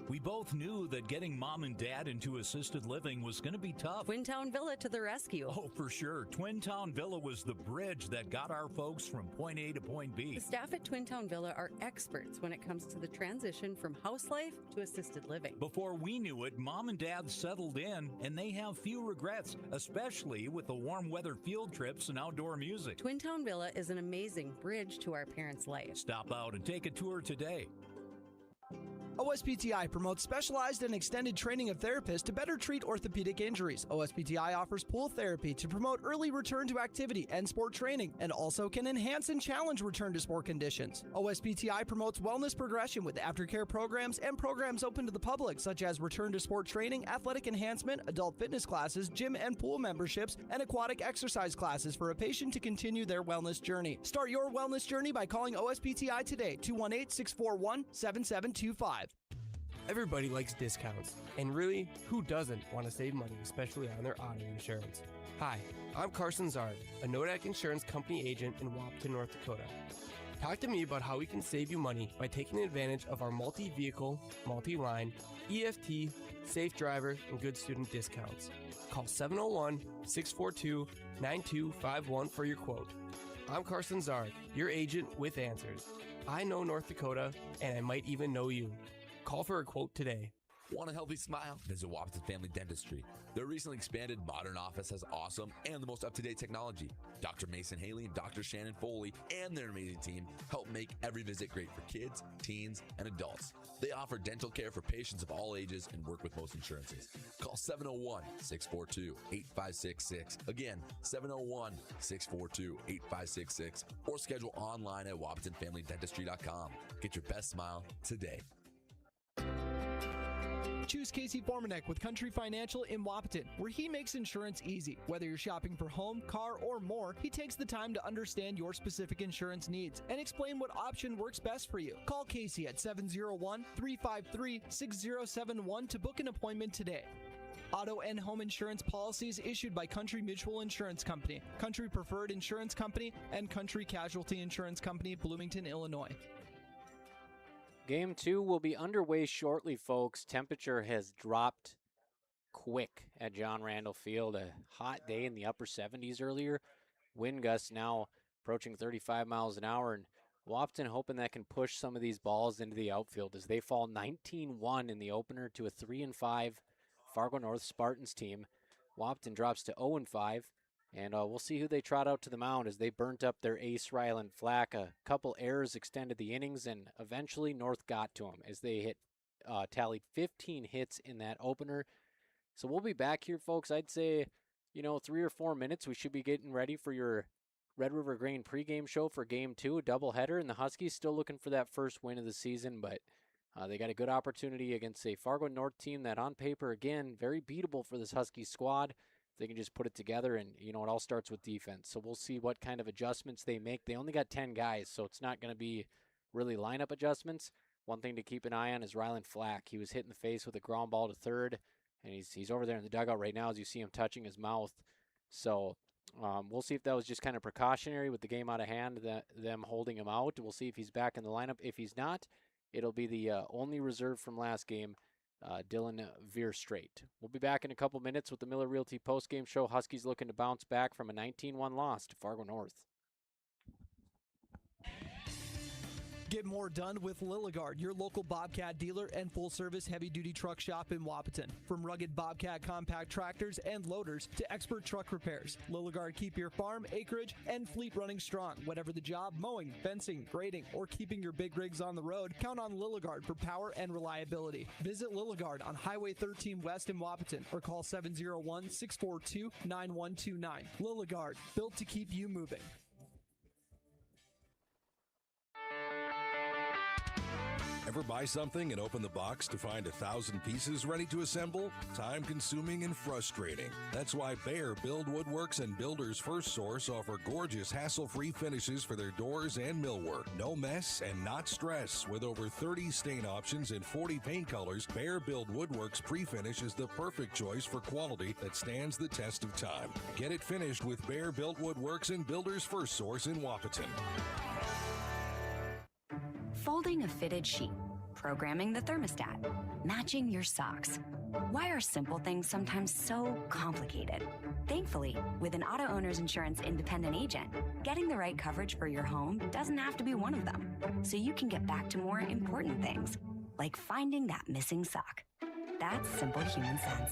We both knew that getting mom and dad into assisted living was going to be tough. Twin Town Villa to the rescue. Oh, for sure. Twin Town Villa was the bridge that got our folks from point A to point B. The staff at Twin Town Villa are experts when it comes to the transition from house life to assisted living. Before we knew it, mom and dad settled in, and they have few regrets, especially with the warm weather field trips and outdoor music. Twin Town Villa is an amazing bridge to our parents' life. Stop out and take a tour today. OSPTI promotes specialized and extended training of therapists to better treat orthopedic injuries. OSPTI offers pool therapy to promote early return to activity and sport training, and also can enhance and challenge return to sport conditions. OSPTI promotes wellness progression with aftercare programs and programs open to the public, such as return to sport training, athletic enhancement, adult fitness classes, gym and pool memberships, and aquatic exercise classes for a patient to continue their wellness journey. Start your wellness journey by calling OSPTI today, 218-641-7725. Everybody likes discounts, and really, who doesn't want to save money, especially on their auto insurance? Hi, I'm Carson Zard, a Nodak Insurance Company agent in Wahpeton, North Dakota. Talk to me about how we can save you money by taking advantage of our multi-vehicle, multi-line, EFT, safe driver, and good student discounts. Call 701-642-9251 for your quote. I'm Carson Zard, your agent with answers. I know North Dakota, and I might even know you. Call for a quote today. Want a healthy smile? Visit Wahpeton Family Dentistry. Their recently expanded modern office has awesome and the most up-to-date technology. Dr. Mason Haley and Dr. Shannon Foley and their amazing team help make every visit great for kids, teens, and adults. They offer dental care for patients of all ages and work with most insurances. Call 701-642-8566. Again, 701-642-8566 or schedule online at WahpetonFamilyDentistry.com. Get your best smile today. Choose Casey Formanek with Country Financial in Wahpeton, where he makes insurance easy. Whether you're shopping for home, car, or more, he takes the time to understand your specific insurance needs and explain what option works best for you. Call Casey at 701-353-6071 to book an appointment today. Auto and home insurance policies issued by Country Mutual Insurance Company, Country Preferred Insurance Company, and Country Casualty Insurance Company, Bloomington, Illinois. Game 2 will be underway shortly, folks. Temperature has dropped quick at John Randall Field. A hot day in the upper 70s earlier. Wind gusts now approaching 35 miles an hour, and Wahpeton hoping that can push some of these balls into the outfield as they fall 19-1 in the opener to a 3-5 Fargo North Spartans team. Wahpeton drops to 0-5. And we'll see who they trot out to the mound as they burnt up their ace, Ryland Flack. A couple errors extended the innings, and eventually North got to him as they tallied 15 hits in that opener. So we'll be back here, folks. I'd say, 3 or 4 minutes. We should be getting ready for your Red River Grain pregame show for Game 2, a doubleheader. And the Huskies still looking for that first win of the season, but they got a good opportunity against a Fargo North team that on paper, again, very beatable for this Huskies squad. They can just put it together, and, it all starts with defense. So we'll see what kind of adjustments they make. They only got 10 guys, so it's not going to be really lineup adjustments. One thing to keep an eye on is Ryland Flack. He was hit in the face with a ground ball to third, and he's over there in the dugout right now as you see him touching his mouth. So we'll see if that was just kind of precautionary with the game out of hand, them holding him out. We'll see if he's back in the lineup. If he's not, it'll be the only reserve from last game, Dylan Veerstraight. We'll be back in a couple minutes with the Miller Realty postgame show. Huskies looking to bounce back from a 19-1 loss to Fargo North. Get more done with Lilligard, your local Bobcat dealer and full-service heavy-duty truck shop in Wahpeton. From rugged Bobcat compact tractors and loaders to expert truck repairs, Lilligard keep your farm, acreage, and fleet running strong. Whatever the job, mowing, fencing, grading, or keeping your big rigs on the road, count on Lilligard for power and reliability. Visit Lilligard on Highway 13 West in Wahpeton or call 701-642-9129. Lilligard, built to keep you moving. Ever buy something and open the box to find 1,000 pieces ready to assemble? Time consuming and frustrating. That's why Bear Build Woodworks and Builders First Source offer gorgeous hassle-free finishes for their doors and millwork. No mess and not stress. With over 30 stain options and 40 paint colors, Bear Build Woodworks pre-finish is the perfect choice for quality that stands the test of time. Get it finished with Bear Built Woodworks and Builders First Source in Wahpeton. Folding a fitted sheet, programming the thermostat, matching your socks. Why are simple things sometimes so complicated? Thankfully, with an auto owner's insurance independent agent, getting the right coverage for your home doesn't have to be one of them. So you can get back to more important things, like finding that missing sock. That's simple human sense.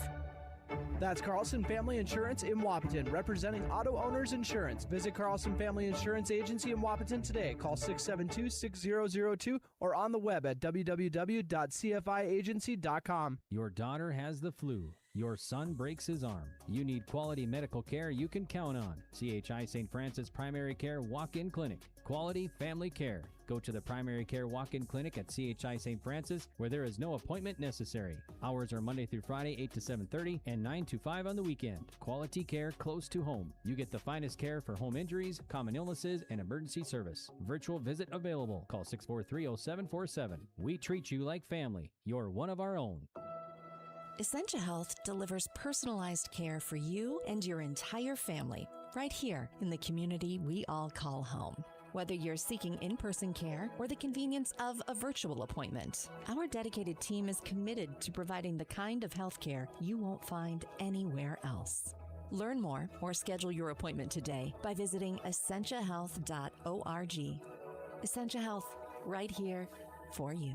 That's Carlson Family Insurance in Wahpeton, representing auto owners insurance. Visit Carlson Family Insurance Agency in Wahpeton today. Call 672-6002 or on the web at www.cfiagency.com. Your daughter has the flu. Your son breaks his arm. You need quality medical care you can count on. CHI St. Francis Primary Care Walk-In Clinic. Quality family care. Go to the Primary Care Walk-In Clinic at CHI St. Francis, where there is no appointment necessary. Hours are Monday through Friday, 8 to 7:30 and 9 to 5 on the weekend. Quality care close to home. You get the finest care for home injuries, common illnesses, and emergency service. Virtual visit available. Call 643-0747. We treat you like family. You're one of our own. Essentia Health delivers personalized care for you and your entire family, right here in the community we all call home. Whether you're seeking in-person care or the convenience of a virtual appointment, our dedicated team is committed to providing the kind of health care you won't find anywhere else. Learn more or schedule your appointment today by visiting essentiahealth.org. Essentia Health, right here for you.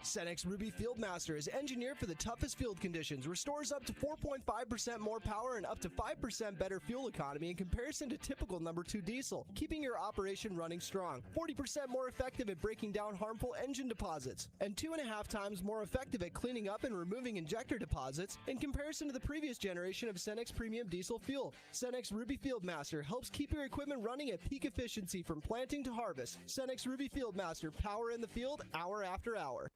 Cenex Ruby Fieldmaster is engineered for the toughest field conditions, restores up to 4.5% more power and up to 5% better fuel economy in comparison to typical number 2 diesel, keeping your operation running strong. 40% more effective at breaking down harmful engine deposits, and 2.5 times more effective at cleaning up and removing injector deposits in comparison to the previous generation of Cenex Premium Diesel fuel. Cenex Ruby Fieldmaster helps keep your equipment running at peak efficiency from planting to harvest. Cenex Ruby Fieldmaster, power in the field, hour after hour.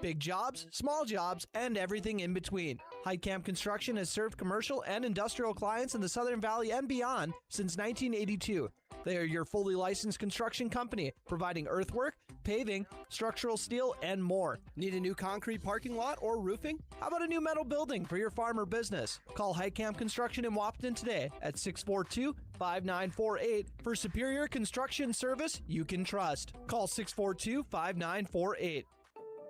Big jobs, small jobs, and everything in between. Heitkamp Construction has served commercial and industrial clients in the Southern Valley and beyond since 1982. They are your fully licensed construction company, providing earthwork, paving, structural steel, and more. Need a new concrete parking lot or roofing? How about a new metal building for your farm or business? Call Heitkamp Construction in Wahpeton today at 642-5948 for superior construction service you can trust. Call 642-5948.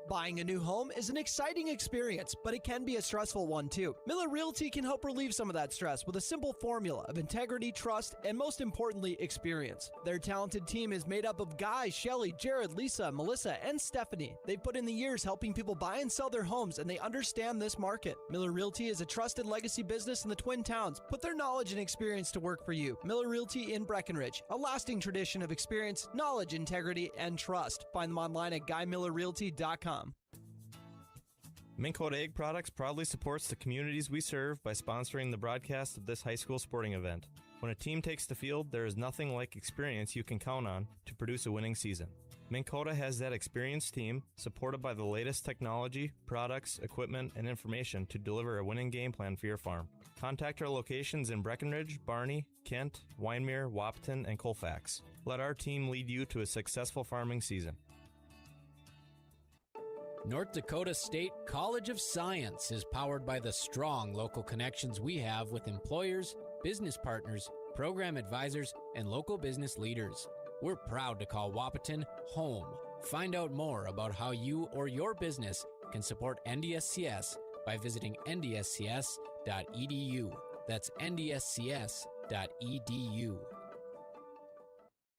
Buying a new home is an exciting experience, but it can be a stressful one too. Miller Realty can help relieve some of that stress with a simple formula of integrity, trust, and most importantly, experience. Their talented team is made up of Guy, Shelly, Jared, Lisa, Melissa, and Stephanie. They've put in the years helping people buy and sell their homes, and they understand this market. Miller Realty is a trusted legacy business in the Twin Towns. Put their knowledge and experience to work for you. Miller Realty in Breckenridge, a lasting tradition of experience, knowledge, integrity, and trust. Find them online at GuyMillerRealty.com. Minn Kota Egg Products proudly supports the communities we serve by sponsoring the broadcast of this high school sporting event. When a team takes the field, there is nothing like experience you can count on to produce a winning season. Minn Kota has that experienced team, supported by the latest technology, products, equipment, and information to deliver a winning game plan for your farm. Contact our locations in Breckenridge, Barney, Kent, Wyndmere, Wahpeton, and Colfax. Let our team lead you to a successful farming season. North Dakota State College of Science is powered by the strong local connections we have with employers, business partners, program advisors, and local business leaders. We're proud to call Wahpeton home. Find out more about how you or your business can support NDSCS by visiting ndscs.edu. That's ndscs.edu.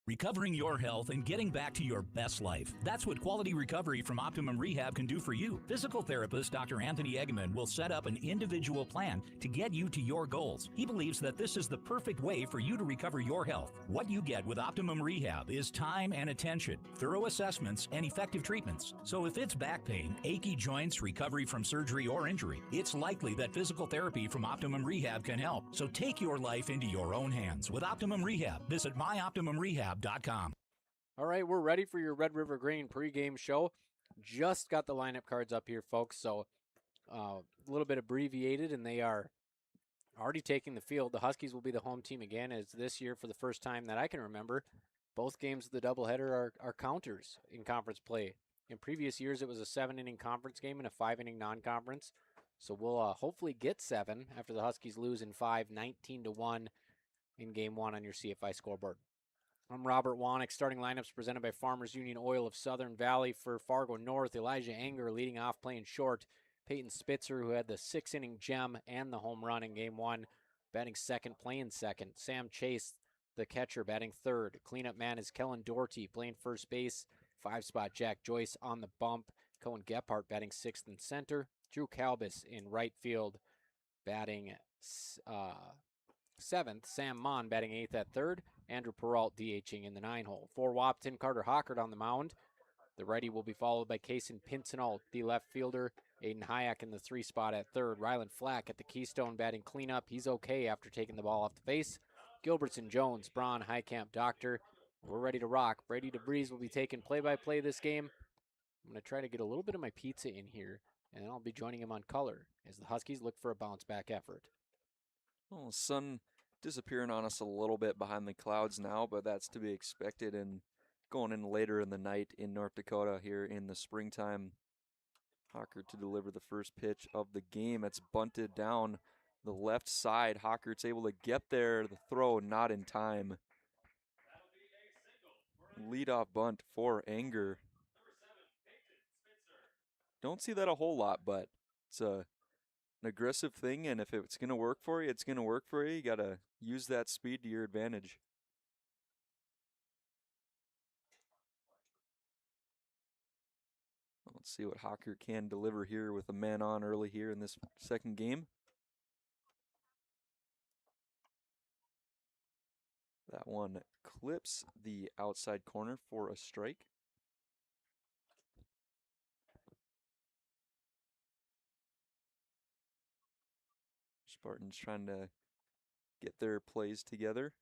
Recovering your health and getting back to your best life. That's what Quality Recovery from Optimum Rehab can do for you. Physical therapist Dr. Anthony Eggman will set up an individual plan to get you to your goals. He believes that this is the perfect way for you to recover your health. What you get with Optimum Rehab is time and attention, thorough assessments, and effective treatments. So if it's back pain, achy joints, recovery from surgery or injury, it's likely that physical therapy from Optimum Rehab can help. So take your life into your own hands with Optimum Rehab. Visit myoptimumrehab.com. All right, we're ready for your Red River Grain pregame show. Just got the lineup cards up here, folks, so a little bit abbreviated, and they are already taking the field. The Huskies will be the home team again, as this year, for the first time that I can remember, both games of the doubleheader are counters in conference play. In previous years, it was a 7-inning conference game and a 5-inning non-conference, so we'll hopefully get 7 after the Huskies lose in 5, 19-1 in Game 1 on your CFI scoreboard. I'm Robert Wanek. Starting lineups presented by Farmers Union Oil of Southern Valley. For Fargo North, Elijah Anger leading off, playing short. Peyton Spitzer, who had the 6-inning gem and the home run in Game 1, batting second, playing second. Sam Chase, the catcher, batting third. Cleanup man is Kellen Doherty, playing first base. 5-spot Jack Joyce on the bump. Cohen Gephardt batting sixth and center. Drew Calbus in right field, batting seventh. Sam Mon batting eighth at third. Andrew Peralt DHing in the 9-hole. For Wahpeton, Carter Hockert on the mound. The righty will be followed by Kaysen Pincinel, the left fielder. Aiden Hayek in the 3 spot at third. Rylan Flack at the Keystone batting cleanup. He's okay after taking the ball off the base. Gilbertson, Jones, Braun, Heitkamp, Doctor. We're ready to rock. Brady DeVries will be taking play-by-play this game. I'm going to try to get a little bit of my pizza in here, and then I'll be joining him on color as the Huskies look for a bounce-back effort. Well, sun disappearing on us a little bit behind the clouds now, but that's to be expected, and going in later in the night in North Dakota here in the springtime. Hockert to deliver the first pitch of the game. It's bunted down the left side. Hockert's able to get there. The throw not in time. Leadoff bunt for Anger. Don't see that a whole lot, but it's an aggressive thing, and if it's going to work for you, it's going to work for you. You got to use that speed to your advantage. Let's see what Hockert can deliver here with a man on early here in this second game. That one clips the outside corner for a strike. Spartans trying to get their plays together.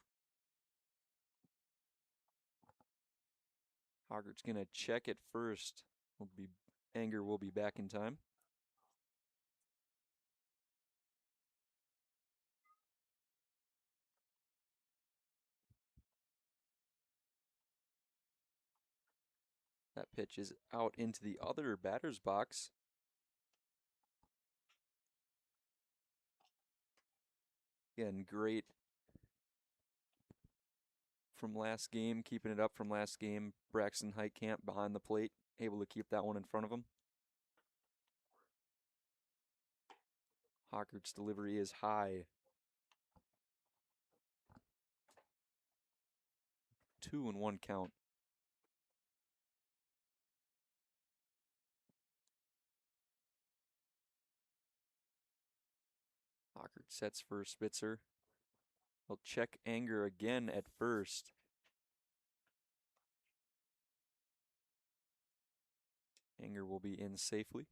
Hoggart's going to check it first. Anger will be back in time. That pitch is out into the other batter's box. Again, great from last game, keeping it up from last game. Braxton Heitkamp behind the plate, able to keep that one in front of him. Hockert's delivery is high. 2-1 count. Hockert sets for Spitzer. He'll check Anger again at first. Anger will be in safely.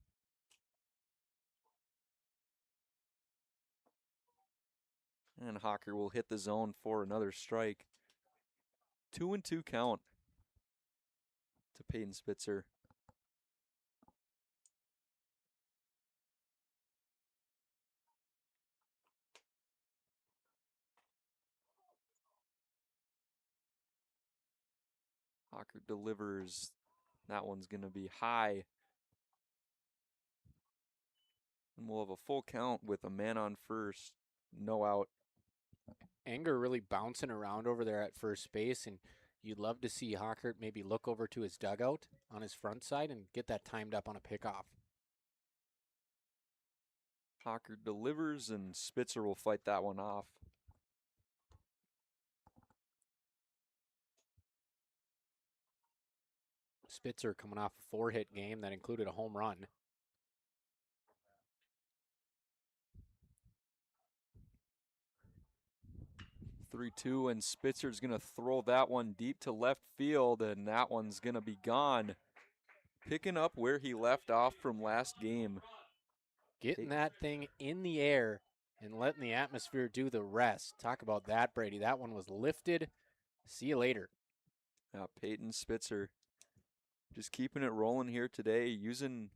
And Hocker will hit the zone for another strike. 2-2 count to Peyton Spitzer. Hocker delivers. That one's going to be high. And we'll have a full count with a man on first. No out. Anger really bouncing around over there at first base, and you'd love to see Hockert maybe look over to his dugout on his front side and get that timed up on a pickoff. Hockert delivers, and Spitzer will fight that one off. Spitzer coming off a 4-hit game that included a home run. (3-2), and Spitzer's going to throw that one deep to left field, and that one's going to be gone. Picking up where he left off from last game. Getting that thing in the air and letting the atmosphere do the rest. Talk about that, Brady. That one was lifted. See you later. Peyton Spitzer just keeping it rolling here today, using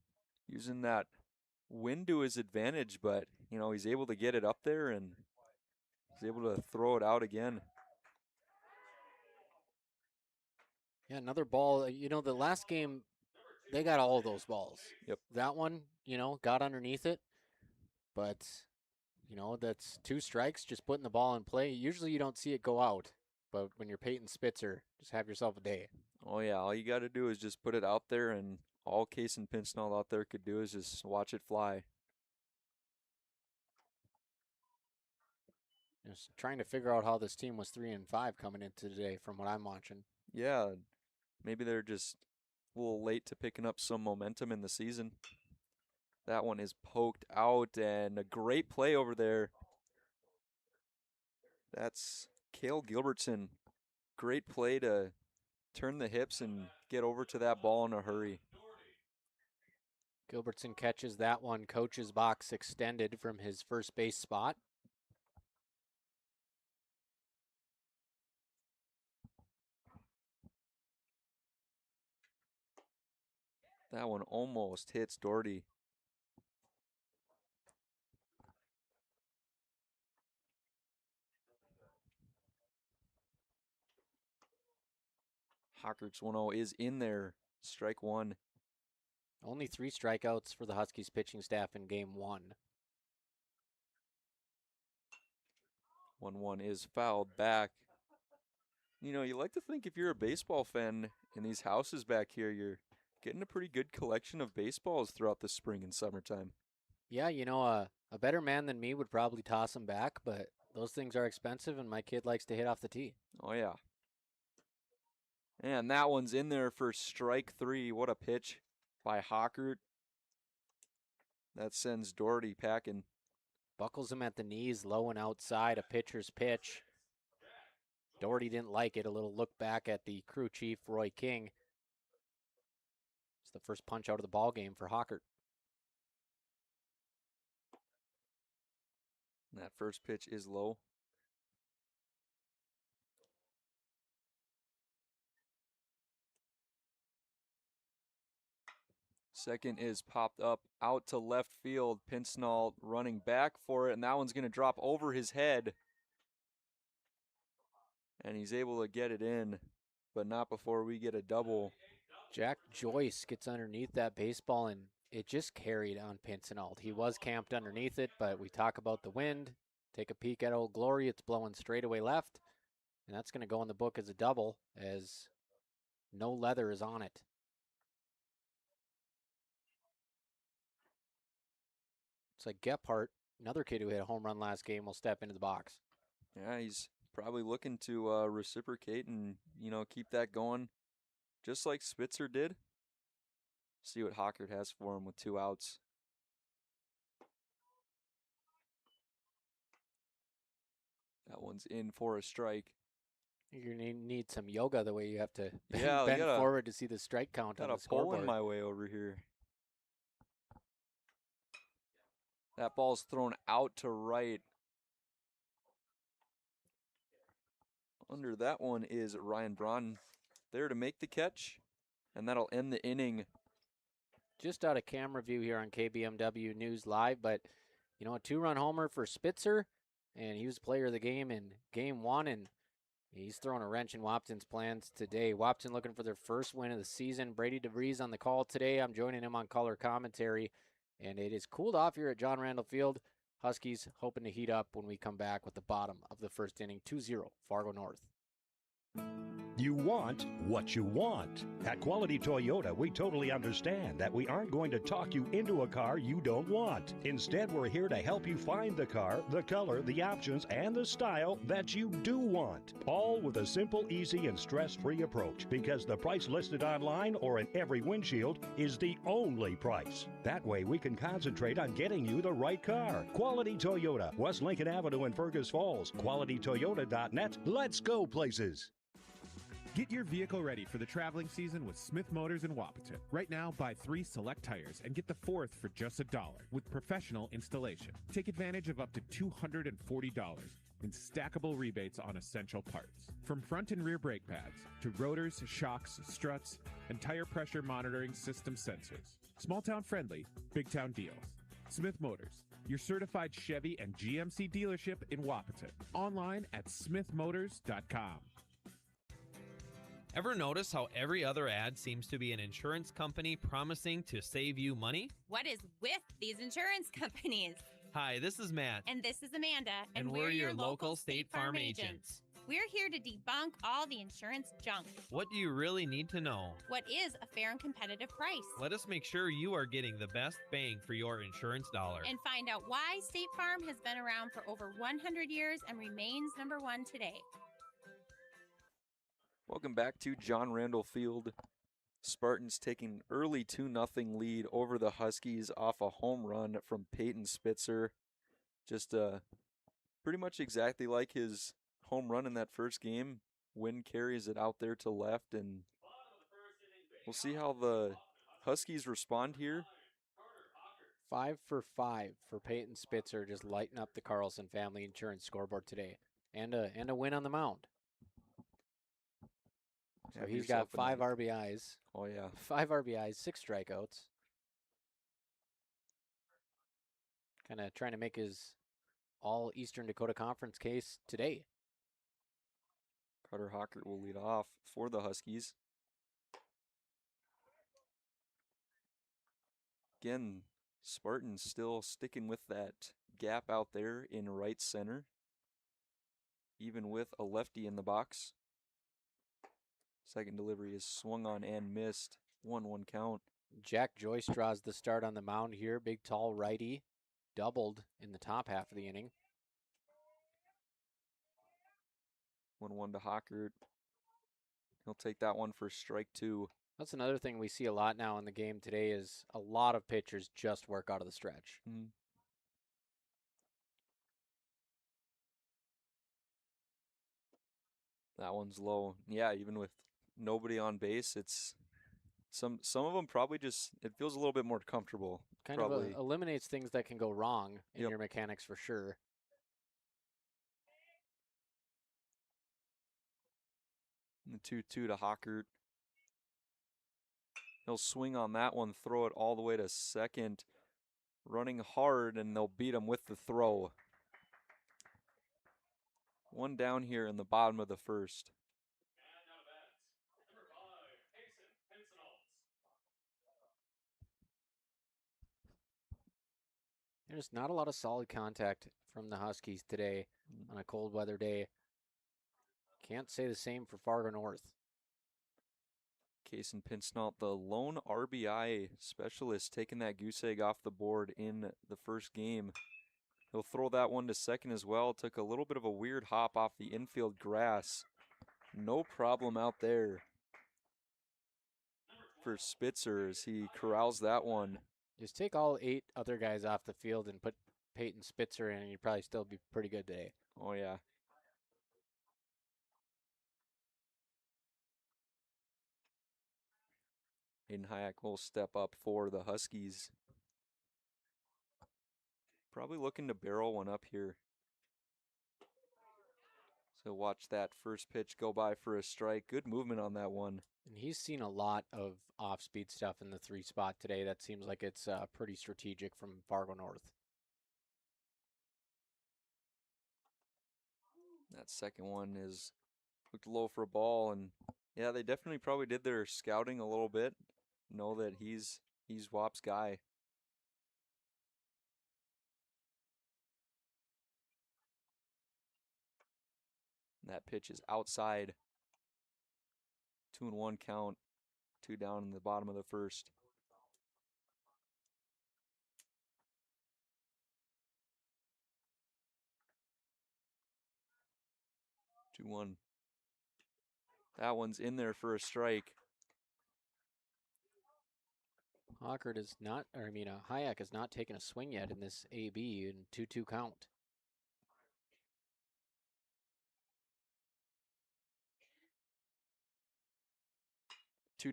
that wind to his advantage, but he's able to get it up there and he's able to throw it out again. Yeah, another ball. The last game, they got all of those balls. Yep. That one, got underneath it. But, that's 2 strikes, just putting the ball in play. Usually you don't see it go out. But when you're Peyton Spitzer, just have yourself a day. Oh, yeah. All you got to do is just put it out there, and all Case and Pincinel out there could do is just watch it fly. Just trying to figure out how this team was 3-5 coming into today from what I'm watching. Yeah, maybe they're just a little late to picking up some momentum in the season. That one is poked out, and a great play over there. That's Cale Gilbertson. Great play to turn the hips and get over to that ball in a hurry. Gilbertson catches that one. Coach's box extended from his first base spot. That one almost hits Doherty. Hockert's 1-0 is in there. Strike 1. Only 3 strikeouts for the Huskies pitching staff in game 1. 1-1 is fouled back. You like to think if you're a baseball fan in these houses back here, you're getting a pretty good collection of baseballs throughout the spring and summertime. Yeah, a better man than me would probably toss them back, but those things are expensive, and my kid likes to hit off the tee. Oh, yeah. And that one's in there for strike 3. What a pitch. by Hockert. That sends Doherty packing. Buckles him at the knees, low and outside, a pitcher's pitch. Doherty didn't like it. A little look back at the crew chief, Roy King. It's the first punch out of the ball game for Hockert. That first pitch is low. Second is popped up out to left field. Pinsnall running back for it, and that one's going to drop over his head. And he's able to get it in, but not before we get a double. Jack Joyce gets underneath that baseball, and it just carried on Pinsnall. He was camped underneath it, but we talk about the wind. Take a peek at Old Glory. It's blowing straight away left, and that's going to go in the book as a double, as no leather is on it. It's like Gephardt, another kid who hit a home run last game, will step into the box. Yeah, he's probably looking to reciprocate and, keep that going just like Spitzer did. See what Hockert has for him with 2 outs. That one's in for a strike. You're going to need some yoga the way you have to Yeah, bend forward to see the strike count on the scoreboard. Pulling my way over here. That ball's thrown out to right. Under that one is Ryan Braun there to make the catch, and that'll end the inning. Just out of camera view here on KBMW News Live, but, a 2-run homer for Spitzer, and he was player of the game in Game 1, and he's throwing a wrench in Wahpeton's plans today. Wahpeton looking for their first win of the season. Brady DeVries on the call today. I'm joining him on color commentary, and it is cooled off here at John Randall Field. Huskies hoping to heat up when we come back with the bottom of the first inning, 2-0, Fargo North. You want what you want. At Quality Toyota, we totally understand that we aren't going to talk you into a car you don't want. Instead, we're here to help you find the car, the color, the options, and the style that you do want. All with a simple, easy, and stress-free approach, because the price listed online or in every windshield is the only price. That way, we can concentrate on getting you the right car. Quality Toyota, West Lincoln Avenue in Fergus Falls. QualityToyota.net. Let's go places. Get your vehicle ready for the traveling season with Smith Motors in Wahpeton. Right now, buy 3 select tires and get the 4th for just $1 with professional installation. Take advantage of up to $240 in stackable rebates on essential parts. From front and rear brake pads to rotors, shocks, struts, and tire pressure monitoring system sensors. Small town friendly, big town deals. Smith Motors, your certified Chevy and GMC dealership in Wahpeton. Online at smithmotors.com. Ever notice how every other ad seems to be an insurance company promising to save you money? What is with these insurance companies? Hi, this is Matt. And this is Amanda. And we're your local State Farm agents. We're here to debunk all the insurance junk. What do you really need to know? What is a fair and competitive price? Let us make sure you are getting the best bang for your insurance dollar. And find out why State Farm has been around for over 100 years and remains #1 today. Welcome back to John Randall Field. Spartans taking early 2-0 lead over the Huskies off a home run from Peyton Spitzer. Just pretty much exactly like his home run in that first game. Wind carries it out there to left, and we'll see how the Huskies respond here. 5 for 5 for Peyton Spitzer, just lighting up the Carlson Family Insurance scoreboard today, and a win on the mound. So he's got 5 RBIs. Oh, yeah. 5 RBIs, 6 strikeouts. Kind of trying to make his all-Eastern Dakota Conference case today. Carter Hockert will lead off for the Huskies. Again, Spartans still sticking with that gap out there in right center, even with a lefty in the box. Second delivery is swung on and missed. 1-1 count. Jack Joyce draws the start on the mound here. Big, tall righty. Doubled in the top half of the inning. 1-1 to Hockert. He'll take that one for strike 2. That's another thing we see a lot now in the game today is a lot of pitchers just work out of the stretch. That one's low. Yeah, even with nobody on base, it's some of them probably just, it feels a little bit more comfortable. Kind probably. of eliminates things that can go wrong in Yep. your mechanics for sure. The 2-2 to Hockert. He'll swing on that one, throw it all the way to second, running hard, and they'll beat him with the throw. One down here in the bottom of the first. There's not a lot of solid contact from the Huskies today on a cold weather day. Can't say the same for Fargo North. Kaysen Pinsnault, the lone RBI specialist, taking that goose egg off the board in the first game. He'll throw that one to second as well. Took a little bit of a weird hop off the infield grass. No problem out there for Spitzer as he corrals that one. Just take all 8 other guys off the field and put Peyton Spitzer in, and you'd probably still be pretty good today. Oh, yeah. Aiden Hayek will step up for the Huskies. Probably looking to barrel one up here. So watch that first pitch go by for a strike. Good movement on that one. And he's seen a lot of off-speed stuff in the 3 spot today. That seems like it's pretty strategic from Fargo North. That second one is looked low for a ball, and yeah, they definitely probably did their scouting a little bit. Know that he's Wap's guy. That pitch is outside. 2-1 count. 2 down in the bottom of the first. Two one. That one's in there for a strike. Hayek has not taken a swing yet in this AB in 2-2 count.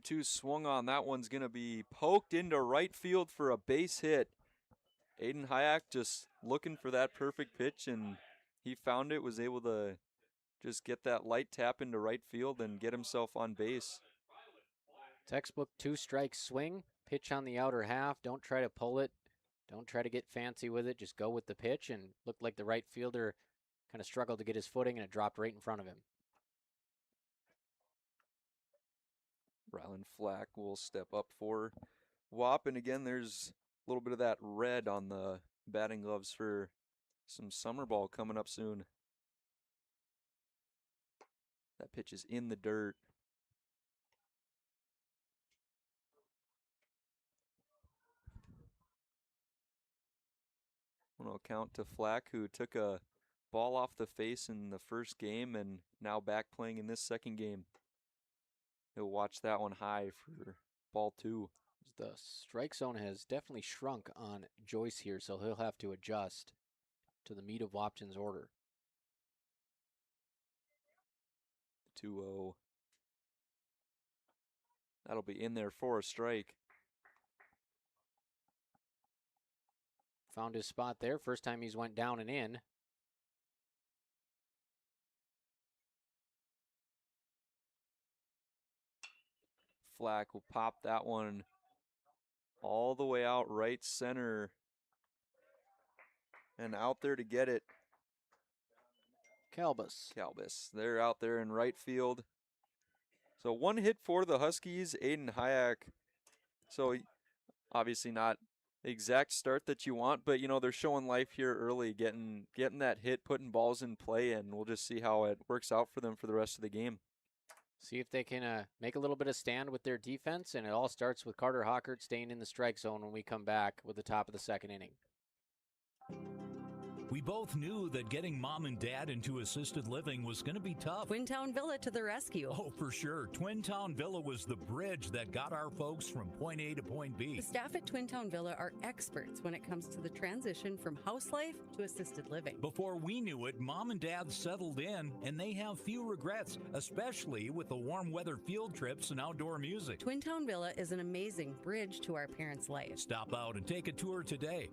Two swung on. That one's going to be poked into right field for a base hit. Aiden Hayek just looking for that perfect pitch, and he found it, was able to just get that light tap into right field and get himself on base. Textbook 2-strike swing, pitch on the outer half. Don't try to pull it. Don't try to get fancy with it. Just go with the pitch, and looked like the right fielder kind of struggled to get his footing, and it dropped right in front of him. Rylan Flack will step up for Wap, and again, there's a little bit of that red on the batting gloves for some summer ball coming up soon. That pitch is in the dirt. One count to Flack, who took a ball off the face in the first game and now back playing in this second game. He'll watch that one high for ball 2. The strike zone has definitely shrunk on Joyce here, so he'll have to adjust to the meat of Wahpeton's order. 2-0. That'll be in there for a strike. Found his spot there. First time he's went down and in. Flack will pop that one all the way out right center. And out there to get it. Calbus. They're out there in right field. So one hit for the Huskies, Aiden Hayek. So obviously not the exact start that you want, but they're showing life here early, getting that hit, putting balls in play, and we'll just see how it works out for them for the rest of the game. See if they can make a little bit of stand with their defense, and it all starts with Carter Hockert staying in the strike zone when we come back with the top of the second inning. We both knew that getting mom and dad into assisted living was going to be tough. Twin Town Villa to the rescue. Oh, for sure. Twin Town Villa was the bridge that got our folks from point A to point B. The staff at Twin Town Villa are experts when it comes to the transition from house life to assisted living. Before we knew it, mom and dad settled in, and they have few regrets, especially with the warm weather field trips and outdoor music. Twin Town Villa is an amazing bridge to our parents' life. Stop out and take a tour today.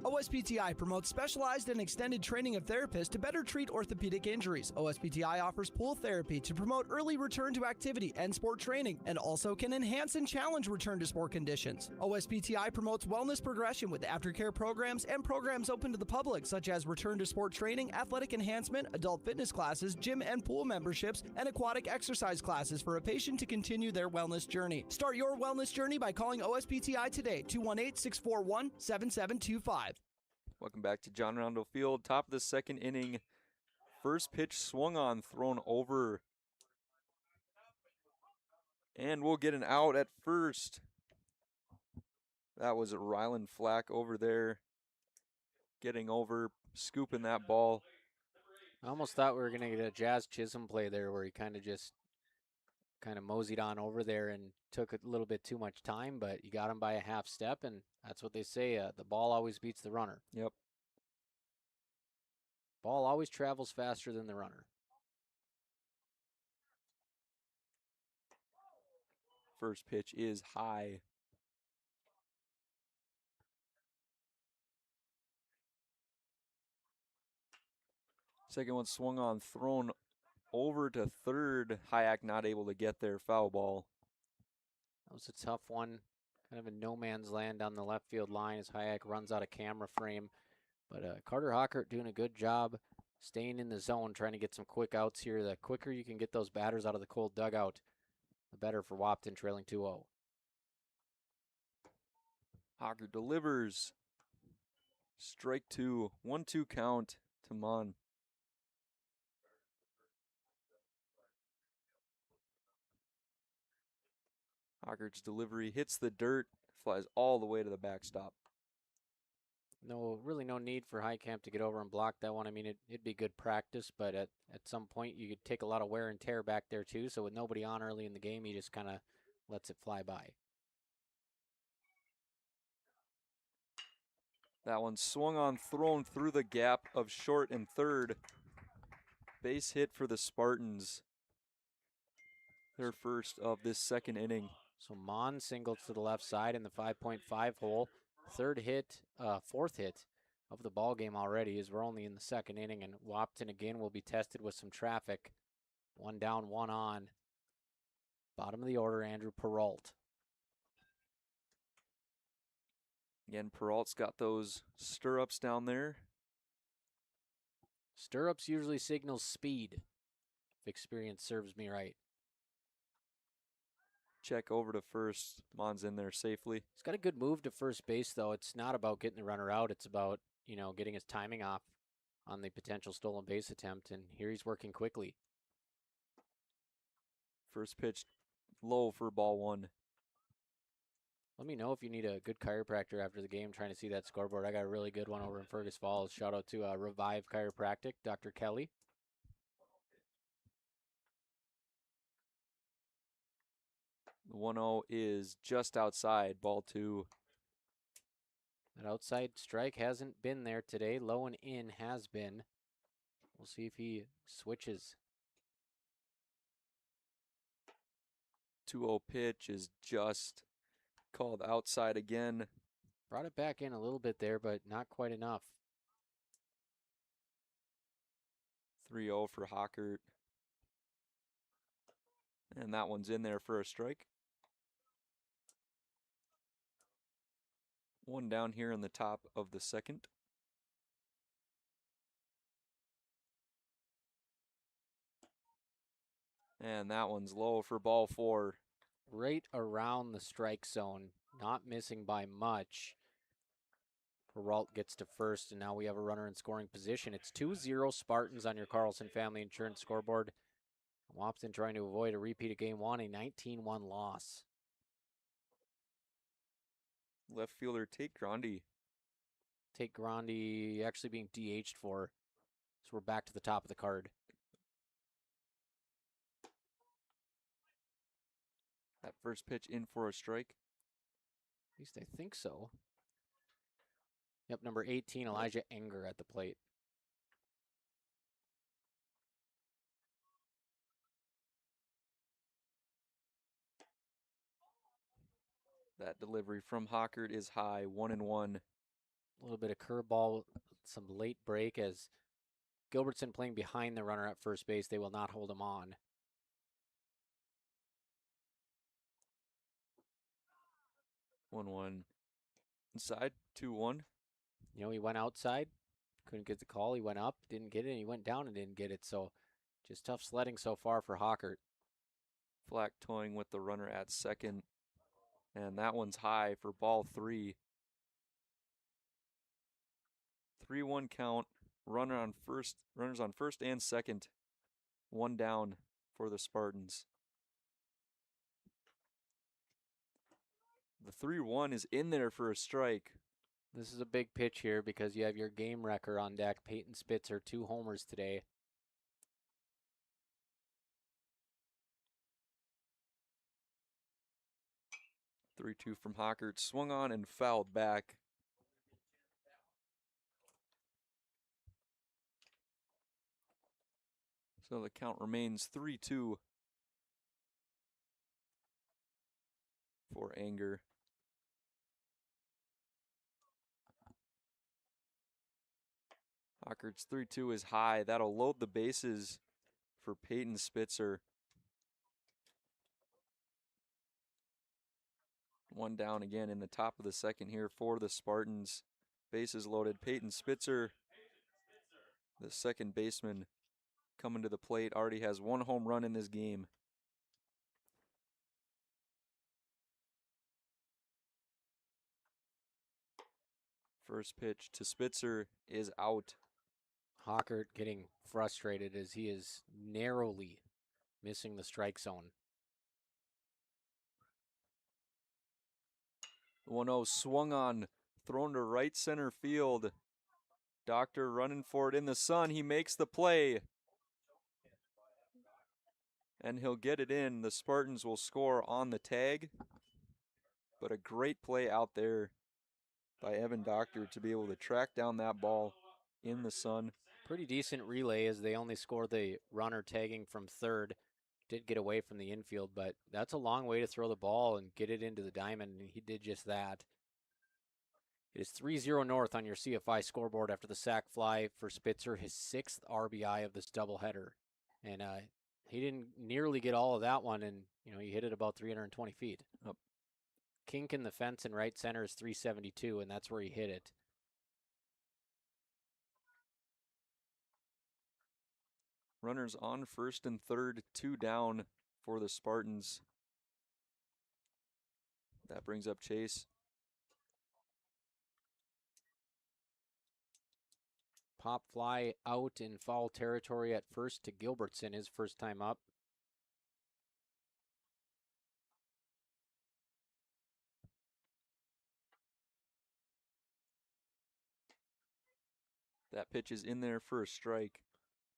OSPTI promotes specialized and extended training of therapists to better treat orthopedic injuries. OSPTI offers pool therapy to promote early return to activity and sport training, and also can enhance and challenge return to sport conditions. OSPTI promotes wellness progression with aftercare programs and programs open to the public, such as return to sport training, athletic enhancement, adult fitness classes, gym and pool memberships, and aquatic exercise classes for a patient to continue their wellness journey. Start your wellness journey by calling OSPTI today, 218-641-7725. Welcome back to John Randall Field. Top of the second inning. First pitch swung on, thrown over. And we'll get an out at first. That was Rylan Flack over there. Getting over, scooping that ball. I almost thought we were going to get a Jazz Chisholm play there where he kind of moseyed on over there and took a little bit too much time, but you got him by a half step, and that's what they say, the ball always beats the runner. Yep. Ball always travels faster than the runner. First pitch is high. Second one swung on, thrown over to third. Hayek not able to get there. Foul ball. That was a tough one. Kind of a no man's land on the left field line as Hayek runs out of camera frame. But Carter Hockert doing a good job staying in the zone, trying to get some quick outs here. The quicker you can get those batters out of the cold dugout, the better for Wahpeton, trailing 2-0. Hockert delivers. Strike two. 1-2 count to Mon. Hockert's delivery hits the dirt, flies all the way to the backstop. Really no need for Highcamp to get over and block that one. I mean, it'd be good practice, but at some point you could take a lot of wear and tear back there too. So with nobody on early in the game, he just kind of lets it fly by. That one swung on, thrown through the gap of short and third. Base hit for the Spartans. Their first of this second inning. So Mon singles to the left side in the 5.5 hole. Fourth hit of the ball game already, as we're only in the second inning, and Wahpeton again will be tested with some traffic. One down, one on. Bottom of the order, Andrew Perrault. Again, Perrault's got those stirrups down there. Stirrups usually signals speed, if experience serves me right. Check over to first. Mon's in there safely. He's got a good move to first base, though. It's not about getting the runner out. It's about, getting his timing off on the potential stolen base attempt, and here he's working quickly. First pitch low for ball one. Let me know if you need a good chiropractor after the game trying to see that scoreboard. I got a really good one over in Fergus Falls. Shout out to Revive Chiropractic, Dr. Kelly. The 1-0 is just outside, ball two. That outside strike hasn't been there today. Low and in has been. We'll see if he switches. 2-0 pitch is just called outside again. Brought it back in a little bit there, but not quite enough. 3-0 for Hockert. And that one's in there for a strike. One down here in the top of the second. And that one's low for ball four. Right around the strike zone, not missing by much. Peralt gets to first, and now we have a runner in scoring position. It's 2-0 Spartans on your Carlson Family Insurance scoreboard. Wahpeton trying to avoid a repeat of game one, a 19-1 loss. Left fielder Tate Grundy. Tate Grundy actually being DH'd for, so we're back to the top of the card. That first pitch in for a strike. At least I think so. Yep, number 18, Elijah Enger at the plate. That delivery from Hockert is high, 1-1. A little bit of curveball, some late break as Gilbertson playing behind the runner at first base. They will not hold him on. One inside, 2-1. You know, he went outside, couldn't get the call. He went up, didn't get it, and he went down and didn't get it. So just tough sledding so far for Hockert. Flack toying with the runner at second. And that one's high for ball 3. 3-1 count. Runners on first and second. One down for the Spartans. The 3-1 is in there for a strike. This is a big pitch here because you have your game wrecker on deck. Peyton Spitzer, 2 homers today. Three-two from Hockert, swung on and fouled back. So the count remains 3-2 for Anger. Hockert's 3-2 is high. That'll load the bases for Peyton Spitzer. One down again in the top of the second here for the Spartans. Bases loaded. Peyton Spitzer, the second baseman, coming to the plate, already has 1 home run in this game. First pitch to Spitzer is out. Hockert getting frustrated as he is narrowly missing the strike zone. 1-0 swung on, thrown to right center field. Doctor running for it in the sun. He makes the play. And he'll get it in. The Spartans will score on the tag. But a great play out there by Evan Doctor to be able to track down that ball in the sun. Pretty decent relay as they only score the runner tagging from third. Did get away from the infield, but that's a long way to throw the ball and get it into the diamond, and he did just that. It is 3-0 North on your CFI scoreboard after the sac fly for Spitzer, his 6th RBI of this doubleheader. And he didn't nearly get all of that one, and he hit it about 320 feet. Yep. Kink in the fence in right center is 372, and that's where he hit it. Runners on first and third, 2 down for the Spartans. That brings up Chase. Pop fly out in foul territory at first to Gilbertson, his first time up. That pitch is in there for a strike.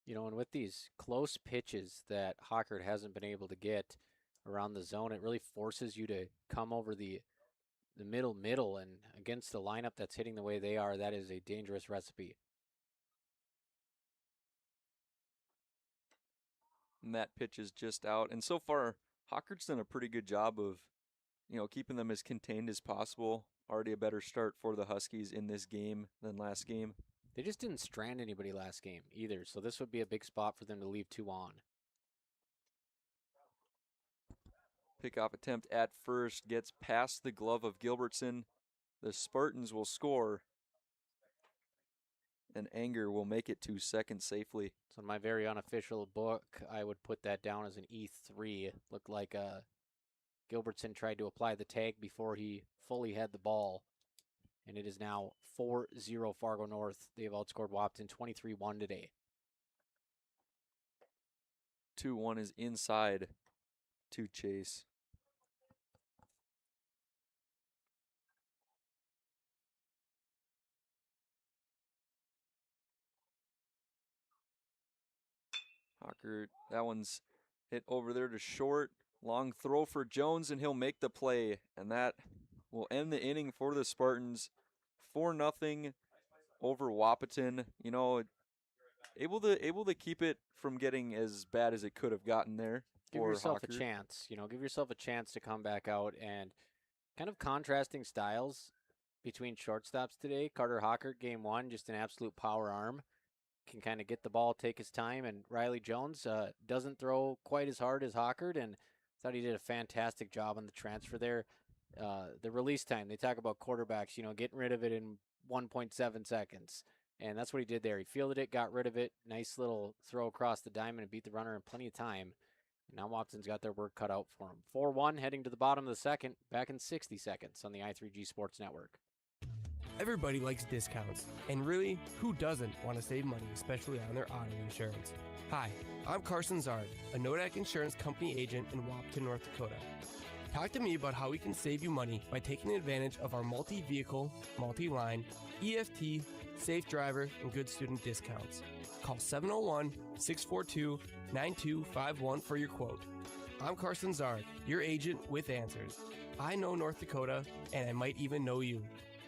And with these close pitches that Hockert hasn't been able to get around the zone, it really forces you to come over the middle, and against the lineup that's hitting the way they are, that is a dangerous recipe. And that pitch is just out. And so far, Hockert's done a pretty good job of, keeping them as contained as possible. Already a better start for the Huskies in this game than last game. They just didn't strand anybody last game either, so this would be a big spot for them to leave 2 on. Pickoff attempt at first gets past the glove of Gilbertson. The Spartans will score, and Anger will make it to second safely. So in my very unofficial book, I would put that down as an E3. It looked like Gilbertson tried to apply the tag before he fully had the ball. and it is now 4-0 Fargo North. They have outscored Wahpeton 23-1 today. 2-1 is inside to Chase. Hawker, that one's hit over there to short. Long throw for Jones, and he'll make the play. And that will end the inning for the Spartans. 4-0 over Wahpeton. You know, able to keep it from getting as bad as it could have gotten there. Give yourself Hawker. a chance. You know, give yourself a chance to come back out. And kind of contrasting styles between shortstops today. Carter Hawker, game one, just an absolute power arm. Can kind of get the ball, take his time, and Riley Jones doesn't throw quite as hard as Hawkard, and thought he did a fantastic job on the transfer there. The release time, they talk about quarterbacks, you know, getting rid of it in 1.7 seconds, and that's what he did there. He fielded it, got rid of it, nice little throw across the diamond and beat the runner in plenty of time. And now Watson's got their work cut out for him. 4-1 heading to the bottom of the second, back in 60 seconds on the i3G Sports Network. Everybody likes discounts, and really, who doesn't want to save money, especially on their auto insurance? Hi, I'm Carson Zard, a Nodak Insurance Company agent in Wahpeton, North Dakota. Talk to me about how we can save you money by taking advantage of our multi-vehicle, multi-line, EFT, safe driver, and good student discounts. Call 701-642-9251 for your quote. I'm Carson Zard, your agent with answers. I know North Dakota, and I might even know you.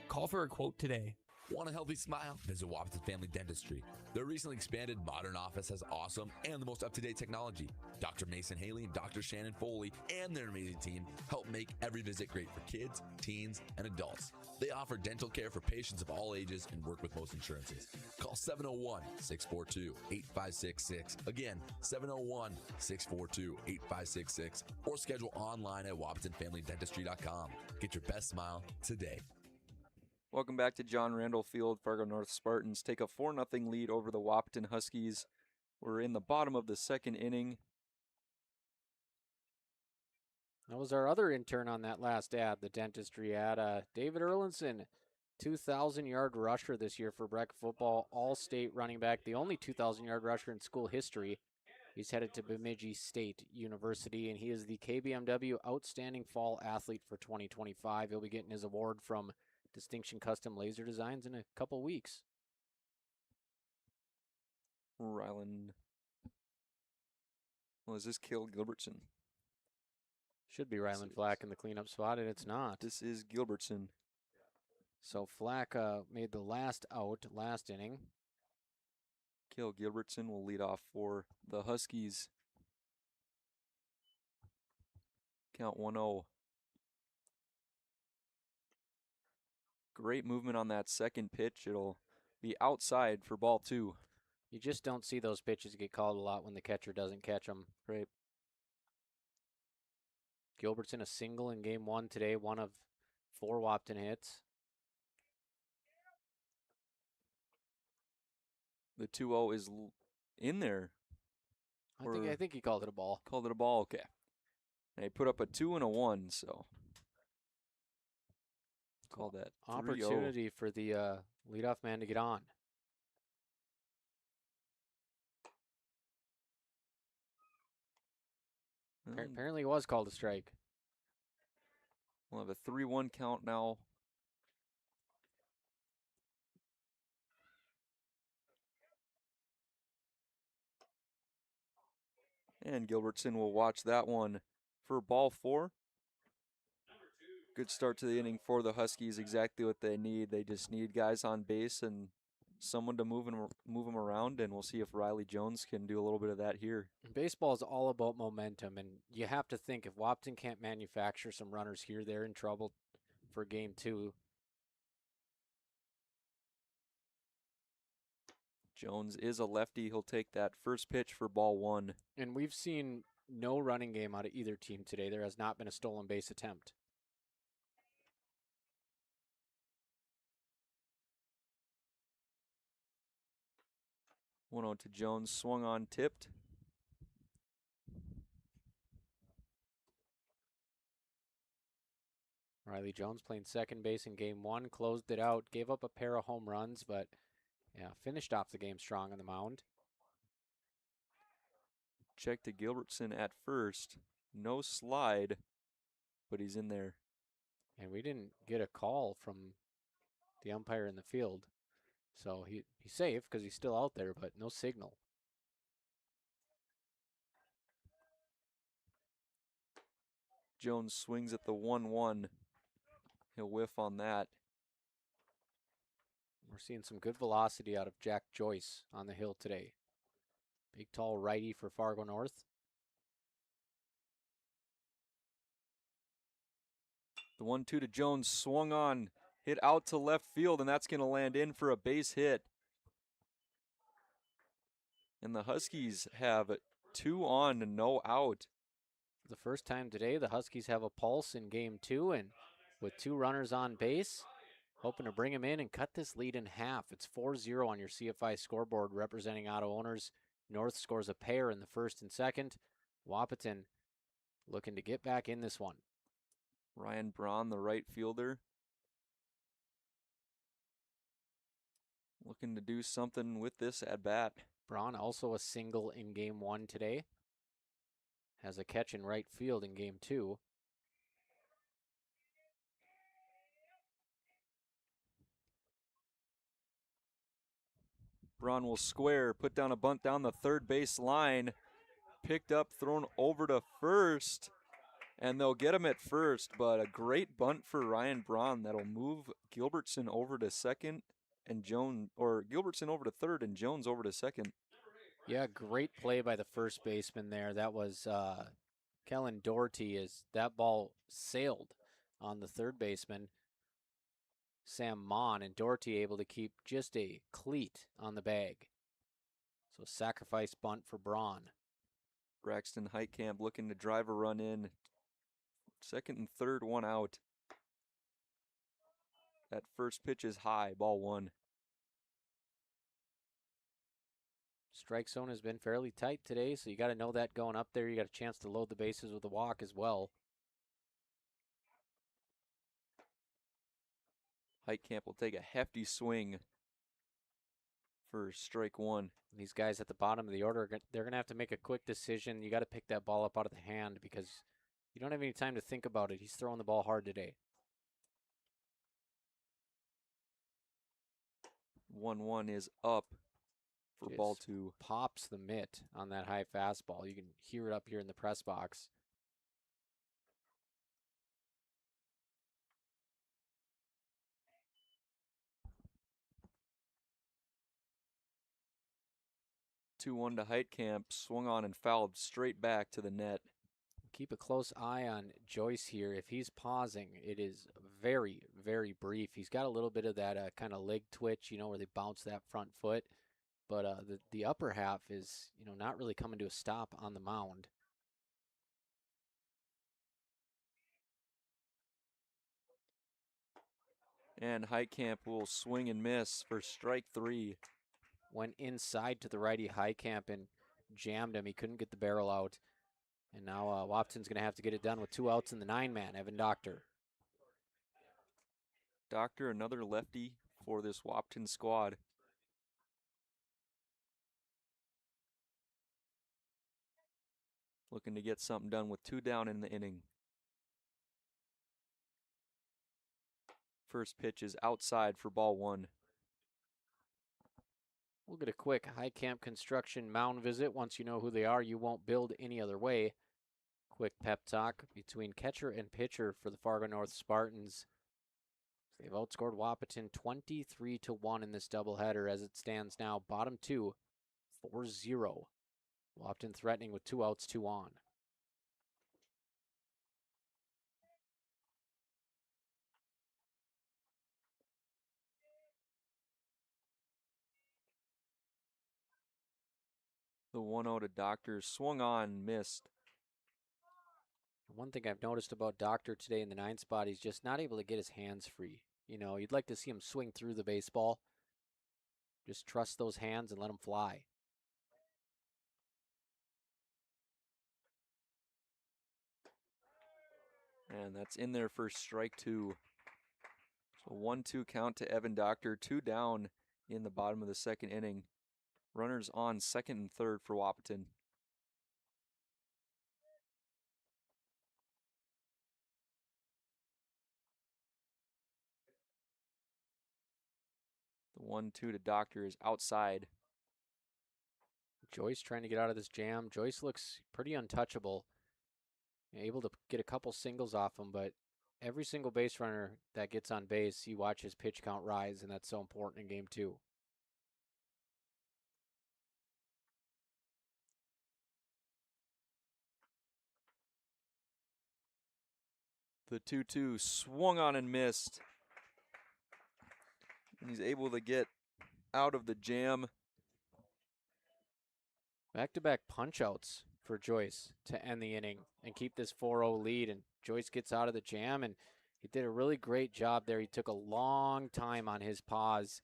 Call for a quote today. Want a healthy smile? Visit Wahpeton Family Dentistry. Their recently expanded modern office has awesome and the most up-to-date technology. Dr. Mason Haley and Dr. Shannon Foley and their amazing team help make every visit great for kids, teens, and adults. They offer dental care for patients of all ages and work with most insurances. Call 701-642-8566. Again, 701-642-8566. Or schedule online at WahpetonFamilyDentistry.com. Get your best smile today. Welcome back to John Randall Field. Fargo North Spartans take a 4-0 lead over the Wahpeton Huskies. We're in the bottom of the second inning. That was our other intern on that last ad, the dentistry ad. David Erlinson, 2,000-yard rusher this year for Breck football, all-state running back, the only 2,000-yard rusher in school history. He's headed to Bemidji State University, and he is the KBMW Outstanding Fall Athlete for 2025. He'll be getting his award from Distinction Custom Laser Designs in a couple weeks. Ryland. Well, is this Cale Gilbertson? Should be Ryland Flack in the cleanup spot, and it's not. This is Gilbertson. So Flack made the last out last inning. Cale Gilbertson will lead off for the Huskies. Count 1-0. Great movement on that second pitch. It'll be outside for ball 2. You just don't see those pitches get called a lot when the catcher doesn't catch them. Right. Gilbertson a single in game 1 today, one of 4 Wahpeton hits. The 2-0 is in there. I think he called it a ball. Called it a ball, okay. And he put up a 2 and a 1, so call that 3-0. Opportunity for the leadoff man to get on. Apparently it was called a strike. We'll have a 3-1 count now. And Gilbertson will watch that one for ball 4. Good start to the inning for the Huskies. Exactly what they need. They just need guys on base and someone to move them around, and we'll see if Riley Jones can do a little bit of that here. Baseball is all about momentum, and you have to think if Wahpeton can't manufacture some runners here, they're in trouble for game 2. Jones is a lefty. He'll take that first pitch for ball 1. And we've seen no running game out of either team today. There has not been a stolen base attempt. One out to Jones, swung on, tipped. Riley Jones playing second base in game one, closed it out, gave up a pair of home runs, but yeah, finished off the game strong on the mound. Check to Gilbertson at first. No slide, but he's in there. And we didn't get a call from the umpire in the field. So he's safe because he's still out there, but no signal. Jones swings at the 1-1. He'll whiff on that. We're seeing some good velocity out of Jack Joyce on the hill today. Big, tall righty for Fargo North. The 1-2 to Jones, swung on, hit out to left field, and that's going to land in for a base hit. And the Huskies have 2 on and no out. For the first time today, the Huskies have a pulse in game 2, and with 2 runners on base, hoping to bring him in and cut this lead in half. It's 4-0 on your CFI scoreboard representing Auto Owners. North scores a pair in the first and second. Wahpeton looking to get back in this one. Ryan Braun, the right fielder, looking to do something with this at bat. Braun also a single in game 1 today. Has a catch in right field in game 2. Braun will square, put down a bunt down the third base line. Picked up, thrown over to first. And they'll get him at first, but a great bunt for Ryan Braun that'll move Gilbertson over to second and Gilbertson over to third and Jones over to second. Yeah, great play by the first baseman there. That was Kellen Doherty. As that ball sailed on the third baseman, Sam Mon, and Doherty able to keep just a cleat on the bag. So sacrifice bunt for Braun. Braxton Heitkamp looking to drive a run in. Second and third, 1 out. That first pitch is high, ball 1. Strike zone has been fairly tight today, so you got to know that going up there. You got a chance to load the bases with a walk as well. Heitkamp will take a hefty swing for strike 1. These guys at the bottom of the order, they're going to have to make a quick decision. You got to pick that ball up out of the hand because you don't have any time to think about it. He's throwing the ball hard today. 1-1 is up for Just ball 2. Pops the mitt on that high fastball. You can hear it up here in the press box. Two 2-1 to Heitkamp, swung on and fouled straight back to the net. Keep a close eye on Joyce here. If he's pausing, it is very, very brief. He's got a little bit of that kind of leg twitch, where they bounce that front foot. But the upper half is, not really coming to a stop on the mound. And Heitkamp will swing and miss for strike 3. Went inside to the righty Heitkamp and jammed him. He couldn't get the barrel out. And now Wahpeton's going to have to get it done with 2 outs in the 9-man, Evan Doctor. Doctor, another lefty for this Wahpeton squad. Looking to get something done with 2 down in the inning. First pitch is outside for ball 1. We'll get a quick Heitkamp Construction mound visit. Once you know who they are, you won't build any other way. Quick pep talk between catcher and pitcher for the Fargo North Spartans. They've outscored Wahpeton 23-1 in this doubleheader as it stands now. Bottom 2, 4-0. Wahpeton threatening with 2 outs, 2 on. The 1-0 to Doctor, swung on, missed. One thing I've noticed about Doctor today in the 9 spot, he's just not able to get his hands free. You'd like to see him swing through the baseball. Just trust those hands and let them fly. And that's in there for strike 2. So 1-2 count to Evan Doctor, 2 down in the bottom of the second inning. Runners on second and third for Wahpeton. The 1-2 to Doctor is outside. Joyce trying to get out of this jam. Joyce looks pretty untouchable. Able to get a couple singles off him, but every single base runner that gets on base, you watch his pitch count rise, and that's so important in game 2. The 2-2 swung on and missed. And he's able to get out of the jam. Back-to-back punch-outs for Joyce to end the inning and keep this 4-0 lead. And Joyce gets out of the jam, and he did a really great job there. He took a long time on his pause,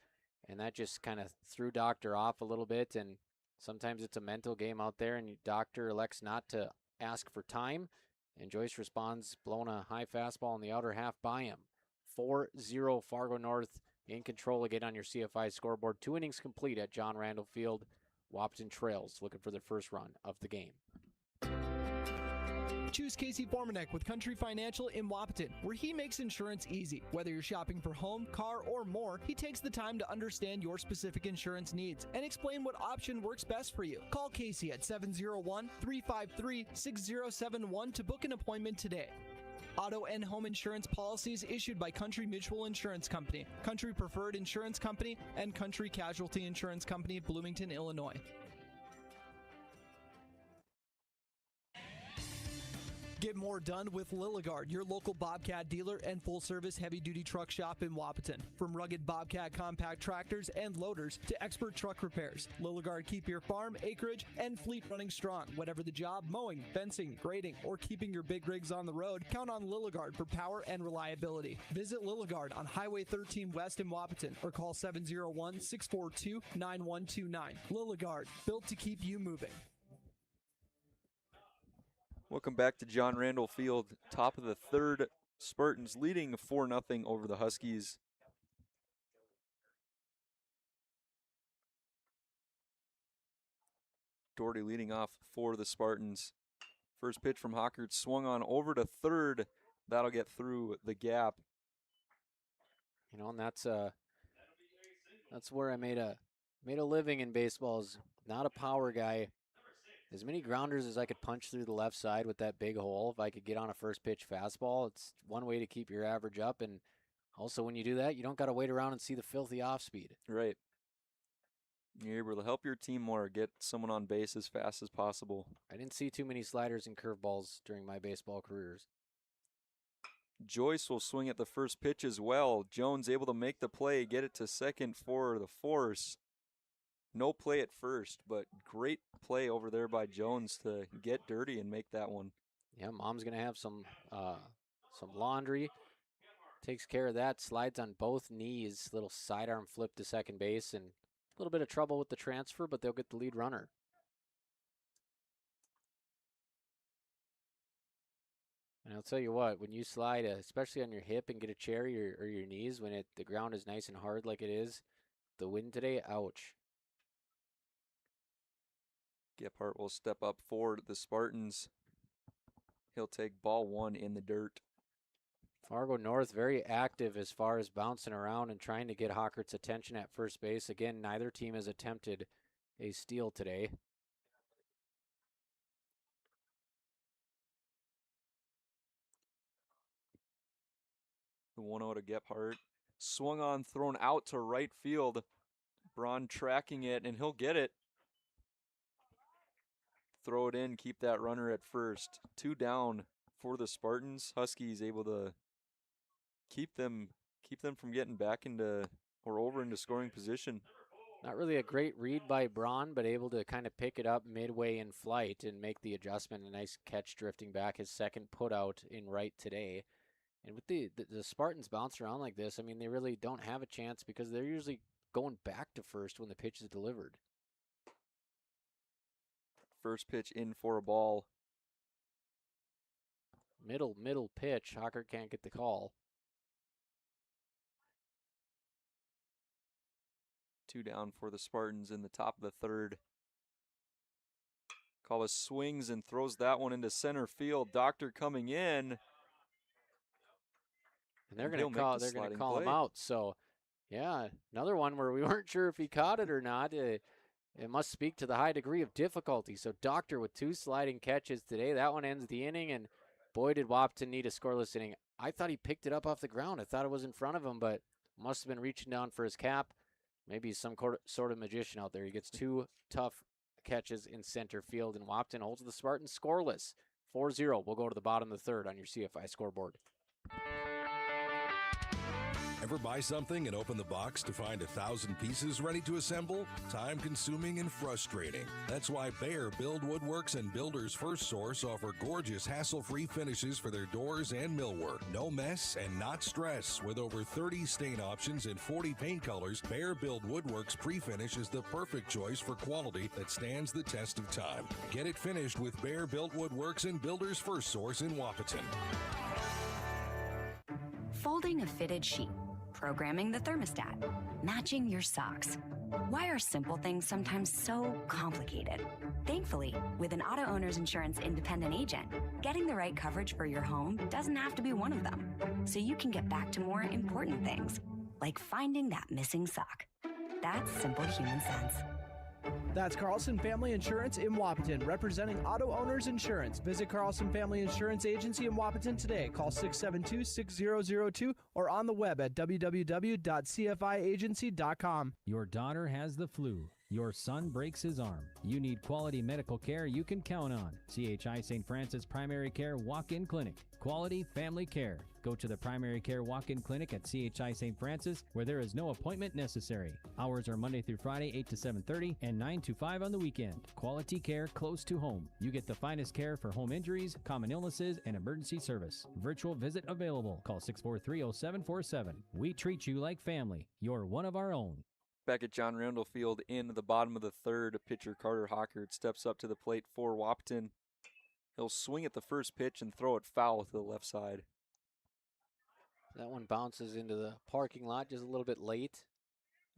and that just kind of threw Doctor off a little bit. And sometimes it's a mental game out there, and Doctor elects not to ask for time. And Joyce responds, blowing a high fastball in the outer half by him. 4-0 Fargo North in control again on your CFI scoreboard. 2 innings complete at John Randall Field. Wahpeton trails, looking for their first run of the game. Choose Casey Formanek with Country Financial in Wahpeton, where he makes insurance easy. Whether you're shopping for home, car, or more, he takes the time to understand your specific insurance needs and explain what option works best for you. Call Casey at 701-353-6071 to book an appointment today. Auto and home insurance policies issued by Country Mutual Insurance Company, Country Preferred Insurance Company, and Country Casualty Insurance Company, Bloomington, Illinois. Get more done with Lilligard, your local Bobcat dealer and full-service heavy-duty truck shop in Wahpeton. From rugged Bobcat compact tractors and loaders to expert truck repairs, Lilligard keep your farm, acreage, and fleet running strong. Whatever the job, mowing, fencing, grading, or keeping your big rigs on the road, count on Lilligard for power and reliability. Visit Lilligard on Highway 13 West in Wahpeton or call 701-642-9129. Lilligard, built to keep you moving. Welcome back to John Randall Field. Top of the third, Spartans leading 4-0 over the Huskies. Doherty leading off for the Spartans. First pitch from Hockert swung on over to third. That'll get through the gap. You know, and that's where I made a living in baseball. Is not a power guy. As many grounders as I could punch through the left side with that big hole, if I could get on a first pitch fastball, it's one way to keep your average up. And also when you do that, you don't got to wait around and see the filthy off speed. Right. You're able to help your team more, get someone on base as fast as possible. I didn't see too many sliders and curveballs during my baseball careers. Joyce will swing at the first pitch as well. Jones able to make the play, get it to second for the force. No play at first, but great play over there by Jones to get dirty and make that one. Yeah, Mom's going to have some laundry. Takes care of that, slides on both knees, little sidearm flip to second base, and a little bit of trouble with the transfer, but they'll get the lead runner. And I'll tell you what, when you slide, especially on your hip and get a cherry or your knees, when the ground is nice and hard like it is, the wind today, ouch. Gephardt will step up for the Spartans. He'll take ball 1 in the dirt. Fargo North very active as far as bouncing around and trying to get Hockert's attention at first base. Again, neither team has attempted a steal today. The 1-0 to Gephardt. Swung on, thrown out to right field. Braun tracking it, and he'll get it. Throw it in, keep that runner at first. 2 down for the Spartans. Huskies able to keep them from getting back into or over into scoring position. Not really a great read by Braun, but able to kind of pick it up midway in flight and make the adjustment. A nice catch drifting back, his second put out in right today. And with the Spartans bounce around like this, I mean, they really don't have a chance because they're usually going back to first when the pitch is delivered. First pitch in for a ball. Middle pitch. Hocker can't get the call. 2 down for the Spartans in the top of the third. Calla swings and throws that one into center field. Doctor coming in. And they're going to call him out. So, yeah, another one where we weren't sure if he caught it or not. It must speak to the high degree of difficulty. So Doctor with 2 sliding catches today. That one ends the inning, and boy, did Wahpeton need a scoreless inning. I thought he picked it up off the ground. I thought it was in front of him, but must have been reaching down for his cap. Maybe he's some sort of magician out there. He gets 2 tough catches in center field, and Wahpeton holds the Spartans scoreless. 4-0. We'll go to the bottom of the third on your CFI scoreboard. Ever buy something and open the box to find 1,000 pieces ready to assemble? Time-consuming and frustrating. That's why Bear Build Woodworks and Builders First Source offer gorgeous, hassle-free finishes for their doors and millwork. No mess and not stress. With over 30 stain options and 40 paint colors, Bear Build Woodworks pre-finish is the perfect choice for quality that stands the test of time. Get it finished with Bear Built Woodworks and Builders First Source in Wahpeton. Folding a fitted sheet, programming the thermostat, matching your socks. Why are simple things sometimes so complicated? Thankfully, with an auto owner's insurance independent agent, getting the right coverage for your home doesn't have to be one of them. So you can get back to more important things, like finding that missing sock. That's simple human sense. That's Carlson Family Insurance in Wahpeton, representing auto owners insurance. Visit Carlson Family Insurance Agency in Wahpeton today. Call 672-6002 or on the web at www.cfiagency.com. Your daughter has the flu. Your son breaks his arm. You need quality medical care you can count on. CHI St. Francis Primary Care Walk-In Clinic. Quality family care. Go to the Primary Care Walk-In Clinic at CHI St. Francis, where there is no appointment necessary. Hours are Monday through Friday, 8 to 7:30 and 9 to 5 on the weekend. Quality care close to home. You get the finest care for home injuries, common illnesses, and emergency service. Virtual visit available. Call 643-0747. We treat you like family. You're one of our own. Back at John Randall Field in the bottom of the third, pitcher Carter Hockert steps up to the plate for Wahpeton. He'll swing at the first pitch and throw it foul to the left side. That one bounces into the parking lot just a little bit late.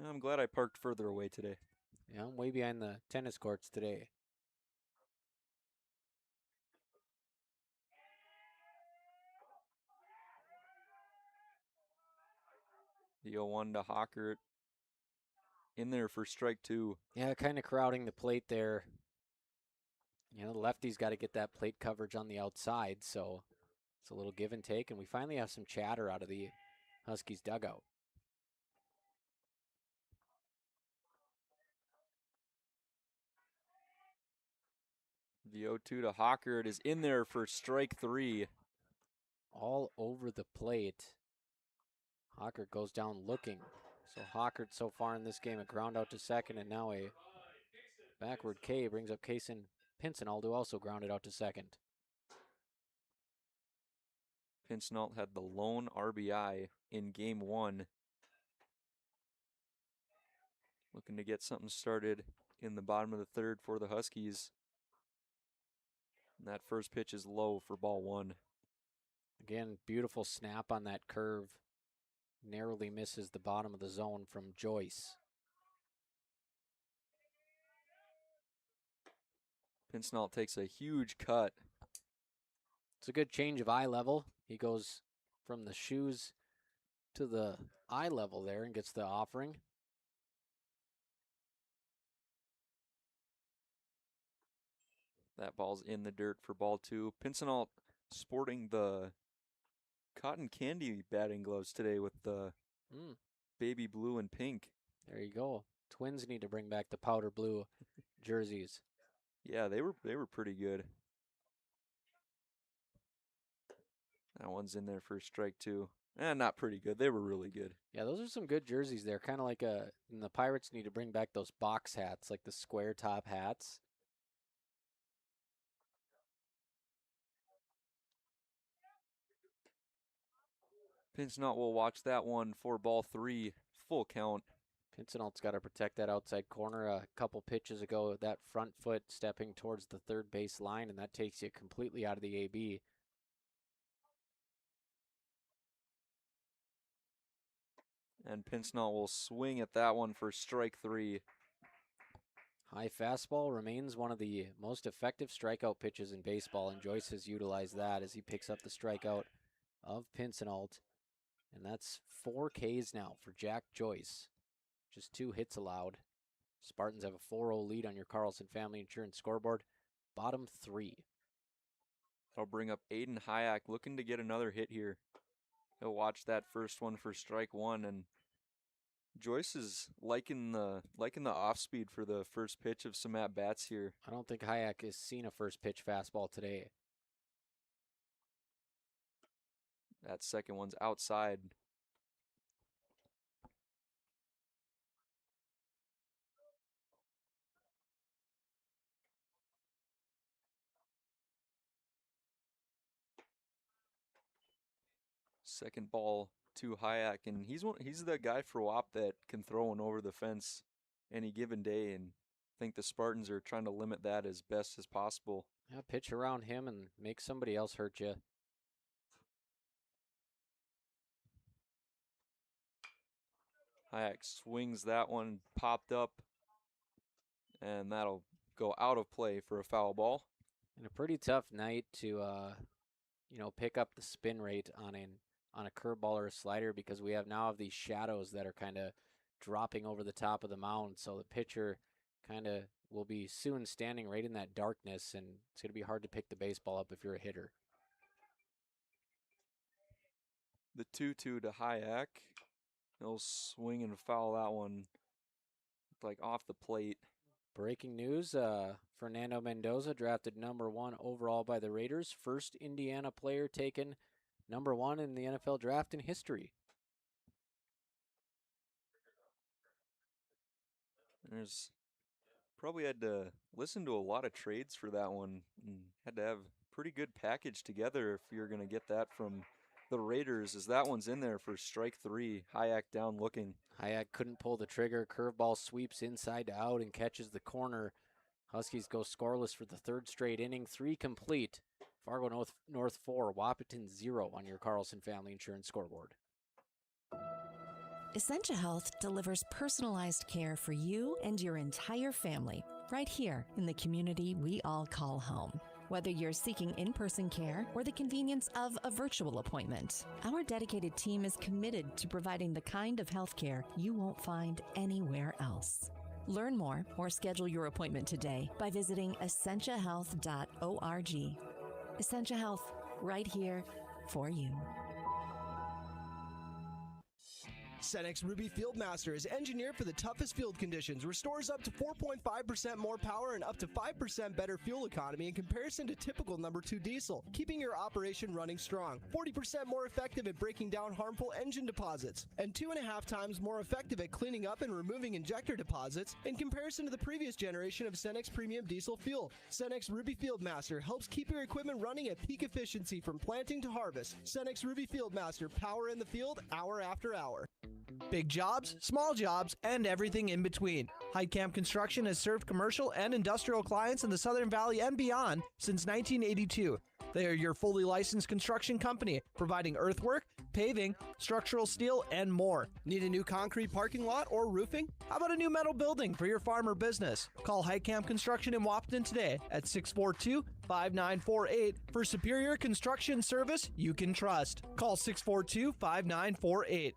I'm glad I parked further away today. Yeah, I'm way behind the tennis courts today. The 0-1 to Hockert. In there for strike 2. Yeah, kind of crowding the plate there. You know, the lefty's got to get that plate coverage on the outside, so it's a little give and take, and we finally have some chatter out of the Huskies dugout. The 0-2 to Hockert is in there for strike 3. All over the plate. Hockert goes down looking. So Hockert so far in this game, a ground out to second, and now a backward K brings up Pincinall to also ground it out to second. Pincinall had the lone RBI in game 1. Looking to get something started in the bottom of the third for the Huskies. And that first pitch is low for ball 1. Again, beautiful snap on that curve. Narrowly misses the bottom of the zone from Joyce. Pincinall takes a huge cut. It's a good change of eye level. He goes from the shoes to the eye level there and gets the offering. That ball's in the dirt for ball 2. Pincinall sporting the cotton candy batting gloves today with the baby blue and pink. There you go. Twins need to bring back the powder blue jerseys. Yeah, they were pretty good. That one's in there for strike 2. Not pretty good. They were really good. Yeah, those are some good jerseys there. Kind of like and the Pirates need to bring back those box hats, like the square top hats. Pincinall will watch that one for ball 3, full count. Pincinall's got to protect that outside corner. A couple pitches ago, that front foot stepping towards the third base line, and that takes you completely out of the AB. And Pincenot will swing at that one for strike 3. High fastball remains one of the most effective strikeout pitches in baseball, and Joyce has utilized that as he picks up the strikeout of Pincenot. And that's 4 Ks now for Jack Joyce. Just 2 hits allowed. Spartans have a 4-0 lead on your Carlson Family Insurance scoreboard. Bottom 3. That'll bring up Aiden Hayek looking to get another hit here. He'll watch that first one for strike 1, and Joyce is liking the off speed for the first pitch of some at bats here. I don't think Hayek has seen a first pitch fastball today. That second one's outside. Second ball to Hayek, and he's the guy for WAP that can throw one over the fence any given day, and I think the Spartans are trying to limit that as best as possible. Yeah, pitch around him and make somebody else hurt you. Hayek swings that one, popped up, and that'll go out of play for a foul ball. And a pretty tough night to, pick up the spin rate on a curveball or a slider, because we now have these shadows that are kind of dropping over the top of the mound. So the pitcher kind of will be soon standing right in that darkness, and it's going to be hard to pick the baseball up if you're a hitter. The 2-2 to Hayek. He'll swing and foul that one like off the plate. Breaking news, Fernando Mendoza drafted number 1 overall by the Raiders. First Indiana player taken number 1 in the NFL draft in history. There's probably had to listen to a lot of trades for that one. And had to have a pretty good package together if you're going to get that from the Raiders, as that one's in there for strike 3. Hayek down looking. Hayek couldn't pull the trigger. Curveball sweeps inside to out and catches the corner. Huskies go scoreless for the 3rd straight inning. 3 complete. Fargo North 4, Wahpeton 0 on your Carlson Family Insurance scoreboard. Essentia Health delivers personalized care for you and your entire family right here in the community we all call home. Whether you're seeking in-person care or the convenience of a virtual appointment, our dedicated team is committed to providing the kind of health care you won't find anywhere else. Learn more or schedule your appointment today by visiting essentiahealth.org. Essentia Health, right here for you. Cenex Ruby Fieldmaster is engineered for the toughest field conditions, restores up to 4.5% more power and up to 5% better fuel economy in comparison to typical number 2 diesel, keeping your operation running strong, 40% more effective at breaking down harmful engine deposits, and 2.5 times more effective at cleaning up and removing injector deposits in comparison to the previous generation of Cenex Premium Diesel Fuel. Cenex Ruby Fieldmaster helps keep your equipment running at peak efficiency from planting to harvest. Cenex Ruby Fieldmaster, power in the field, hour after hour. Big jobs, small jobs, and everything in between. Heitkamp Construction has served commercial and industrial clients in the Southern Valley and beyond since 1982. They are your fully licensed construction company, providing earthwork, paving, structural steel, and more. Need a new concrete parking lot or roofing? How about a new metal building for your farm or business? Call Heitkamp Construction in Wahpeton today at 642-5948 for superior construction service you can trust. Call 642-5948.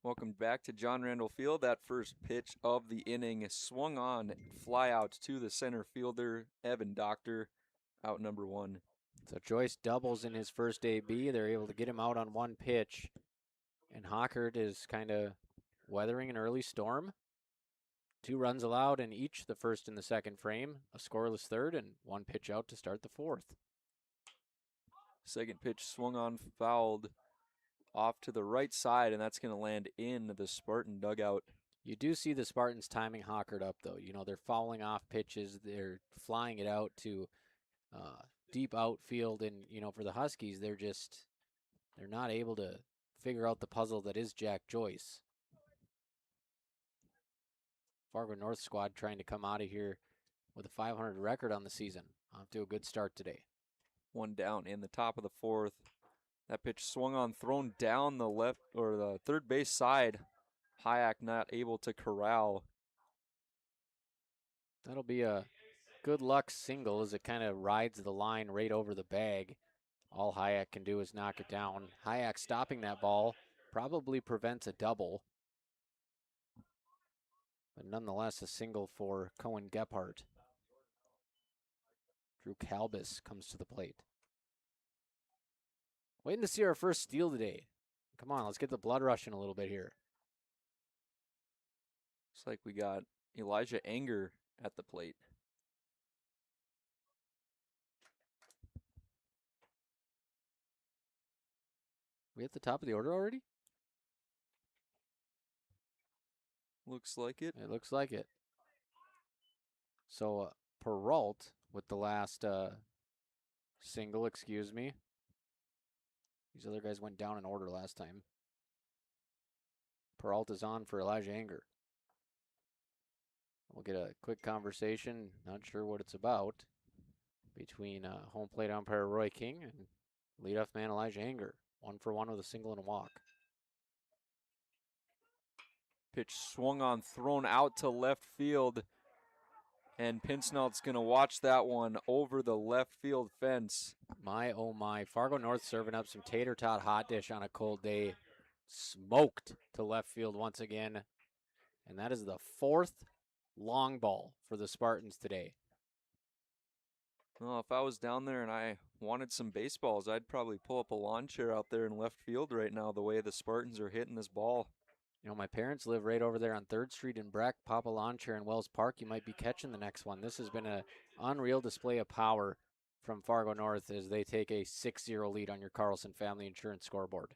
Welcome back to John Randall Field. That first pitch of the inning swung on, fly out to the center fielder, Evan Doctor, out number 1. So Joyce doubles in his first AB. They're able to get him out on 1 pitch. And Hockert is kind of weathering an early storm. 2 runs allowed in each the first and the second frame, a scoreless 3rd, and 1 pitch out to start the 4th. Second pitch swung on, fouled off to the right side, and that's going to land in the Spartan dugout. You do see the Spartans timing Hockert up, though. You know, they're fouling off pitches. They're flying it out to deep outfield. And, for the Huskies, they're not able to figure out the puzzle that is Jack Joyce. Fargo North squad trying to come out of here with a 500 record on the season. Off to a good start today. 1 down in the top of the 4th. That pitch swung on, thrown down the left or the third base side. Hayek not able to corral. That'll be a good luck single as it kind of rides the line right over the bag. All Hayek can do is knock it down. Hayek stopping that ball probably prevents a double. But nonetheless, a single for Cohen Gephardt. Drew Kalbus comes to the plate. Waiting to see our first steal today. Come on, let's get the blood rushing a little bit here. Looks like we got Elijah Anger at the plate. We at the top of the order already? Looks like it. It looks like it. So Peralt with the last single, excuse me. These other guys went down in order last time. Peralt is on for Elijah Anger. We'll get a quick conversation, not sure what it's about, between home plate umpire Roy King and leadoff man Elijah Anger. 1-for-1 with a single and a walk. Pitch swung on, thrown out to left field. And Pinsnell's going to watch that one over the left field fence. My, oh my. Fargo North serving up some tater tot hot dish on a cold day. Smoked to left field once again. And that is the 4th long ball for the Spartans today. Well, if I was down there and I wanted some baseballs, I'd probably pull up a lawn chair out there in left field right now, the way the Spartans are hitting this ball. You know, my parents live right over there on 3rd Street in Breck. Pop a lawn chair in Wells Park. You might be catching the next one. This has been an unreal display of power from Fargo North as they take a 6-0 lead on your Carlson Family Insurance scoreboard.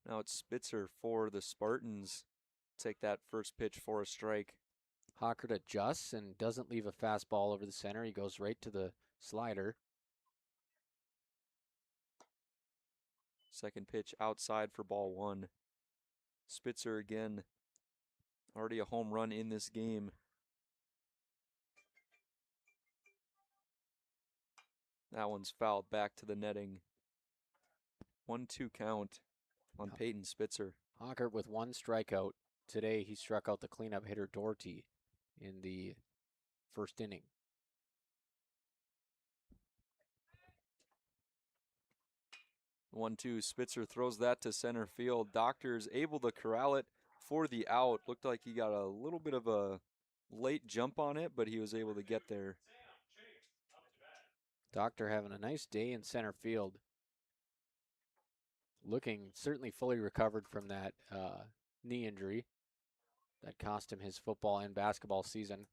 Now it's Spitzer for the Spartans. Take that first pitch for a strike. Hockert adjusts and doesn't leave a fastball over the center. He goes right to the slider. Second pitch outside for ball 1. Spitzer again. Already a home run in this game. That one's fouled back to the netting. 1-2 count on Peyton Spitzer. Hockert with 1 strikeout. Today he struck out the cleanup hitter Doherty in the 1st inning. 1-2. Spitzer throws that to center field. Doctor's able to corral it for the out. Looked like he got a little bit of a late jump on it, but he was able to get there. Doctor having a nice day in center field. Looking certainly fully recovered from that knee injury that cost him his football and basketball season.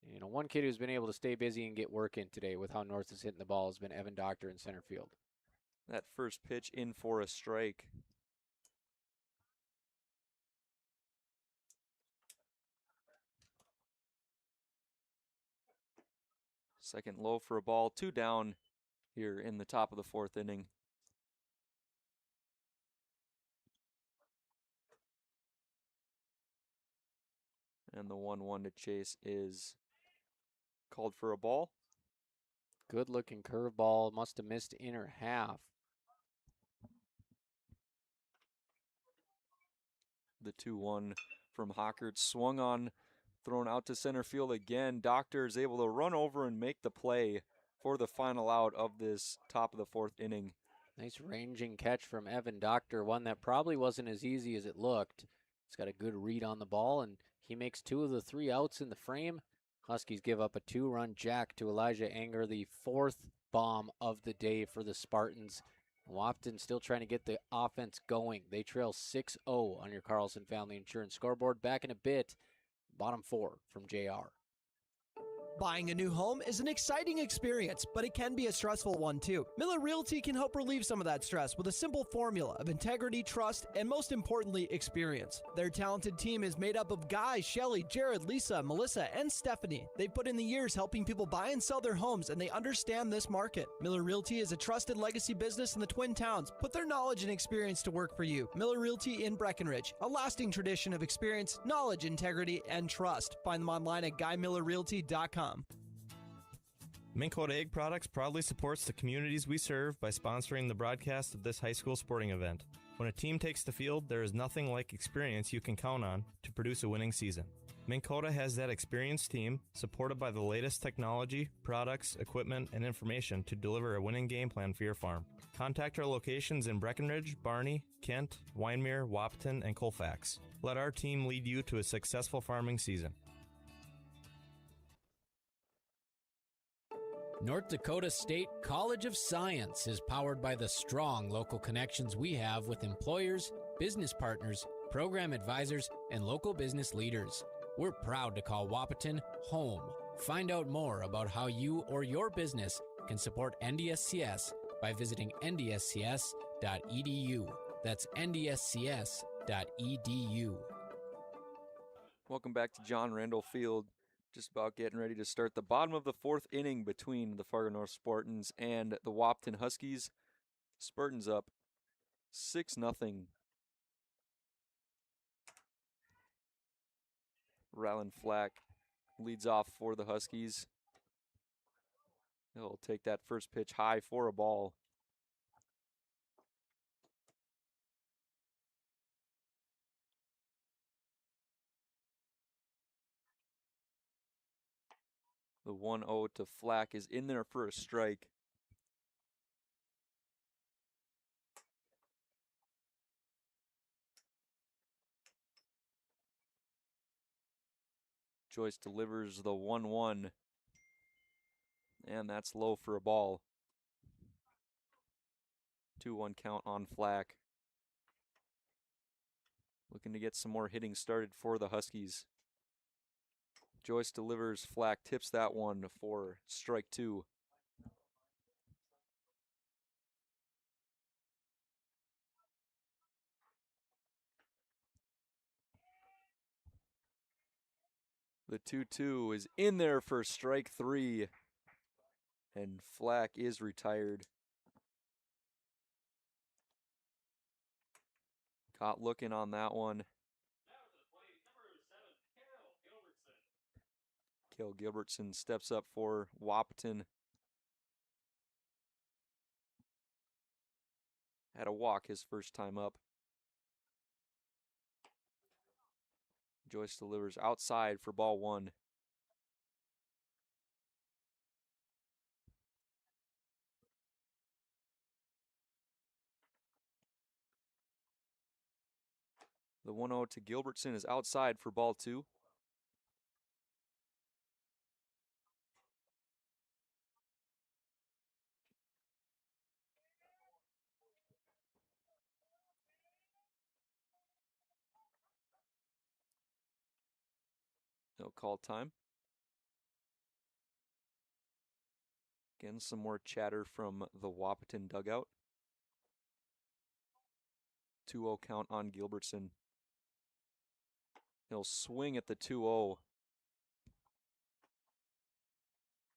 You know, one kid who's been able to stay busy and get work in today with how North is hitting the ball has been Evan Doctor in center field. That first pitch in for a strike. Second low for a ball. 2 down here in the top of the 4th inning. And the 1-1 to Chase is called for a ball. Good looking curveball. Must have missed inner half. The 2-1 from Hockert swung on, thrown out to center field again. Doctor is able to run over and make the play for the final out of this top of the 4th inning. Nice ranging catch from Evan Doctor, one that probably wasn't as easy as it looked. He's got a good read on the ball, and he makes 2 of the 3 outs in the frame. Huskies give up a 2-run jack to Elijah Anger, the 4th bomb of the day for the Spartans. Wahpeton still trying to get the offense going. They trail 6-0 on your Carlson Family Insurance scoreboard. Back in a bit, bottom 4 from JR. Buying a new home is an exciting experience, but it can be a stressful one too. Miller Realty can help relieve some of that stress with a simple formula of integrity, trust, and most importantly, experience. Their talented team is made up of Guy, Shelly, Jared, Lisa, Melissa, and Stephanie. They've put in the years helping people buy and sell their homes, and they understand this market. Miller Realty is a trusted legacy business in the Twin Towns. Put their knowledge and experience to work for you. Miller Realty in Breckenridge, a lasting tradition of experience, knowledge, integrity, and trust. Find them online at GuyMillerRealty.com. Minn Kota Egg Products proudly supports the communities we serve by sponsoring the broadcast of this high school sporting event. When a team takes the field, there is nothing like experience you can count on to produce a winning season. Minn Kota has that experienced team, supported by the latest technology, products, equipment, and information to deliver a winning game plan for your farm. Contact our locations in Breckenridge, Barney, Kent, Wyndmere, Wahpeton, and Colfax. Let our team lead you to a successful farming season. North Dakota State College of Science is powered by the strong local connections we have with employers, business partners, program advisors, and local business leaders. We're proud to call Wahpeton home. Find out more about how you or your business can support NDSCS by visiting ndscs.edu. That's ndscs.edu. Welcome back to John Randall Field. Just about getting ready to start the bottom of the fourth inning between the Fargo North Spartans and the Wahpeton Huskies. Spartans up 6-0. Rylan Flack leads off for the Huskies. He'll take that first pitch high for a ball. The 1-0 to Flack is in there for a strike. Joyce delivers the 1-1. And that's low for a ball. 2-1 count on Flack. Looking to get some more hitting started for the Huskies. Joyce delivers, Flack tips that one for strike two. The 2-2 is in there for strike three. And Flack is retired. Caught looking on that one. Cale Gilbertson steps up for Wahpeton. Had a walk his first time up. Joyce delivers outside for ball one. The 1-0 to Gilbertson is outside for ball two. No call time. Again, some more chatter from the Wahpeton dugout. 2-0 count on Gilbertson. He'll swing at the 2-0.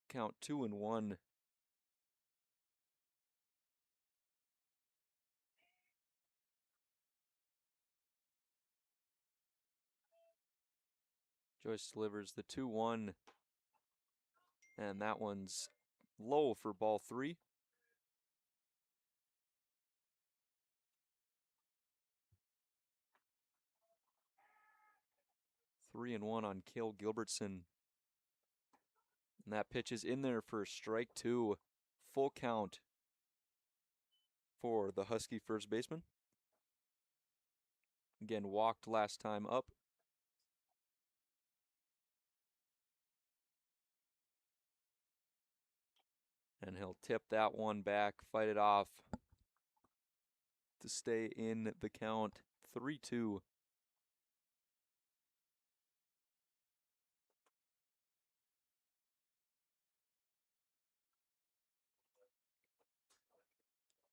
Count 2-1. Joyce delivers the 2-1. And that one's low for ball three. Three and one on Cale Gilbertson. And that pitch is in there for strike two. Full count for the Husky first baseman. Again, walked last time up. And he'll tip that one back, fight it off to stay in the count. 3-2.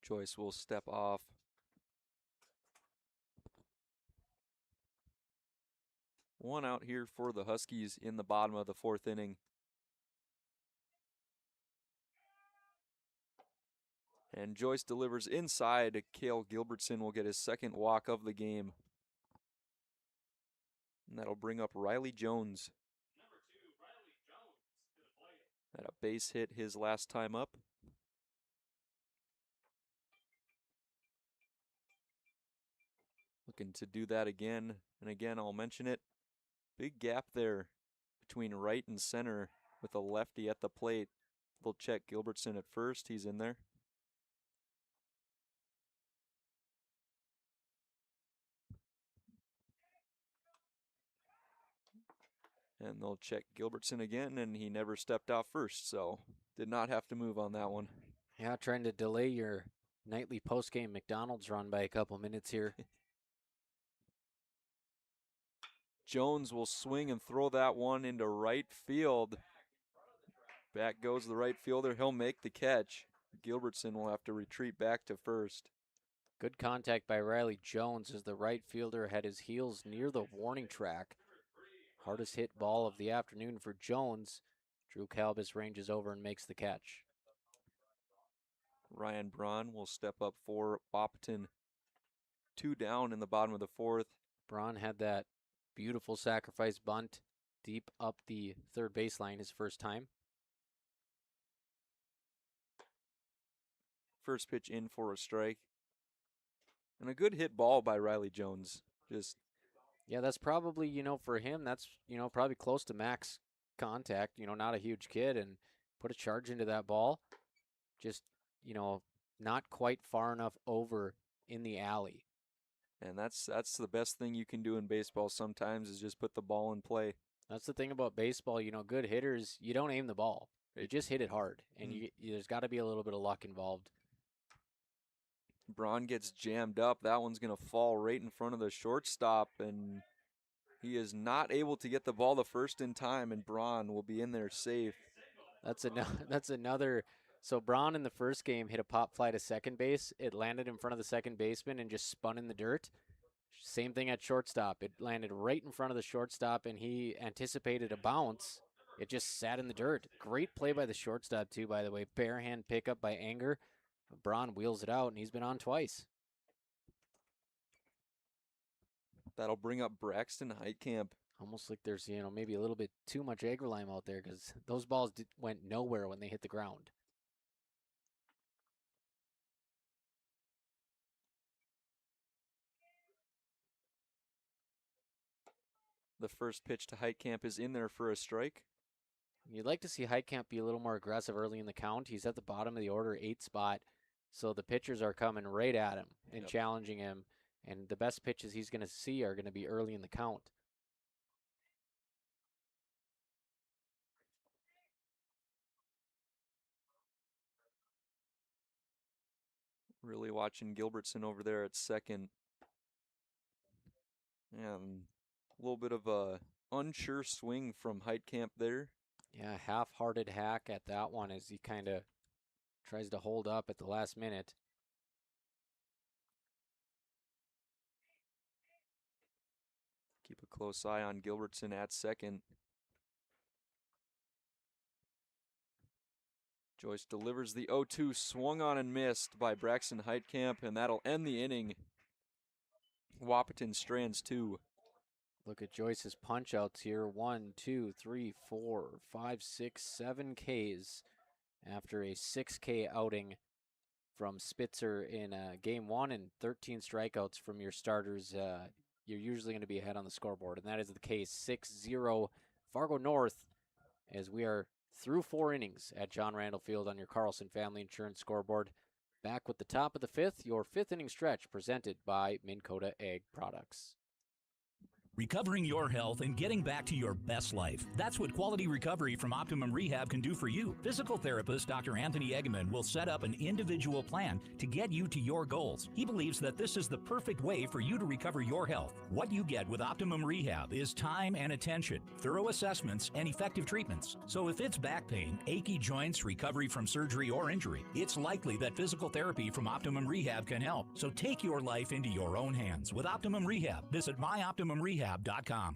Joyce will step off. One out here for the Huskies in the bottom of the 4th inning. And Joyce delivers inside. Cale Gilbertson will get his 2nd walk of the game. And that'll bring up Riley Jones. Had a base hit his last time up. Looking to do that again. And again, I'll mention it. Big gap there between right and center with a lefty at the plate. They'll check Gilbertson at first. He's in there. And they'll check Gilbertson again, and he never stepped out first, so did not have to move on that one. Yeah, trying to delay your nightly post-game McDonald's run by a couple minutes here. Jones will swing and throw that one into right field. Back goes the right fielder. He'll make the catch. Gilbertson will have to retreat back to first. Good contact by Riley Jones as the right fielder had his heels near the warning track. Hardest hit ball of the afternoon for Jones. Drew Calbus ranges over and makes the catch. Ryan Braun will step up for Wahpeton. 2 down in the bottom of the 4th. Braun had that beautiful sacrifice bunt deep up the 3rd baseline his first time. First pitch in for a strike. And a good hit ball by Riley Jones. Yeah, that's probably, for him, that's, probably close to max contact, not a huge kid, and put a charge into that ball. Just, not quite far enough over in the alley. And that's the best thing you can do in baseball sometimes is just put the ball in play. That's the thing about baseball, good hitters, you don't aim the ball. You just hit it hard, and there's got to be a little bit of luck involved. Braun gets jammed up. That one's going to fall right in front of the shortstop, and he is not able to get the ball the first in time, and Braun will be in there safe. That's another. So Braun in the first game hit a pop fly to second base. It landed in front of the second baseman and just spun in the dirt. Same thing at shortstop. It landed right in front of the shortstop, and he anticipated a bounce. It just sat in the dirt. Great play by the shortstop, too, by the way. Bare hand pickup by Anger. Braun wheels it out, and he's been on twice. That'll bring up Braxton Heitkamp. Almost like there's, maybe a little bit too much Agrelime out there because those balls went nowhere when they hit the ground. The first pitch to Heitkamp is in there for a strike. You'd like to see Heitkamp be a little more aggressive early in the count. He's at the bottom of the order, 8th spot. So the pitchers are coming right at him and challenging him. And the best pitches he's going to see are going to be early in the count. Really watching Gilbertson over there at second. And a little bit of a unsure swing from Heitkamp there. Yeah, half-hearted hack at that one as he kind of tries to hold up at the last minute. Keep a close eye on Gilbertson at second. Joyce delivers the 0-2, swung on and missed by Braxton Heitkamp, and that'll end the inning. Wahpeton strands 2. Look at Joyce's punch outs here. 1, 2, 3, 4, 5, 6, 7 Ks after a 6K outing from Spitzer in game 1 and 13 strikeouts from your starters. You're usually going to be ahead on the scoreboard, and that is the case. 6-0 Fargo North as we are through 4 innings at John Randall Field on your Carlson Family Insurance scoreboard. Back with the top of the 5th, your 5th inning stretch presented by Minn Kota Ag Products. Recovering your health and getting back to your best life. That's what quality recovery from Optimum Rehab can do for you. Physical therapist Dr. Anthony Eggman will set up an individual plan to get you to your goals. He believes that this is the perfect way for you to recover your health. What you get with Optimum Rehab is time and attention, thorough assessments, and effective treatments. So if it's back pain, achy joints, recovery from surgery or injury, it's likely that physical therapy from Optimum Rehab can help. So take your life into your own hands with Optimum Rehab. Visit myoptimumrehab.com.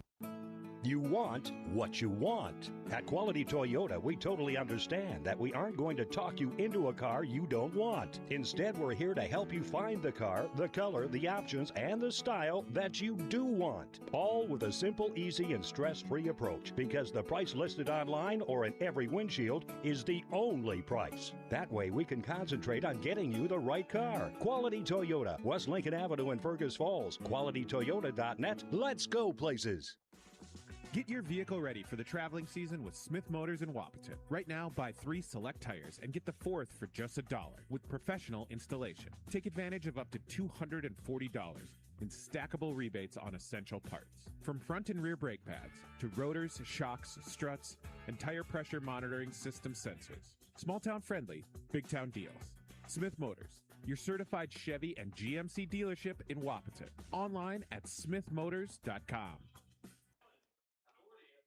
You want what you want. At Quality Toyota, we totally understand that we aren't going to talk you into a car you don't want. Instead, we're here to help you find the car, the color, the options, and the style that you do want. All with a simple, easy, and stress-free approach, because the price listed online or in every windshield is the only price. That way, we can concentrate on getting you the right car. Quality Toyota, West Lincoln Avenue in Fergus Falls. QualityToyota.net. Let's go places. Get your vehicle ready for the traveling season with Smith Motors in Wahpeton. Right now, buy 3 select tires and get the 4th for just $1 with professional installation. Take advantage of up to $240 in stackable rebates on essential parts. From front and rear brake pads to rotors, shocks, struts, and tire pressure monitoring system sensors. Small town friendly, big town deals. Smith Motors, your certified Chevy and GMC dealership in Wahpeton. Online at smithmotors.com.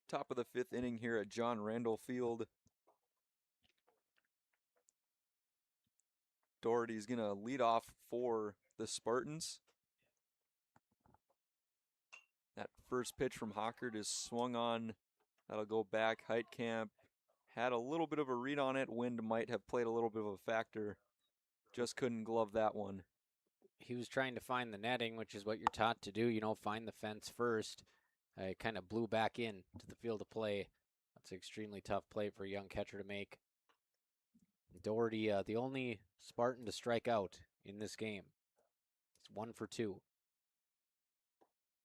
Top of the 5th inning here at John Randall Field. Doherty's going to lead off for the Spartans. That first pitch from Hockert is swung on. That'll go back. Heitkamp had a little bit of a read on it. Wind might have played a little bit of a factor. Just couldn't glove that one. He was trying to find the netting, which is what you're taught to do, find the fence first. It kind of blew back in to the field of play. That's an extremely tough play for a young catcher to make. Doherty, the only Spartan to strike out in this game. It's 1 for 2.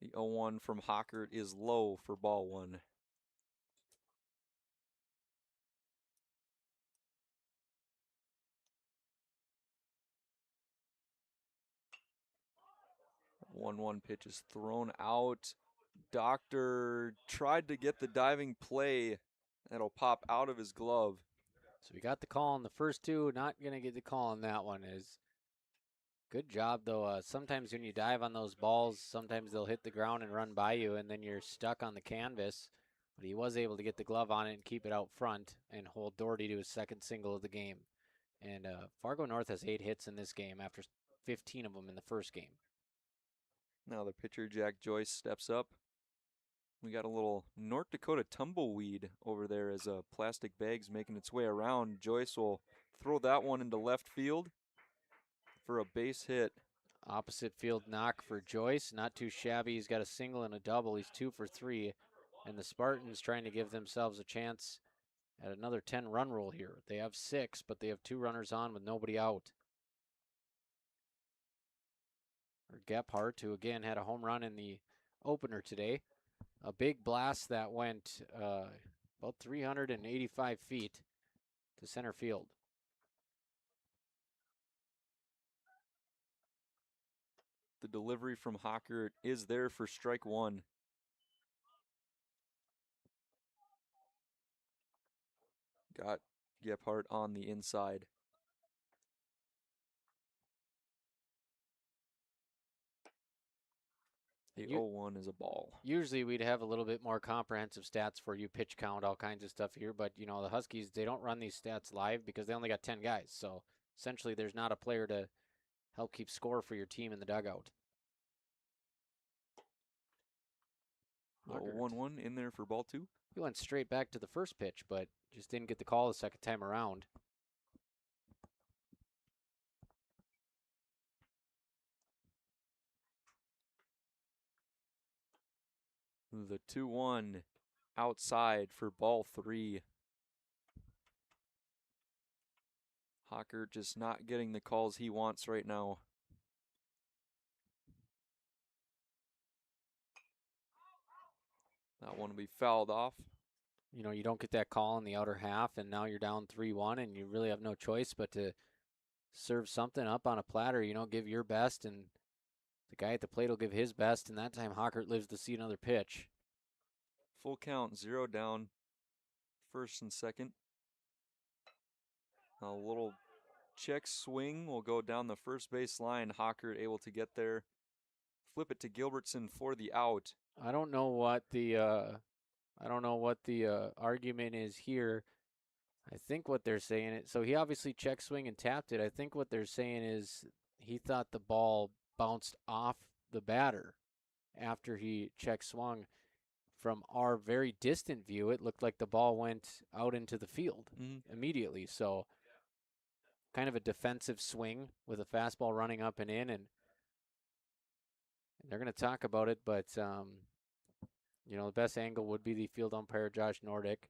The 0-1 from Hockert is low for ball 1. The 1-1 pitch is thrown out. Doctor tried to get the diving play. That'll pop out of his glove. So we got the call on the first 2. Not going to get the call on that one. Good job, though. Sometimes when you dive on those balls, sometimes they'll hit the ground and run by you, and then you're stuck on the canvas. But he was able to get the glove on it and keep it out front and hold Doherty to his second single of the game. And Fargo North has 8 hits in this game after 15 of them in the first game. Now the pitcher, Jack Joyce, steps up. We got a little North Dakota tumbleweed over there as a plastic bag's making its way around. Joyce will throw that one into left field for a base hit. Opposite field knock for Joyce. Not too shabby. He's got a single and a double. He's 2 for 3. And the Spartans trying to give themselves a chance at another 10-run roll here. They have 6, but they have 2 runners on with nobody out. Or Gephardt, who again had a home run in the opener today. A big blast that went about 385 feet to center field. The delivery from Hockert is there for strike 1. Got Gephardt on the inside. The 0-1 is a ball. Usually we'd have a little bit more comprehensive stats for you, pitch count, all kinds of stuff here. But, the Huskies, they don't run these stats live because they only got 10 guys. So essentially there's not a player to help keep score for your team in the dugout. 1-1 in there for ball 2. He went straight back to the first pitch, but just didn't get the call the second time around. The 2-1 outside for ball 3. Hockert just not getting the calls he wants right now. That one will be fouled off. You don't get that call in the outer half, and now you're down 3-1, and you really have no choice but to serve something up on a platter. Give your best and The guy at the plate will give his best, and that time Hockert lives to see another pitch. Full count, 0 down, first and second. A little check swing will go down the first base line. Hockert able to get there. Flip it to Gilbertson for the out. I don't know what the argument is here. I think what they're saying is, so he obviously check swing and tapped it. I think what they're saying is he thought the ball bounced off the batter after he check swung. From our very distant view, it looked like the ball went out into the field immediately. So kind of a defensive swing with a fastball running up and in, and they're going to talk about it, but the best angle would be the field umpire, Josh Nordick.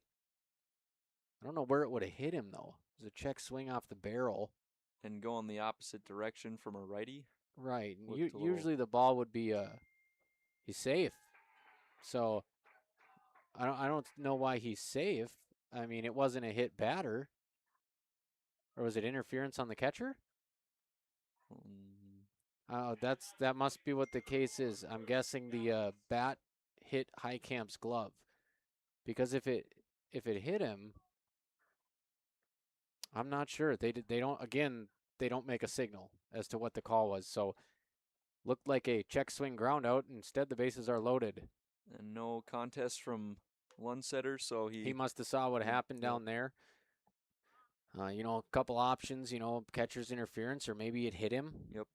I don't know where it would have hit him, though. It was a check swing off the barrel. And go in the opposite direction from a righty. Right. Usually the ball would be he's safe. So I don't know why he's safe. I mean, it wasn't a hit batter. Or was it interference on the catcher? That must be what the case is. I'm guessing the bat hit Heikamp's glove. Because if it hit him, I'm not sure. They don't make a signal as to what the call was. So looked like a check swing ground out. Instead, the bases are loaded. And no contest from Lundsetter, so he must have saw what happened down there. A couple options, catcher's interference, or maybe it hit him. Yep.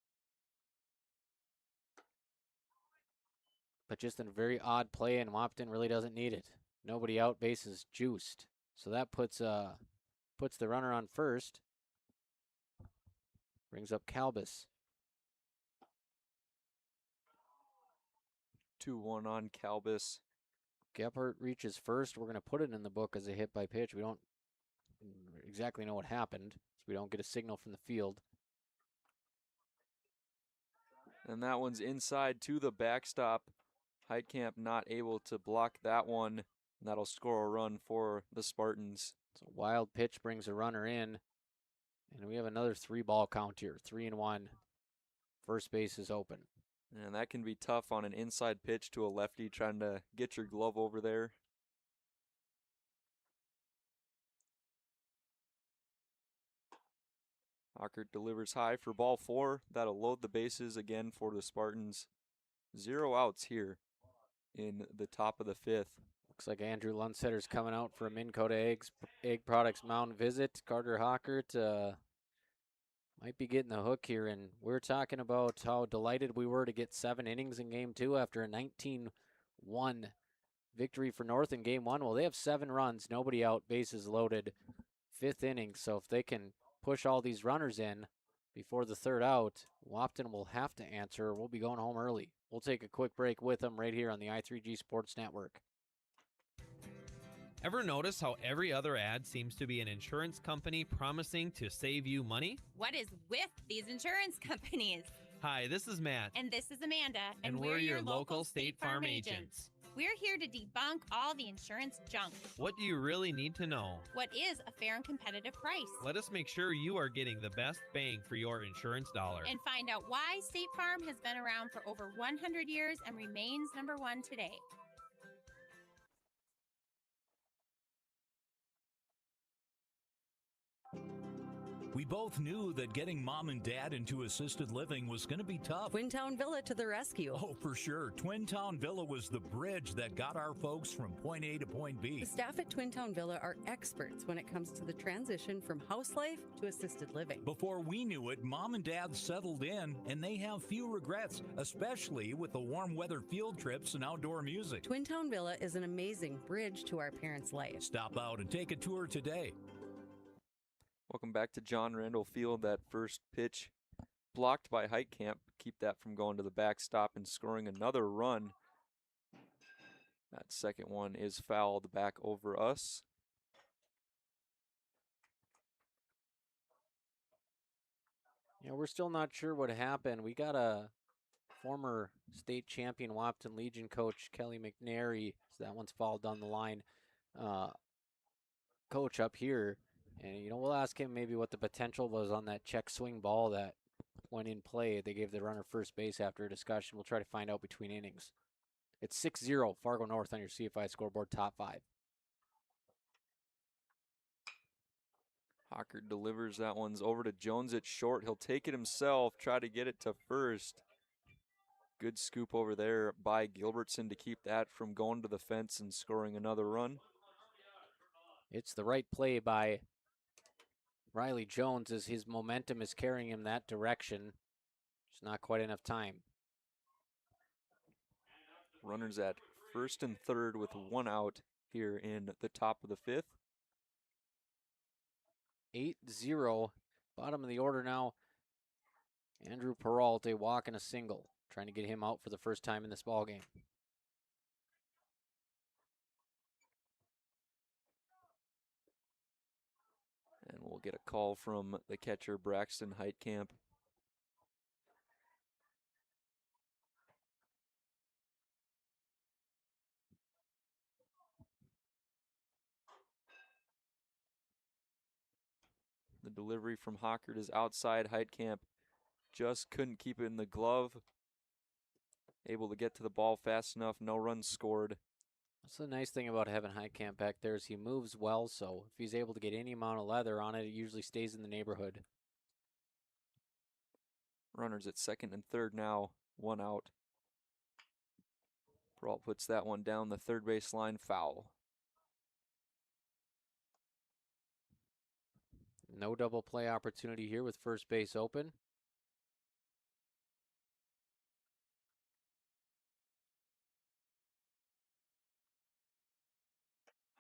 But just a very odd play, and Wahpeton really doesn't need it. Nobody out, bases juiced. So that puts the runner on first. Brings up Kalbas. 2-1 on Kalbas. Gephardt reaches first. We're going to put it in the book as a hit by pitch. We don't exactly know what happened, so we don't get a signal from the field. And that one's inside to the backstop. Heitkamp not able to block that one. And that'll score a run for the Spartans. So wild pitch brings a runner in. And we have another 3-ball count here. 3-1. First base is open. And that can be tough on an inside pitch to a lefty trying to get your glove over there. Hockert delivers high for ball 4. That'll load the bases again for the Spartans. 0 outs here in the top of the 5th. Looks like Andrew Lundsetter's coming out for a Minn Kota Egg Products mound visit. Carter Hockert might be getting the hook here, and we're talking about how delighted we were to get 7 innings in Game 2 after a 19-1 victory for North in Game 1. Well, they have 7 runs, nobody out, bases loaded, 5th inning. So if they can push all these runners in before the 3rd out, Wahpeton will have to answer, or we'll be going home early. We'll take a quick break with them right here on the i3G Sports Network. Ever notice how every other ad seems to be an insurance company promising to save you money? What is with these insurance companies? Hi, this is Matt. And this is Amanda. And we're your local State Farm agents. We're here to debunk all the insurance junk. What do you really need to know? What is a fair and competitive price? Let us make sure you are getting the best bang for your insurance dollar. And find out why State Farm has been around for over 100 years and remains #1 today. We both knew that getting mom and dad into assisted living was going to be tough. Twin Town Villa to the rescue. Oh, for sure. Twin Town Villa was the bridge that got our folks from point A to point B. The staff at Twin Town Villa are experts when it comes to the transition from house life to assisted living. Before we knew it, mom and dad settled in, and they have few regrets, especially with the warm weather field trips and outdoor music. Twin Town Villa is an amazing bridge to our parents' life. Stop out and take a tour today. Welcome back to John Randall Field. That first pitch blocked by Heitkamp. Keep that from going to the backstop and scoring another run. That second one is fouled back over us. Yeah, we're still not sure what happened. We got a former state champion Wahpeton Legion coach, Kelly McNary. So that one's fouled down the line. Coach up here. And, we'll ask him maybe what the potential was on that check swing ball that when in play. They gave the runner first base after a discussion. We'll try to find out between innings. It's 6-0 Fargo North on your CFI scoreboard, top 5. Hockert delivers that one's over to Jones at short. He'll take it himself, try to get it to first. Good scoop over there by Gilbertson to keep that from going to the fence and scoring another run. It's the right play by Riley Jones as his momentum is carrying him that direction. Just not quite enough time. Runners at first and third with 1 out here in the top of the 5th. 8-0, bottom of the order now. Andrew Peralta walking a single, trying to get him out for the first time in this ballgame. And we'll get a call from the catcher, Braxton Heitkamp. The delivery from Hockert is outside. Heitkamp just couldn't keep it in the glove. Able to get to the ball fast enough. No runs scored. That's the nice thing about having Heitkamp back there is he moves well, so if he's able to get any amount of leather on it, it usually stays in the neighborhood. Runners at second and third now. 1 out. Peralta puts that one down the third base line. Foul. No double play opportunity here with first base open.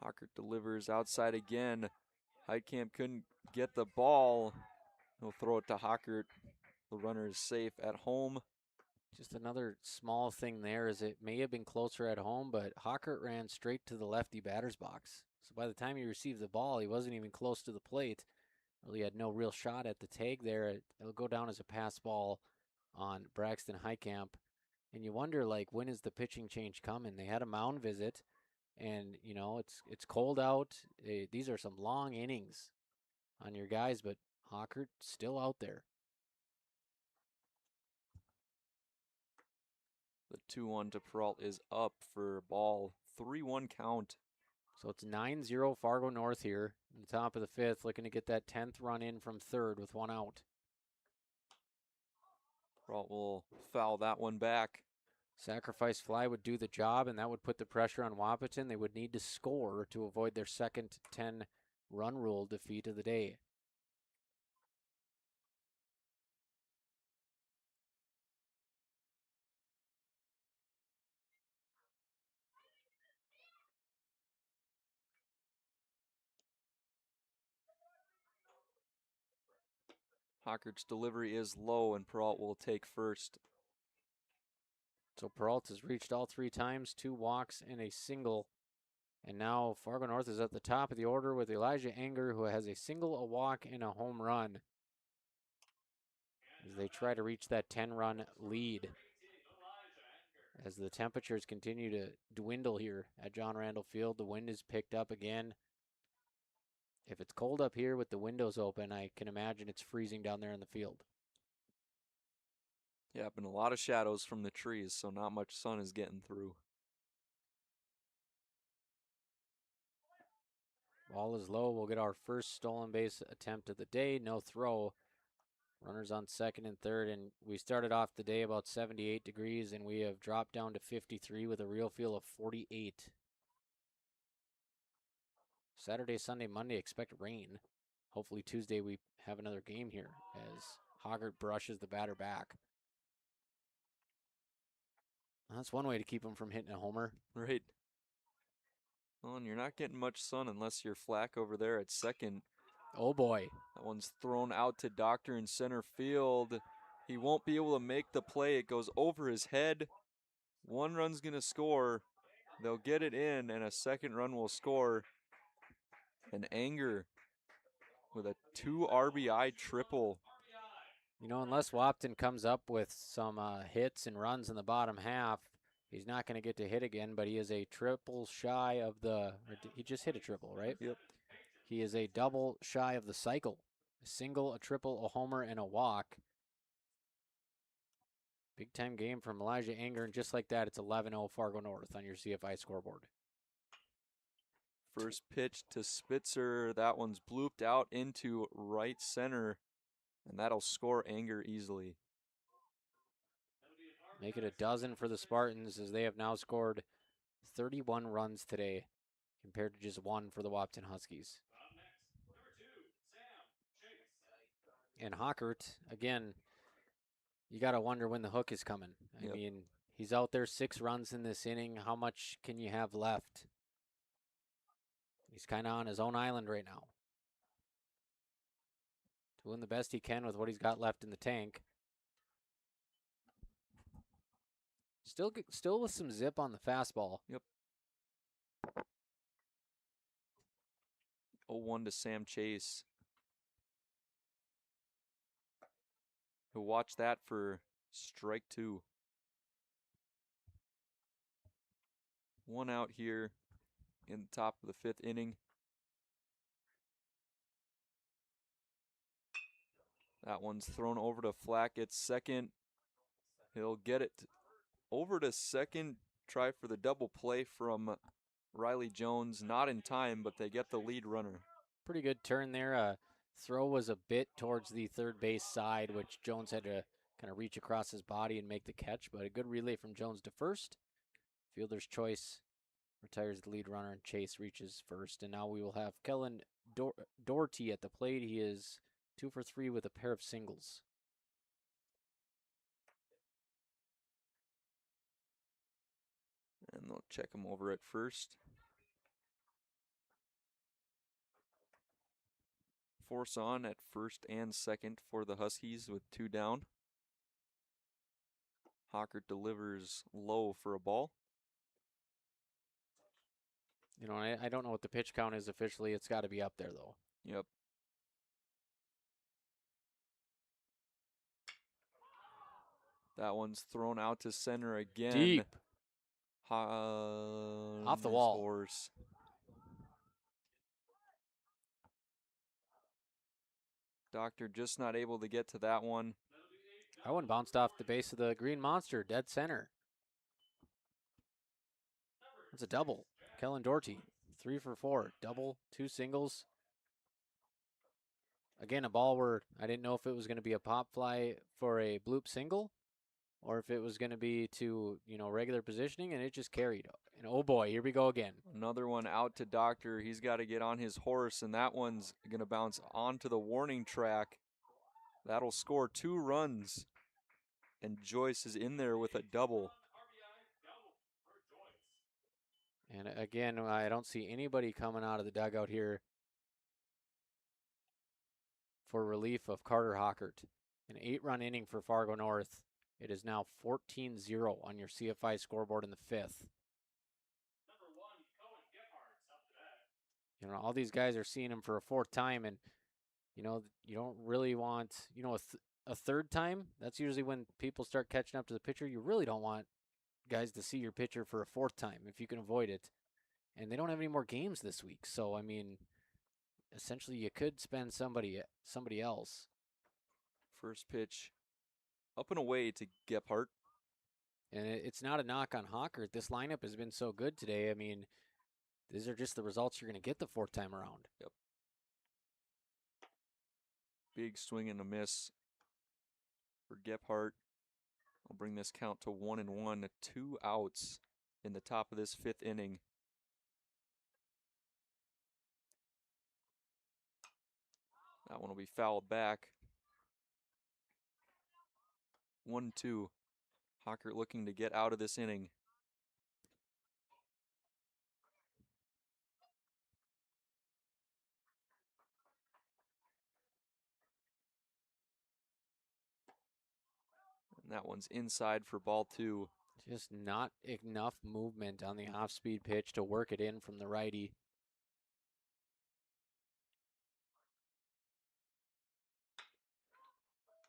Hockert delivers outside again. Heitkamp couldn't get the ball. He'll throw it to Hockert. The runner is safe at home. Just another small thing there is it may have been closer at home, but Hockert ran straight to the lefty batter's box. So by the time he received the ball, he wasn't even close to the plate. Really had no real shot at the tag there. It'll go down as a pass ball on Braxton Heitkamp. And you wonder, like, when is the pitching change coming? They had a mound visit, and, you know, it's cold out. These are some long innings on your guys, but Hockert still out there. The 2-1 to Peralta is up for a ball. 3-1 count. So it's 9-0 Fargo North here in the top of the 5th, looking to get that 10th run in from third with 1 out. Peralta will foul that one back. Sacrifice fly would do the job, and that would put the pressure on Wahpeton. They would need to score to avoid their second 10-run rule defeat of the day. Hockert's delivery is low, and Peralta will take first. So Peralta's reached all 3 times, 2 walks and a single. And now Fargo North is at the top of the order with Elijah Anger, who has a single, a walk, and a home run as they try to reach that 10-run lead. As the temperatures continue to dwindle here at John Randall Field, the wind is picked up again. If it's cold up here with the windows open, I can imagine it's freezing down there in the field. Yeah, been a lot of shadows from the trees, so not much sun is getting through. Ball is low. We'll get our first stolen base attempt of the day. No throw. Runners on second and third, and we started off the day about 78 degrees, and we have dropped down to 53 with a real feel of 48. Saturday, Sunday, Monday, expect rain. Hopefully Tuesday we have another game here as Hoggart brushes the batter back. That's one way to keep him from hitting a homer. Right. Well, and you're not getting much sun unless you're Flack over there at second. Oh, boy. That one's thrown out to Doctor in center field. He won't be able to make the play. It goes over his head. 1 run's going to score. They'll get it in, and a second run will score. And Anger with a 2 RBI triple. You know, unless Wahpeton comes up with some hits and runs in the bottom half, he's not going to get to hit again, but he is a triple shy of he just hit a triple, right? Yep. He is a double shy of the cycle. A single, a triple, a homer, and a walk. Big time game from Elijah Anger, and just like that, it's 11-0 Fargo North on your CFI scoreboard. First pitch to Spitzer. That one's blooped out into right center, and that'll score Anger easily. Make it a dozen for the Spartans, as they have now scored 31 runs today compared to just 1 for the Wahpeton Huskies. And Hockert, again, you got to wonder when the hook is coming. I mean, he's out there 6 runs in this inning. How much can you have left? He's kind of on his own island right now, doing the best he can with what he's got left in the tank. Still with some zip on the fastball. Yep. 0-1 to Sam Chase. He'll watch that for strike 2. 1 out here in the top of the 5th inning. That one's thrown over to Flack at second. He'll get it over to second. Try for the double play from Riley Jones. Not in time, but they get the lead runner. Pretty good turn there. Throw was a bit towards the third base side, which Jones had to kind of reach across his body and make the catch, but a good relay from Jones to first. Fielder's choice retires the lead runner, and Chase reaches first. And now we will have Kellen Doherty at the plate. He is 2 for 3 with a pair of singles. And they'll check him over at first. Force on at first and second for the Huskies with 2 down. Hockert delivers low for a ball. You know, I don't know what the pitch count is officially. It's got to be up there, though. Yep. That one's thrown out to center again. Deep. Off the wall. Scores. Doctor just not able to get to that one. That one bounced off the base of the green monster, dead center. It's a double. Kellen Doherty, 3 for 4. Double, 2 singles. Again, a ball where I didn't know if it was going to be a pop fly for a bloop single or if it was going to be to, regular positioning, and it just carried. And oh boy, here we go again. Another one out to Doctor. He's got to get on his horse, and that one's going to bounce onto the warning track. That'll score 2 runs, and Joyce is in there with a double. And again, I don't see anybody coming out of the dugout here for relief of Carter Hockert. An 8-run inning for Fargo North. It is now 14-0 on your CFI scoreboard in the 5th. All these guys are seeing him for a 4th time, and, you don't really want, a 3rd time. That's usually when people start catching up to the pitcher. You really don't want guys to see your pitcher for a 4th time if you can avoid it. And they don't have any more games this week. So, I mean, essentially you could spend somebody else. First pitch up and away to Gephardt. And it's not a knock on Hockert. This lineup has been so good today. I mean, these are just the results you're going to get the 4th time around. Yep. Big swing and a miss for Gephardt. I'll bring this count to 1-1, 2 outs in the top of this 5th inning. That one will be fouled back. 1-2. Hockert looking to get out of this inning. And that one's inside for ball 2. Just not enough movement on the off-speed pitch to work it in from the righty.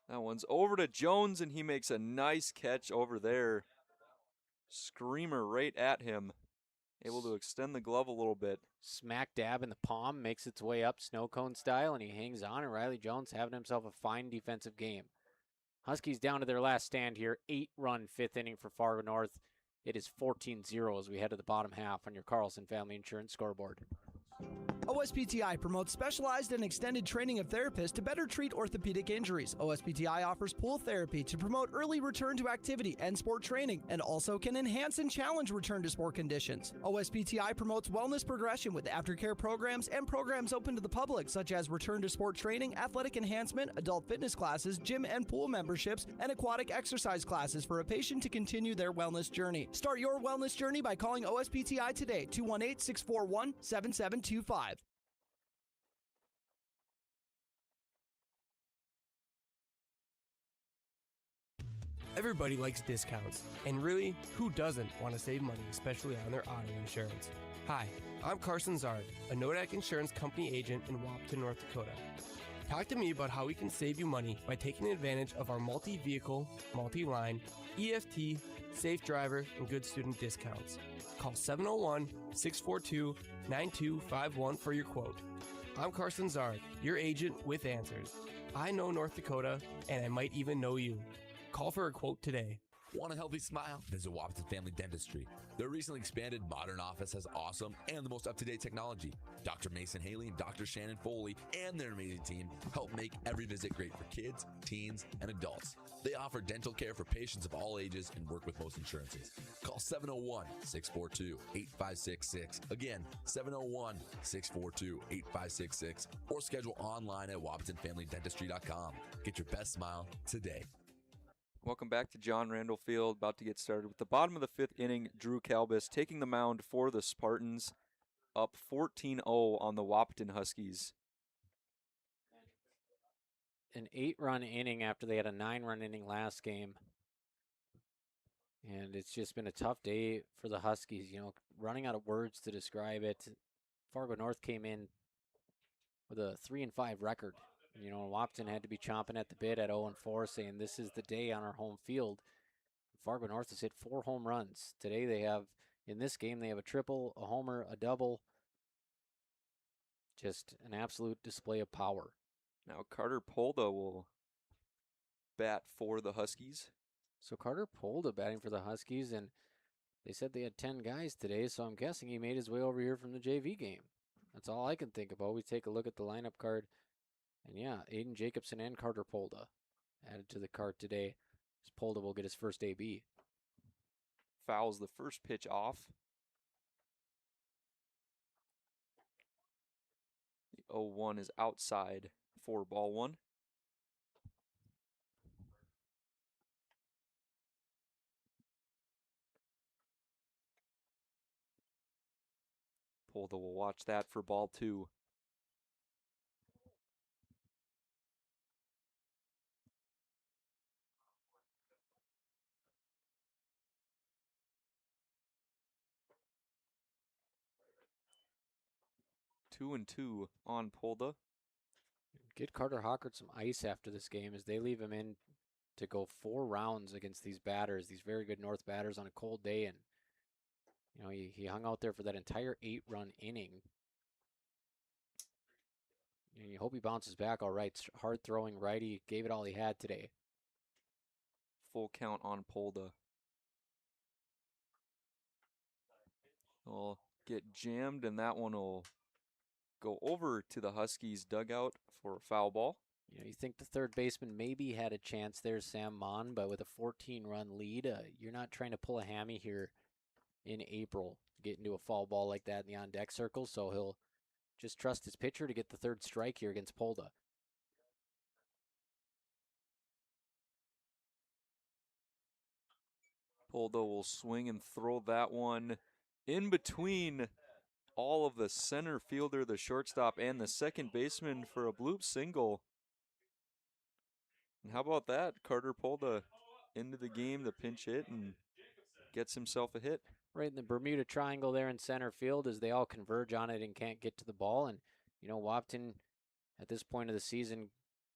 That one's over to Jones, and he makes a nice catch over there. Screamer right at him. Able to extend the glove a little bit. Smack dab in the palm, makes its way up snow cone style, and he hangs on, and Riley Jones having himself a fine defensive game. Huskies down to their last stand here. 8-run fifth inning for Fargo North. It is 14-0 as we head to the bottom half on your Carlson Family Insurance scoreboard. OSPTI promotes specialized and extended training of therapists to better treat orthopedic injuries. OSPTI offers pool therapy to promote early return to activity and sport training, and also can enhance and challenge return to sport conditions. OSPTI promotes wellness progression with aftercare programs and programs open to the public, such as return to sport training, athletic enhancement, adult fitness classes, gym and pool memberships, and aquatic exercise classes for a patient to continue their wellness journey. Start your wellness journey by calling OSPTI today, 218-641-7725. Everybody likes discounts, and really, who doesn't want to save money, especially on their auto insurance? Hi, I'm Carson Zard, a Nodak Insurance Company agent in Wahpeton, North Dakota. Talk to me about how we can save you money by taking advantage of our multi-vehicle, multi-line, EFT, safe driver, and good student discounts. Call 701-642-9251 for your quote. I'm Carson Zard, your agent with answers. I know North Dakota, and I might even know you. Call for a quote today. Want a healthy smile? Visit Wahpeton Family Dentistry. Their recently expanded modern office has awesome and the most up-to-date technology. Dr. Mason Haley and Dr. Shannon Foley and their amazing team help make every visit great for kids, teens, and adults. They offer dental care for patients of all ages and work with most insurances. Call 701-642-8566. Again, 701-642-8566 or schedule online at WahpetonFamilyDentistry.com. Get your best smile today. Welcome back to John Randall Field. About to get started with the bottom of the fifth inning. Drew Kalbus taking the mound for the Spartans, up 14-0 on the Wahpeton Huskies. An 8-run inning after they had a 9-run inning last game. And it's just been a tough day for the Huskies, you know, running out of words to describe it. Fargo North came in with a 3-5 record. You know, Wahpeton had to be chomping at the bit at 0-4, saying this is the day on our home field. Fargo North has hit 4 home runs. Today they have, in this game, they have a triple, a homer, a double. Just an absolute display of power. Now Carter Polda will bat for the Huskies. So Carter Polda batting for the Huskies, and they said they had 10 guys today, so I'm guessing he made his way over here from the JV game. That's all I can think about. We take a look at the lineup card. And yeah, Aiden Jacobson and Carter Polda added to the card today. As Polda will get his first AB. Fouls the first pitch off. The 0-1 is outside for ball one. Polda will watch that for ball two. Two and two on Polda. Get Carter Hockert some ice after this game as they leave him in to go 4 rounds against these batters, these very good North batters on a cold day. And, you know, he hung out there for that entire 8-run inning. And you hope he bounces back all right. Hard throwing righty, gave it all he had today. Full count on Polda. Will get jammed, and that one will go over to the Huskies dugout for a foul ball. You know, you think the third baseman maybe had a chance there, Sam Mon, but with a 14-run lead, you're not trying to pull a hammy here in April, get into a foul ball like that in the on-deck circle, so he'll just trust his pitcher to get the third strike here against Polda. Polda will swing and throw that one in between all of the center fielder, the shortstop, and the second baseman for a bloop single. And how about that? Carter Polda into the game, the pinch hit, and gets himself a hit. Right in the Bermuda Triangle there in center field as they all converge on it and can't get to the ball. And, you know, Wahpeton at this point of the season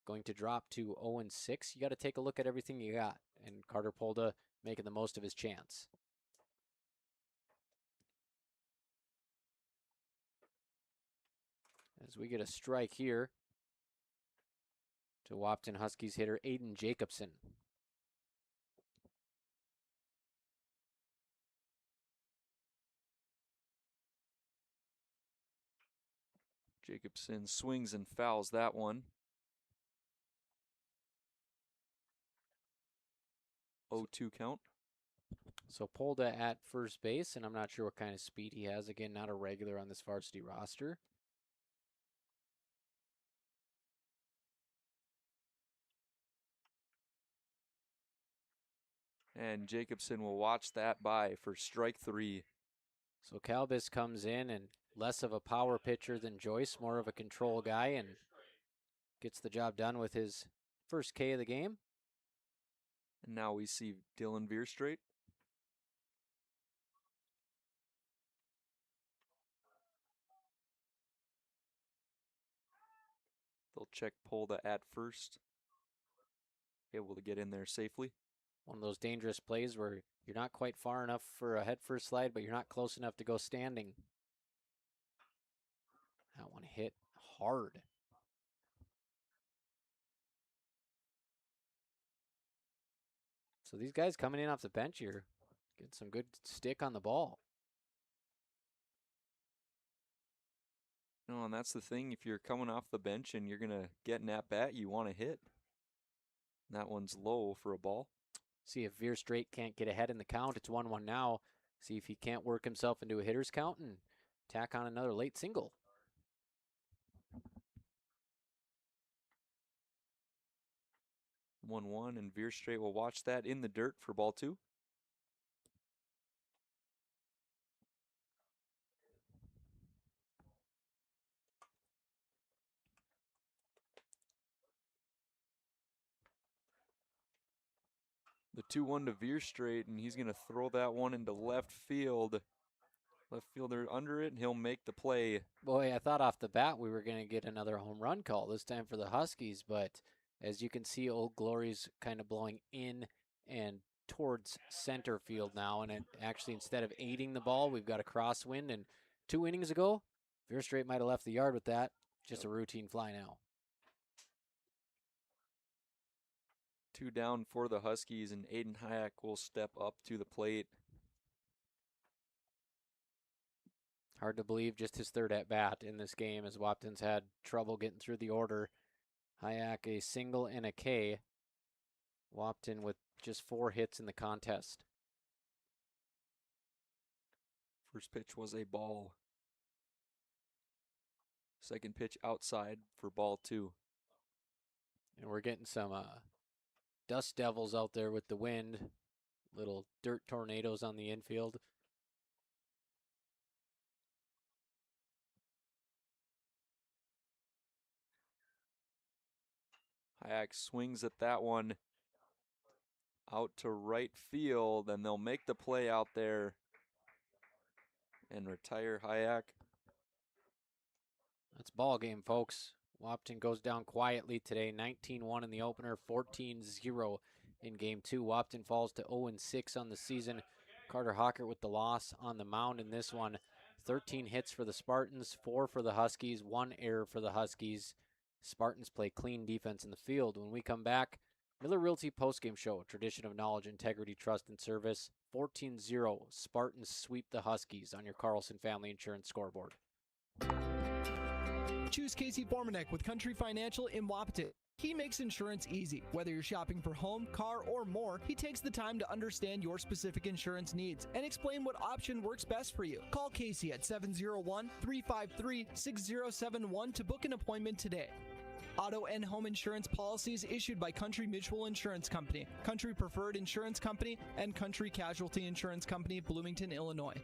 going to drop to 0-6. You got to take a look at everything you got. And Carter Polda making the most of his chance. As we get a strike here to Wahpeton Huskies hitter Aiden Jacobson. Jacobson swings and fouls that one. 0-2 count. So Polda at first base, and I'm not sure what kind of speed he has. Again, not a regular on this varsity roster. And Jacobson will watch that by for strike 3. So Calbis comes in and less of a power pitcher than Joyce, more of a control guy, and gets the job done with his first K of the game. And now we see Dylan Veerstraight. They'll check Polda at first. Able to get in there safely. One of those dangerous plays where you're not quite far enough for a head first slide, but you're not close enough to go standing. That one hit hard. So these guys coming in off the bench here, getting some good stick on the ball. No, and that's the thing. If you're coming off the bench and you're going to get an at-bat, you want to hit. And that one's low for a ball. See if Veerstraight can't get ahead in the count. It's 1-1 now. See if he can't work himself into a hitter's count and tack on another late single. One, and Veerstraight will watch that in the dirt for ball 2. The 2-1 to Veerstraight, and he's going to throw that one into left field. Left fielder under it, and he'll make the play. Boy, I thought off the bat we were going to get another home run call, this time for the Huskies, but as you can see, Old Glory's kind of blowing in and towards center field now, and it actually, instead of aiding the ball, we've got a crosswind, and 2 innings ago, Veerstraight might have left the yard with that. Just a routine fly now. 2 down for the Huskies, and Aiden Hayek will step up to the plate. Hard to believe just his 3rd at-bat in this game, as Wahpeton's had trouble getting through the order. Hayek a single and a K. Wahpeton with just 4 hits in the contest. First pitch was a ball. Second pitch outside for ball 2. And we're getting some dust devils out there with the wind. Little dirt tornadoes on the infield. Hayek swings at that one out to right field, and they'll make the play out there and retire Hayek. That's ball game, folks. Wahpeton goes down quietly today, 19-1 in the opener, 14-0 in game 2. Wahpeton falls to 0-6 on the season. Carter Hawker with the loss on the mound in this one. 13 hits for the Spartans, 4 for the Huskies, 1 error for the Huskies. Spartans play clean defense in the field. When we come back, Miller Realty postgame show, a tradition of knowledge, integrity, trust, and service. 14-0, Spartans sweep the Huskies on your Carlson Family Insurance scoreboard. Choose Casey Formanek with Country Financial in Wahpeton. He makes insurance easy. Whether you're shopping for home, car, or more, he takes the time to understand your specific insurance needs and explain what option works best for you. Call Casey at 701-353-6071 to book an appointment today. Auto and home insurance policies issued by Country Mutual Insurance Company, Country Preferred Insurance Company, and Country Casualty Insurance Company, Bloomington, Illinois.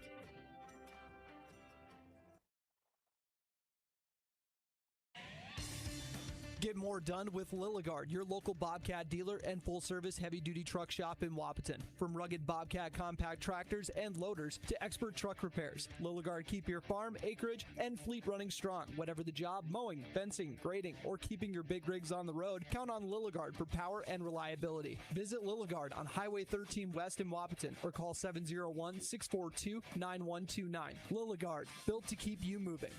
Get more done with Lilligard, your local Bobcat dealer and full-service heavy-duty truck shop in Wahpeton. From rugged Bobcat compact tractors and loaders to expert truck repairs, Lilligard keep your farm, acreage, and fleet running strong. Whatever the job, mowing, fencing, grading, or keeping your big rigs on the road, count on Lilligard for power and reliability. Visit Lilligard on Highway 13 West in Wahpeton or call 701-642-9129. Lilligard, built to keep you moving.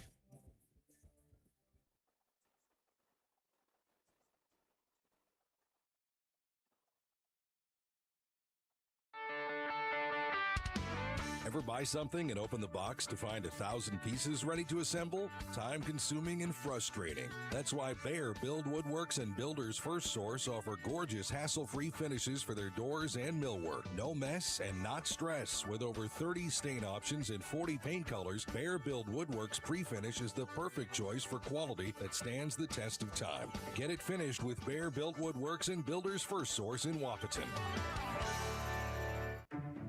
Ever buy something and open the box to find 1,000 pieces ready to assemble? Time consuming and frustrating. That's why Bear Build Woodworks and Builders First Source offer gorgeous hassle-free finishes for their doors and millwork. No mess and not stress. With over 30 stain options and 40 paint colors, Bear Build Woodworks pre-finish is the perfect choice for quality that stands the test of time. Get it finished with Bear Built Woodworks and Builders First Source in Wahpeton.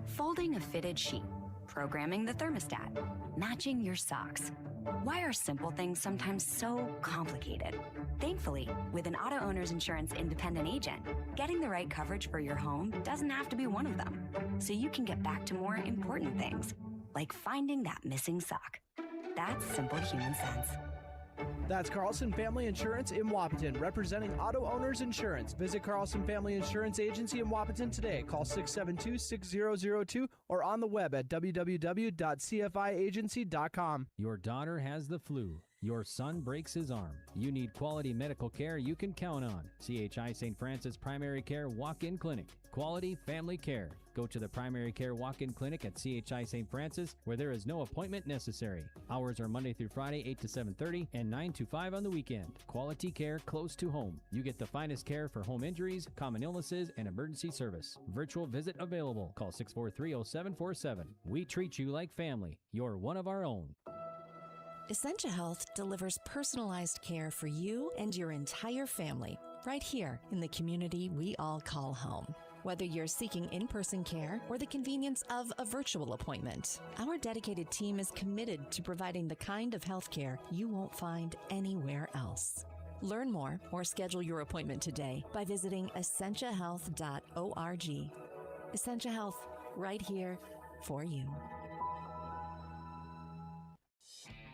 Folding a fitted sheet, programming the thermostat, matching your socks. Why are simple things sometimes so complicated? Thankfully, with an auto owner's insurance independent agent, getting the right coverage for your home doesn't have to be one of them. So you can get back to more important things, like finding that missing sock. That's simple human sense. That's Carlson Family Insurance in Wahpeton, representing auto owners insurance. Visit Carlson Family Insurance Agency in Wahpeton today. Call 672-6002 or on the web at www.cfiagency.com. Your daughter has the flu. Your son breaks his arm. You need quality medical care you can count on. CHI St. Francis Primary Care Walk-In Clinic. Quality family care. Go to the Primary Care Walk-In Clinic at CHI St. Francis, where there is no appointment necessary. Hours are Monday through Friday, 8 to 7:30 and 9 to 5 on the weekend. Quality care close to home. You get the finest care for home injuries, common illnesses, and emergency service. Virtual visit available. Call 643-0747. We treat you like family. You're one of our own. Essentia Health delivers personalized care for you and your entire family right here in the community we all call home. Whether you're seeking in-person care or the convenience of a virtual appointment, our dedicated team is committed to providing the kind of health care you won't find anywhere else. Learn more or schedule your appointment today by visiting essentiahealth.org. Essentia Health, right here for you.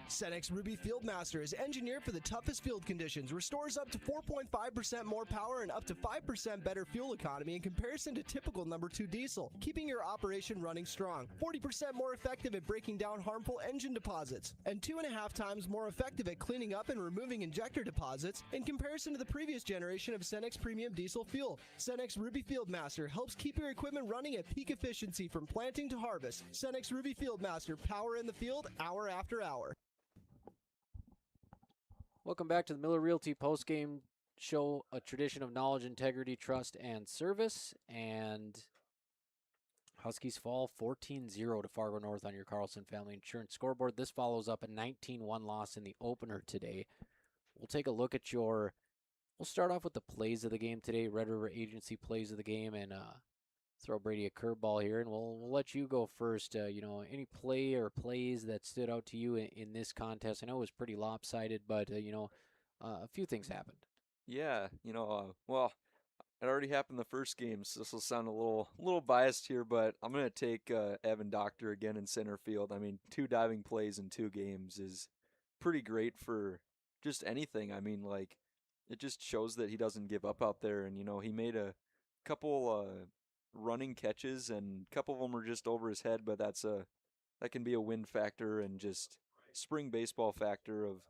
Cenex Ruby Fieldmaster is engineered for the toughest field conditions, restores up to 4.5% more power and up to 5% better fuel economy in comparison to typical number 2 diesel, keeping your operation running strong, 40% more effective at breaking down harmful engine deposits, and 2.5 times more effective at cleaning up and removing injector deposits in comparison to the previous generation of Cenex Premium Diesel Fuel. Cenex Ruby Fieldmaster helps keep your equipment running at peak efficiency from planting to harvest. Cenex Ruby Fieldmaster, power in the field, hour after hour. Welcome back to the Miller Realty postgame show, a tradition of knowledge, integrity, trust, and service. And Huskies fall 14-0 to Fargo North on your Carlson Family Insurance scoreboard. This follows up a 19-1 loss in the opener today. We'll take a look at we'll start off with the plays of the game today, Red River Agency plays of the game, and throw Brady a curveball here, and we'll let you go first. Any play or plays that stood out to you in this contest? I know it was pretty lopsided, but a few things happened. Yeah, well, it already happened the first game, so this will sound a little biased here, but I'm gonna take Evan Doctor again in center field. I mean, 2 diving plays in 2 games is pretty great for just anything. I mean, like, it just shows that he doesn't give up out there, and he made a couple running catches, and a couple of them were just over his head, but that can be a wind factor and just spring baseball factor of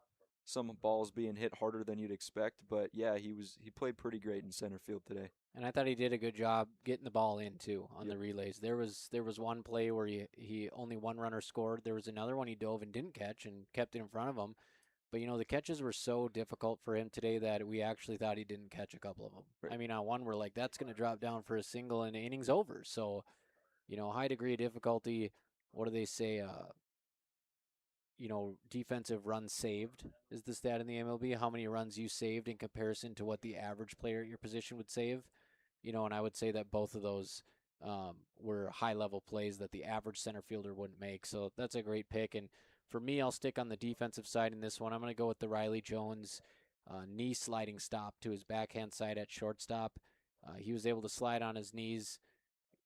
some balls being hit harder than you'd expect. But yeah, he played pretty great in center field today. And I thought he did a good job getting the ball in too on the relays. There was one play where he only one runner scored. There was another one he dove and didn't catch and kept it in front of him. But, the catches were so difficult for him today that we actually thought he didn't catch a couple of them. Right. I mean, on one, we're like, that's going to drop down for a single and the inning's over. So, high degree of difficulty. What do they say? Defensive runs saved is the stat in the MLB. How many runs you saved in comparison to what the average player at your position would save. And I would say that both of those were high-level plays that the average center fielder wouldn't make. So that's a great pick. And for me, I'll stick on the defensive side in this one. I'm going to go with the Riley Jones knee sliding stop to his backhand side at shortstop. He was able to slide on his knees,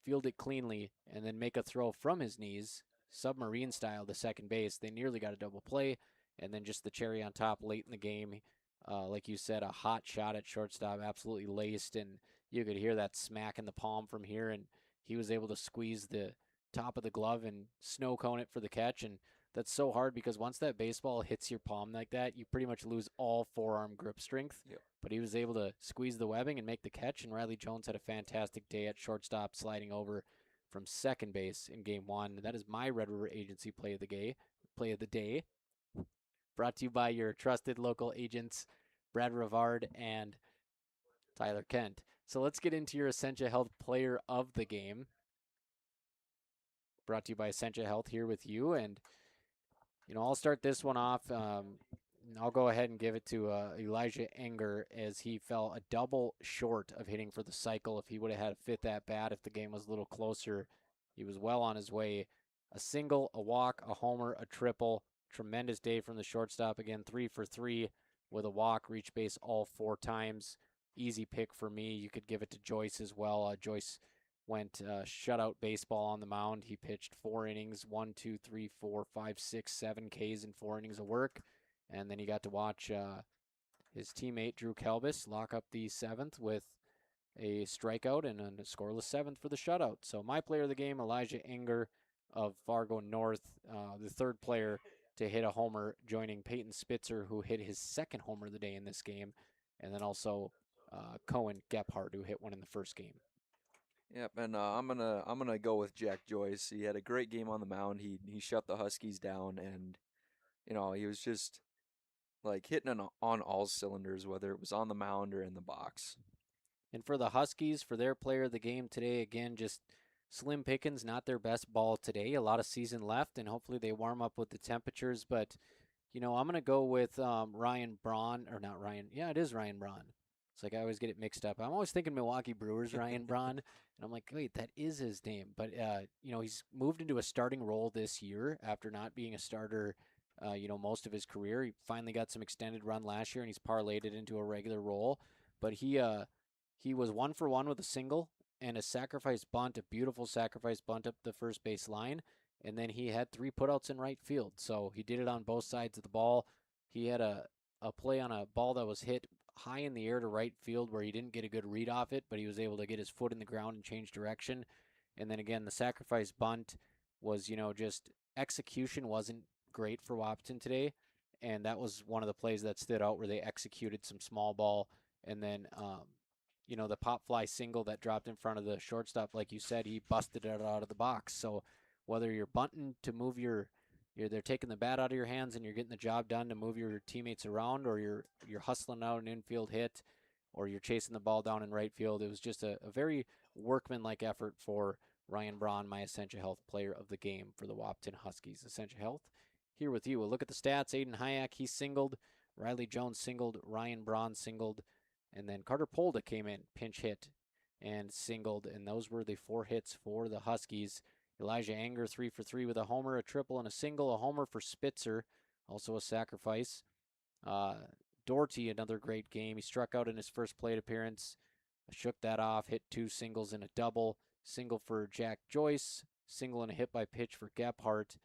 field it cleanly, and then make a throw from his knees, submarine style, to second base. They nearly got a double play, and then just the cherry on top late in the game. Like you said, a hot shot at shortstop, absolutely laced, and you could hear that smack in the palm from here, and he was able to squeeze the top of the glove and snow cone it for the catch. And that's so hard because once that baseball hits your palm like that, you pretty much lose all forearm grip strength. Yep. But he was able to squeeze the webbing and make the catch, and Riley Jones had a fantastic day at shortstop, sliding over from second base in Game 1. That is my Red River Agency play of the day. Brought to you by your trusted local agents, Brad Rivard and Tyler Kent. So let's get into your Essentia Health player of the game. Brought to you by Essentia Health here with you. And, I'll start this one off. I'll go ahead and give it to Elijah Enger, as he fell a double short of hitting for the cycle. If he would have had a fifth at bat, if the game was a little closer, he was well on his way. A single, a walk, a homer, a triple. Tremendous day from the shortstop. Again, 3 for 3 with a walk, reached base all 4 times. Easy pick for me. You could give it to Joyce as well. Joyce went shutout baseball on the mound. He pitched 4 innings, 1, 2, 3, 4, 5, 6, 7 Ks in 4 innings of work. And then he got to watch his teammate Drew Kelbis lock up the 7th with a strikeout and a scoreless 7th for the shutout. So my player of the game, Elijah Enger of Fargo North, the third player to hit a homer, joining Peyton Spitzer, who hit his 2nd homer of the day in this game, and then also Cohen Gephardt, who hit one in the first game. Yep, and I'm gonna go with Jack Joyce. He had a great game on the mound. He shut the Huskies down, and he was just like hitting on all cylinders, whether it was on the mound or in the box. And for the Huskies, for their player of the game today, again, just slim pickings, not their best ball today. A lot of season left, and hopefully they warm up with the temperatures. But, I'm going to go with Ryan Braun, or not Ryan. Yeah, it is Ryan Braun. It's like I always get it mixed up. I'm always thinking Milwaukee Brewers, Ryan Braun, and I'm like, wait, that is his name. But, he's moved into a starting role this year after not being a starter most of his career. He finally got some extended run last year, and he's parlayed it into a regular role. But he was 1 for 1 with a single and a sacrifice bunt, a beautiful sacrifice bunt up the first base line. And then he had 3 putouts in right field. So he did it on both sides of the ball. He had a play on a ball that was hit high in the air to right field where he didn't get a good read off it, but he was able to get his foot in the ground and change direction. And then again, the sacrifice bunt was, just execution wasn't great for Wahpeton today, and that was one of the plays that stood out where they executed some small ball, and then the pop fly single that dropped in front of the shortstop, like you said, he busted it out of the box. So whether you're bunting to move they're taking the bat out of your hands and you're getting the job done to move your teammates around, or you're hustling out an infield hit, or you're chasing the ball down in right field, it was just a very workmanlike effort for Ryan Braun, my Essentia Health player of the game for the Wahpeton Huskies. Essentia Health here with you. We'll look at the stats. Aiden Hayek, he singled. Riley Jones singled. Ryan Braun singled. And then Carter Polda came in, pinch hit, and singled. And those were the 4 hits for the Huskies. Elijah Enger, 3 for 3 with a homer, a triple, and a single. A homer for Spitzer, also a sacrifice. Doherty, another great game. He struck out in his first plate appearance. Shook that off, hit 2 singles and a double. Single for Jack Joyce. Single and a hit by pitch for Gephardt.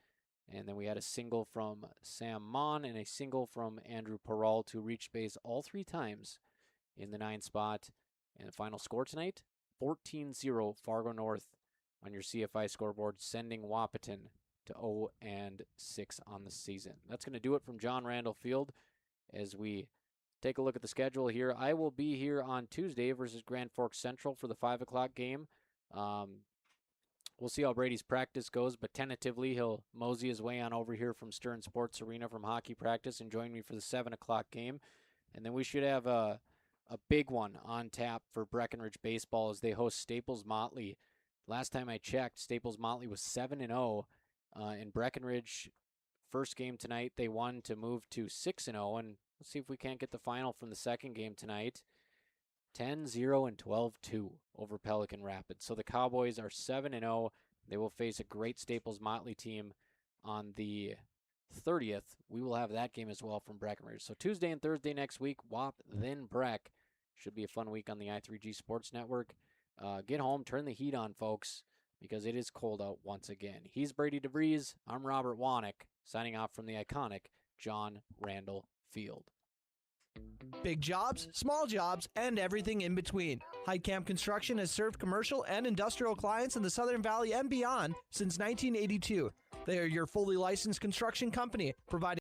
And then we had a single from Sam Mon and a single from Andrew Perrault, who reached base all 3 times in the 9th spot. And the final score tonight, 14-0 Fargo North on your CFI scoreboard, sending Wahpeton to 0-6 on the season. That's going to do it from John Randall Field as we take a look at the schedule here. I will be here on Tuesday versus Grand Forks Central for the 5 o'clock game. We'll see how Brady's practice goes, but tentatively he'll mosey his way on over here from Stern Sports Arena from hockey practice and join me for the 7 o'clock game. And then we should have a big one on tap for Breckenridge baseball as they host Staples Motley. Last time I checked, Staples Motley was 7-0 in Breckenridge. First game tonight, they won to move to 6-0, and let's see if we can't get the final from the second game tonight. 10-0 and 12-2 over Pelican Rapids. So the Cowboys are 7-0. They will face a great Staples Motley team on the 30th. We will have that game as well from Breckenridge. So Tuesday and Thursday next week, Wap, then Breck. Should be a fun week on the I3G Sports Network. Get home, turn the heat on, folks, because it is cold out once again. He's Brady DeVries. I'm Robert Wanek, signing off from the iconic John Randall Field. Big jobs, small jobs, and everything in between. Heitkamp Construction has served commercial and industrial clients in the Southern Valley and beyond since 1982. They are your fully licensed construction company, providing